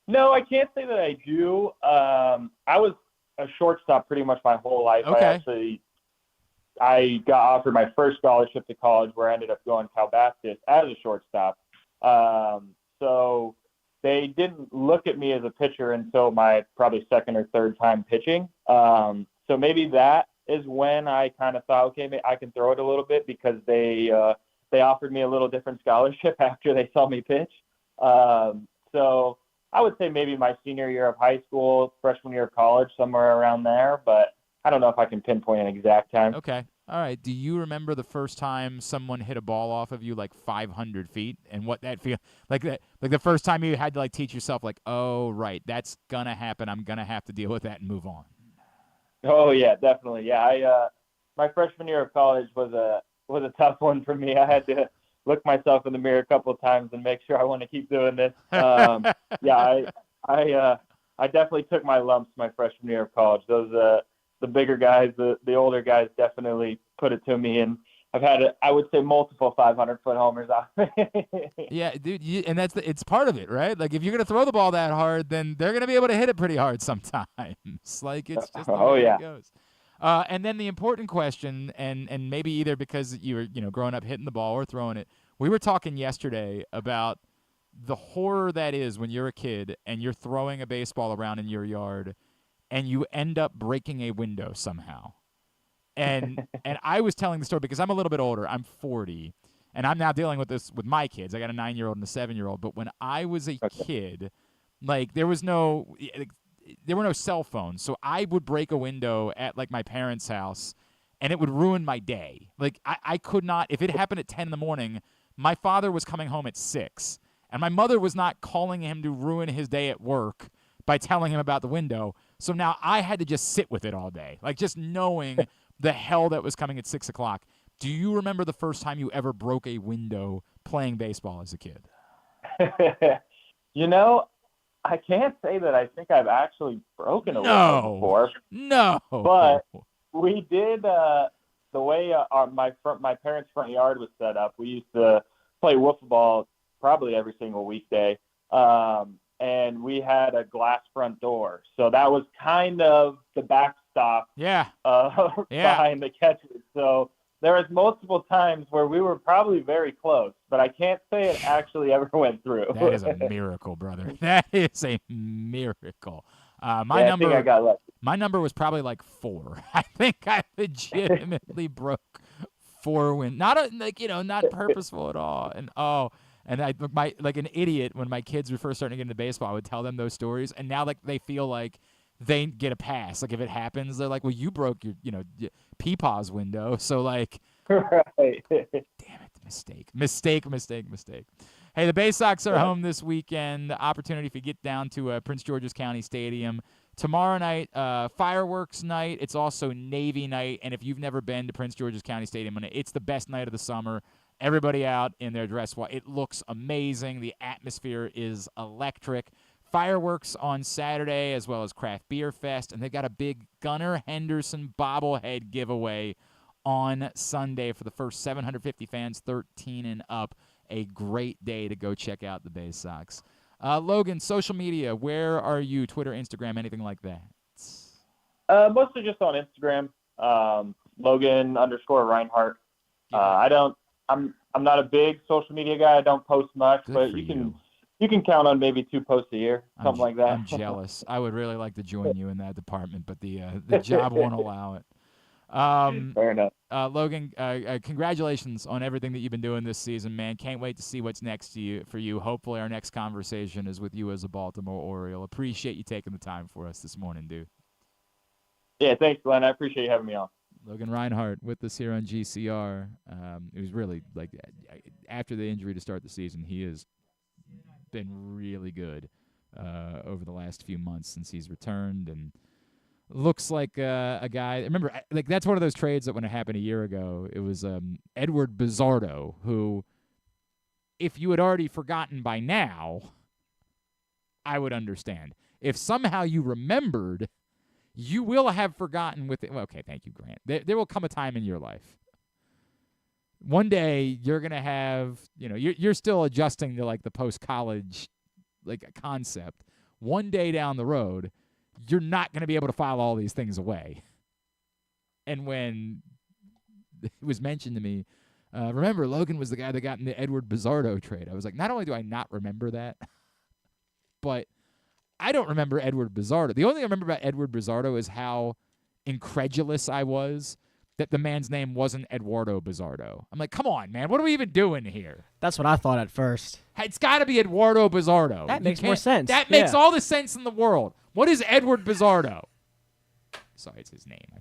No, I can't say that I do. I was a shortstop pretty much my whole life. Okay. I got offered my first scholarship to college, where I ended up going Cal Baptist as a shortstop. So they didn't look at me as a pitcher until my probably second or third time pitching. So maybe that is when I kind of thought, okay, maybe I can throw it a little bit, because they offered me a little different scholarship after they saw me pitch. So I would say maybe my senior year of high school, freshman year of college, somewhere around there, but I don't know if I can pinpoint an exact time. Okay. All right. Do you remember the first time someone hit a ball off of you like 500 feet, and what that feel like? That like the first time you had to like teach yourself like, oh right, that's gonna happen. I'm gonna have to deal with that and move on. Oh yeah, definitely. Yeah, my freshman year of college was a tough one for me. I had to look myself in the mirror a couple of times and make sure I want to keep doing this. Yeah, I definitely took my lumps my freshman year of college. Those the bigger guys, the older guys definitely put it to me, and I've had I would say multiple 500-foot homers off me. Yeah, dude, and it's part of it, right? Like if you're gonna throw the ball that hard, then they're gonna be able to hit it pretty hard sometimes. Like it's just the way it goes. And then the important question, and maybe either because you were growing up hitting the ball or throwing it, we were talking yesterday about the horror that is when you're a kid and you're throwing a baseball around in your yard, and you end up breaking a window somehow. And I was telling the story because I'm a little bit older. I'm 40, and I'm now dealing with this with my kids. I got a 9-year-old and a 7-year-old. But when I was a kid, like there were no cell phones, so I would break a window at like my parents' house, and it would ruin my day. Like I could not. If it happened at 10 in the morning, my father was coming home at 6, and my mother was not calling him to ruin his day at work by telling him about the window. So now I had to just sit with it all day, like just knowing the hell that was coming at 6 o'clock. Do you remember the first time you ever broke a window playing baseball as a kid? I can't say that I think I've actually broken a window before. No. But we did the way my parents' front yard was set up. We used to play wiffle ball probably every single weekday, and we had a glass front door, so that was kind of the backstop. Behind the catcher. So there was multiple times where we were probably very close, but I can't say it actually ever went through. That is a miracle, brother. That is a miracle. My I think I got lucky. My number was probably like 4. I think I legitimately broke 4 not purposeful at all. And I like an idiot when my kids were first starting to get into baseball, I would tell them those stories, and now like they feel like they get a pass. Like if it happens, they're like, well, you broke your Peepaw's window, so like, right. Damn it, mistake. Hey, the Baysox are home this weekend. The opportunity if you get down to Prince George's County Stadium. Tomorrow night, fireworks night. It's also Navy night, and if you've never been to Prince George's County Stadium, it's the best night of the summer. Everybody out in their dress. It looks amazing. The atmosphere is electric. Fireworks on Saturday, as well as Craft Beer Fest, and they've got a big Gunnar Henderson bobblehead giveaway on Sunday for the first 750 fans, 13 and up. A great day to go check out the Baysox. Logan, social media, where are you? Twitter, Instagram, anything like that? Mostly just on Instagram. Logan_Rinehart. I'm not a big social media guy. I don't post much, but you can count on maybe 2 posts a year, something like that. I'm jealous. I would really like to join you in that department, but the job won't allow it. Fair enough. Logan, congratulations on everything that you've been doing this season, man. Can't wait to see what's next for you. Hopefully our next conversation is with you as a Baltimore Oriole. Appreciate you taking the time for us this morning, dude. Yeah, thanks, Glenn. I appreciate you having me on. Logan Rinehart with us here on GCR. It was really, like, after the injury to start the season, he has been really good over the last few months since he's returned, and looks like a guy. Remember, like, that's one of those trades that when it happened a year ago, it was Edward Bizzardo, who, if you had already forgotten by now, I would understand. If somehow you remembered, you will have forgotten with it. Well, okay, thank you, Grant. There will come a time in your life. One day you're going to have, you're still adjusting to like the post-college like concept. One day down the road, you're not going to be able to file all these things away. And when it was mentioned to me, remember, Logan was the guy that got in the Edward Bizzardo trade. I was like, not only do I not remember that, but I don't remember Edward Bizzardo. The only thing I remember about Edward Bizzardo is how incredulous I was that the man's name wasn't Eduardo Bizzardo. I'm like, come on, man. What are we even doing here? That's what I thought at first. It's got to be Eduardo Bizzardo. That makes more sense. That makes all the sense in the world. What is Edward Bizzardo? Sorry, it's his name. I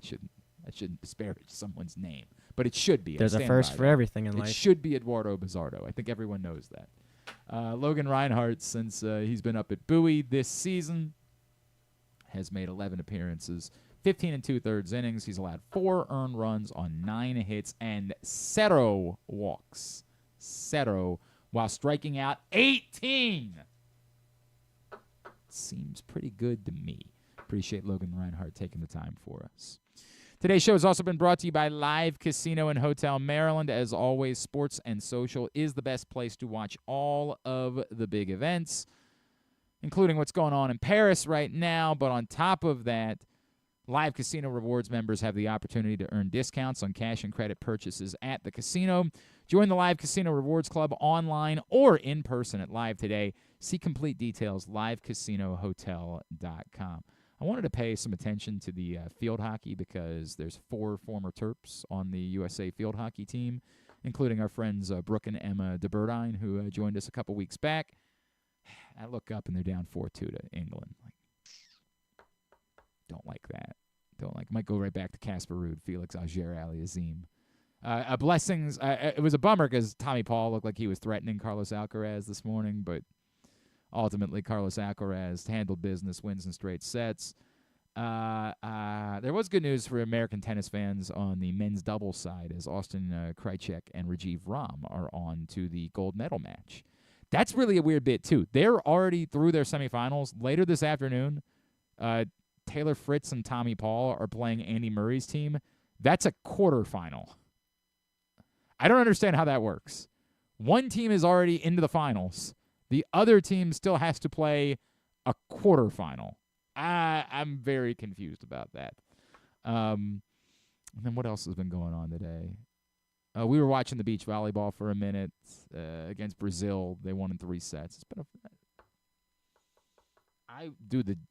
shouldn't disparage someone's name, but it should be. There's a first for everything in life. It should be Eduardo Bizzardo. I think everyone knows that. Logan Rinehart, since he's been up at Bowie this season, has made 11 appearances, 15 2/3 innings. He's allowed 4 earned runs on 9 hits and 0 walks. 0, while striking out 18. Seems pretty good to me. Appreciate Logan Rinehart taking the time for us. Today's show has also been brought to you by Live Casino and Hotel Maryland. As always, Sports and Social is the best place to watch all of the big events, including what's going on in Paris right now. But on top of that, Live Casino Rewards members have the opportunity to earn discounts on cash and credit purchases at the casino. Join the Live Casino Rewards Club online or in person at Live today. See complete details, livecasinohotel.com. I wanted to pay some attention to the field hockey because there's 4 former Terps on the USA field hockey team, including our friends Brooke and Emma DeBurdine, who joined us a couple weeks back. I look up and they're down 4-2 to England. Don't like that. Might go right back to Casper Ruud, Felix Auger-Aliassime. Blessings. It was a bummer because Tommy Paul looked like he was threatening Carlos Alcaraz this morning, but ultimately Carlos Alcaraz handled business, wins in straight sets. There was good news for American tennis fans on the men's doubles side as Austin Krajicek and Rajiv Ram are on to the gold medal match. That's really a weird bit, too. They're already through their semifinals. Later this afternoon, Taylor Fritz and Tommy Paul are playing Andy Murray's team, that's a quarterfinal. I don't understand how that works. One team is already into the finals. The other team still has to play a quarterfinal. I'm very confused about that. And then what else has been going on today? We were watching the beach volleyball for a minute against Brazil. They won in 3 sets. It's been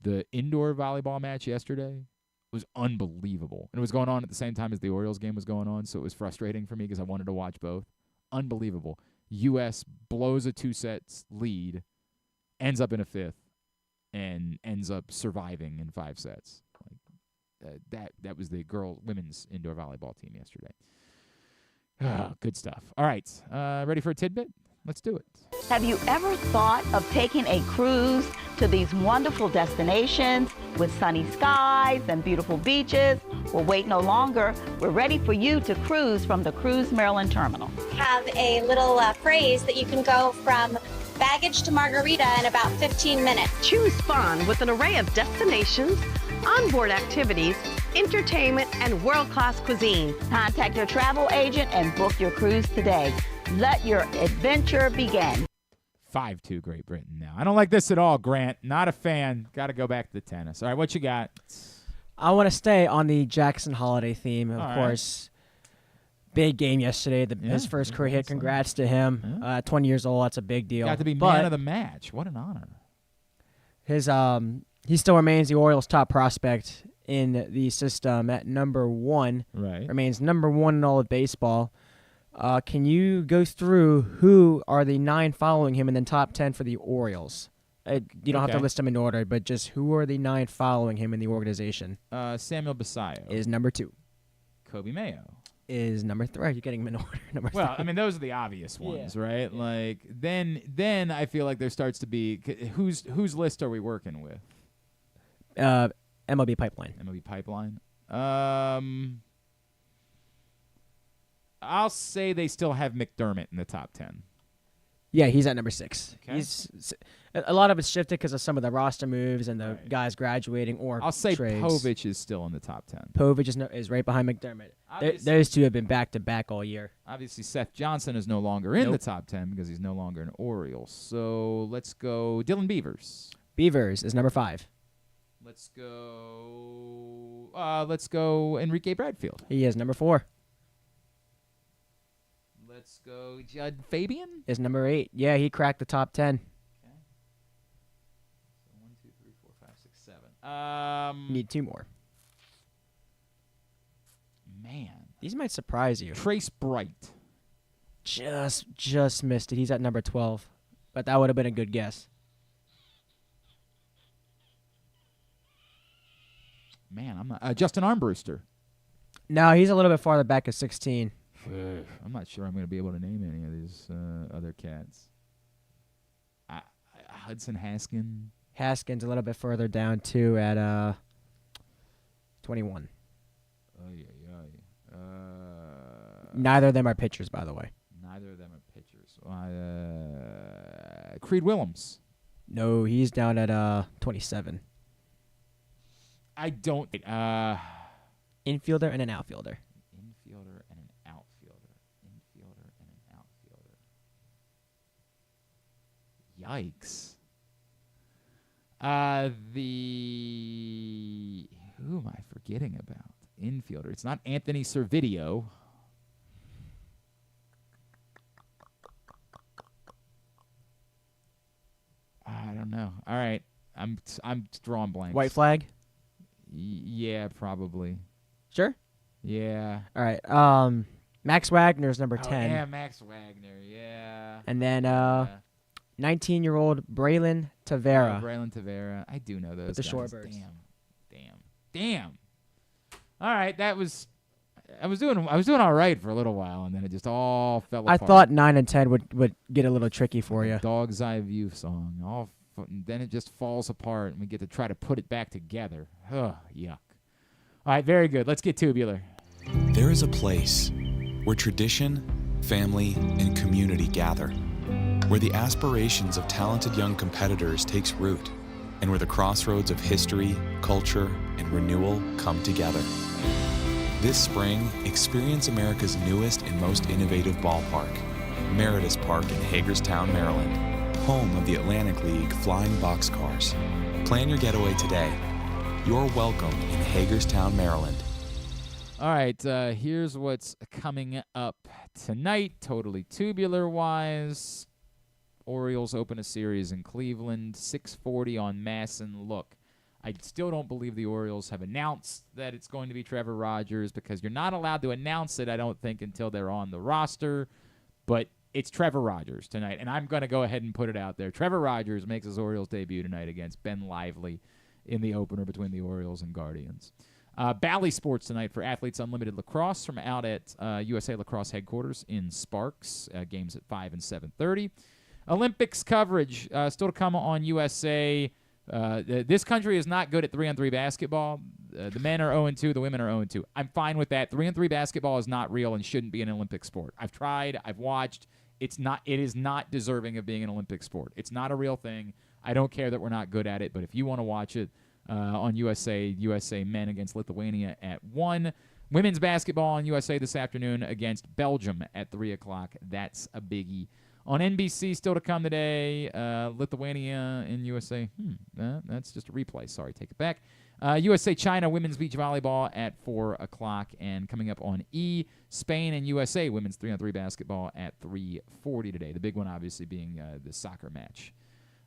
the indoor volleyball match yesterday was unbelievable. And it was going on at the same time as the Orioles game was going on, so it was frustrating for me because I wanted to watch both. Unbelievable. U.S. blows a 2-set lead, ends up in a 5th, and ends up surviving in 5 sets. That was the women's indoor volleyball team yesterday. Good stuff. All right. Ready for a tidbit? Let's do it. Have you ever thought of taking a cruise to these wonderful destinations with sunny skies and beautiful beaches? Well, wait no longer. We're ready for you to cruise from the Cruise Maryland Terminal. Have a little phrase that you can go from baggage to margarita in about 15 minutes. Choose fun with an array of destinations, onboard activities, entertainment, and world-class cuisine. Contact your travel agent and book your cruise today. Let your adventure begin. 5-2 Great Britain now. I don't like this at all, Grant. Not a fan. Got to go back to the tennis. All right, what you got? I want to stay on the Jackson Holiday theme, of All course. Big game yesterday. His first career hit. Congrats to him. 20 years old. That's a big deal. Got to be man of the match. What an honor. He still remains the Orioles' top prospect in the system at number 1. Right. Remains number 1 in all of baseball. Can you go through who are the 9 following him in the top 10 for the Orioles? You don't have to list them in order, but just who are the 9 following him in the organization? Samuel Basayo is number 2. Kobe Mayo is number 3. Are you getting them in order? Number 3. I mean, those are the obvious ones, right? Yeah. Like then I feel like there starts to be whose list are we working with? MLB Pipeline. MLB Pipeline. I'll say they still have McDermott in the top 10. Yeah, he's at number 6. Okay. A lot of it's shifted because of some of the roster moves and the guys graduating or I'll say trades. Povich is still in the top 10. Povich is right behind McDermott. Those two have been back-to-back all year. Obviously, Seth Johnson is no longer in the top 10 because he's no longer an Oriole. So let's go Dylan Beavers. Beavers is number 5. Let's go Enrique Bradfield. He is number 4. Let's go Judd Fabian. Is number 8. Yeah, he cracked the top 10. Okay. So 1, 2, 3, 4, 5, 6, 7. Need 2 more. Man. These might surprise you. Trace Bright. Just missed it. He's at number 12. But that would have been a good guess. Man, I'm not. Justin Armbruster. No, he's a little bit farther back at 16. I'm not sure I'm going to be able to name any of these other cats. Hudson Haskin. Haskin's a little bit further down, too, at 21. Neither of them are pitchers, by the way. Neither of them are pitchers. Creed Willems. No, he's down at 27. I don't. Infielder and an outfielder. Infielder and an outfielder. Infielder and an outfielder. Yikes. Who am I forgetting about? Infielder. It's not Anthony Servideo. I don't know. All right. I'm drawing blanks. White flag? Yeah, probably. Sure? Yeah. All right. Max Wagner's number 10. Yeah, Max Wagner. Yeah. And then 19-year-old Braylon Tavera. Braylon Tavera. I do know those with the guys. Shorebirds. Damn. All right, I was doing all right for a little while, and then it just all fell apart. I thought 9 and 10 would get a little tricky for you. Dog's Eye View song. Then it just falls apart, and we get to try to put it back together. Ugh, yuck. All right, very good. Let's get tubular. There is a place where tradition, family, and community gather, where the aspirations of talented young competitors takes root, and where the crossroads of history, culture, and renewal come together. This spring, experience America's newest and most innovative ballpark, Meritus Park in Hagerstown, Maryland, home of the Atlantic League Flying Boxcars. Plan your getaway today. You're welcome in Hagerstown, Maryland. All right, here's what's coming up tonight, totally tubular-wise. Orioles open a series in Cleveland, 6:40 on Masson. Look, I still don't believe the Orioles have announced that it's going to be Trevor Rogers because you're not allowed to announce it, I don't think, until they're on the roster. But it's Trevor Rogers tonight, and I'm going to go ahead and put it out there. Trevor Rogers makes his Orioles debut tonight against Ben Lively in the opener between the Orioles and Guardians. Bally Sports tonight for Athletes Unlimited Lacrosse from out at USA Lacrosse headquarters in Sparks. Games at 5 and 7:30. Olympics coverage still to come on USA. This country is not good at 3-on-3 basketball. The men are 0-2. The women are 0-2. I'm fine with that. 3-on-3 basketball is not real and shouldn't be an Olympic sport. I've tried. I've watched. It is not deserving of being an Olympic sport. It's not a real thing. I don't care that we're not good at it, but if you want to watch it on USA men against Lithuania at 1. Women's basketball on USA this afternoon against Belgium at 3 o'clock. That's a biggie. On NBC, still to come today, Lithuania and USA. That's just a replay. Sorry, take it back. USA-China women's beach volleyball at 4 o'clock. And coming up on E, Spain and USA women's 3-on-3 basketball at 3:40 today. The big one, obviously, being the soccer match.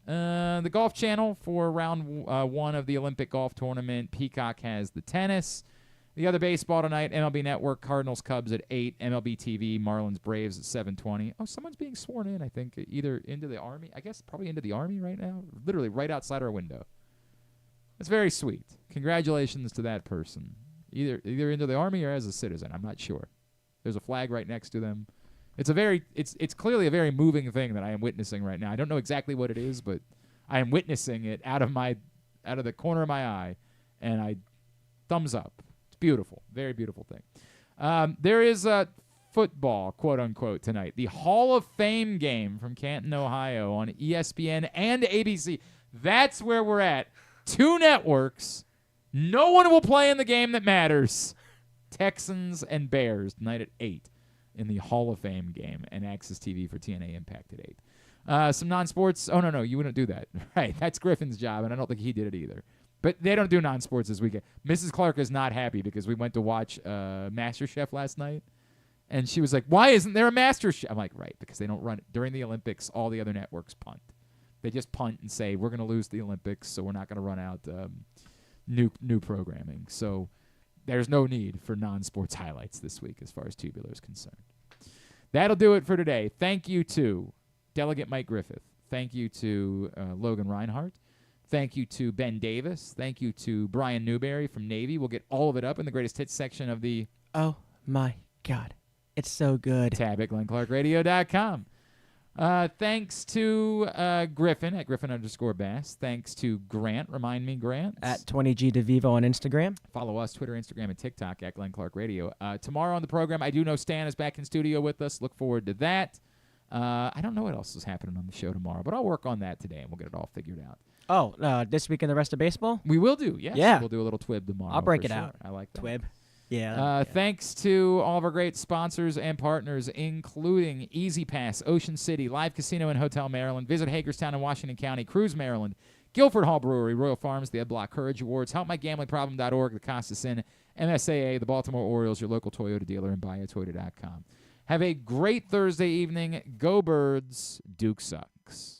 The Golf Channel for round 1 of the Olympic golf tournament. Peacock has the tennis. The other baseball tonight, MLB Network, Cardinals, Cubs at 8, MLB TV, Marlins, Braves at 7:20. Oh, someone's being sworn in, I think, either into the Army. I guess probably into the Army right now, literally right outside our window. That's very sweet. Congratulations to that person. Either into the Army or as a citizen, I'm not sure. There's a flag right next to them. It's clearly a very moving thing that I am witnessing right now. I don't know exactly what it is, but I am witnessing it out of the corner of my eye, and I thumbs up. Beautiful. Very beautiful thing. There is a football, quote-unquote, tonight. The Hall of Fame game from Canton, Ohio on ESPN and ABC. That's where we're at. 2 networks. No one will play in the game that matters. Texans and Bears tonight at 8 in the Hall of Fame game. And Access TV for TNA Impact at 8. Some non-sports. Oh, no, you wouldn't do that. Right, that's Griffin's job, and I don't think he did it either. But they don't do non-sports this weekend. Mrs. Clark is not happy because we went to watch MasterChef last night. And she was like, why isn't there a MasterChef? I'm like, right, because they don't run it. During the Olympics, all the other networks punt. They just punt and say, we're going to lose the Olympics, so we're not going to run out new programming. So there's no need for non-sports highlights this week as far as Tubular is concerned. That'll do it for today. Thank you to Delegate Mike Griffith. Thank you to Logan Rinehart. Thank you to Ben Davis. Thank you to Brian Newberry from Navy. We'll get all of it up in the greatest hits section of the... Oh, my God. It's so good. Tab at GlennClarkRadio.com. Thanks to Griffin at Griffin_Bass. Thanks to Grant. Remind me, Grant. At 20G DeVivo on Instagram. Follow us, Twitter, Instagram, and TikTok at Glenn Clark Radio. Tomorrow on the program, I do know Stan is back in studio with us. Look forward to that. I don't know what else is happening on the show tomorrow, but I'll work on that today, and we'll get it all figured out. Oh, this week and the rest of baseball? We will do, yes. Yeah. We'll do a little twib tomorrow. I'll break it sure. out. I like that. Twib. Yeah. Thanks to all of our great sponsors and partners, including Easy Pass, Ocean City, Live Casino and Hotel Maryland, Visit Hagerstown in Washington County, Cruise Maryland, Guilford Hall Brewery, Royal Farms, the Ed Block Courage Awards, HelpMyGamblingProblem.org, the Costas Inn, MSAA, the Baltimore Orioles, your local Toyota dealer, and BuyAToyota.com. Have a great Thursday evening. Go Birds. Duke sucks.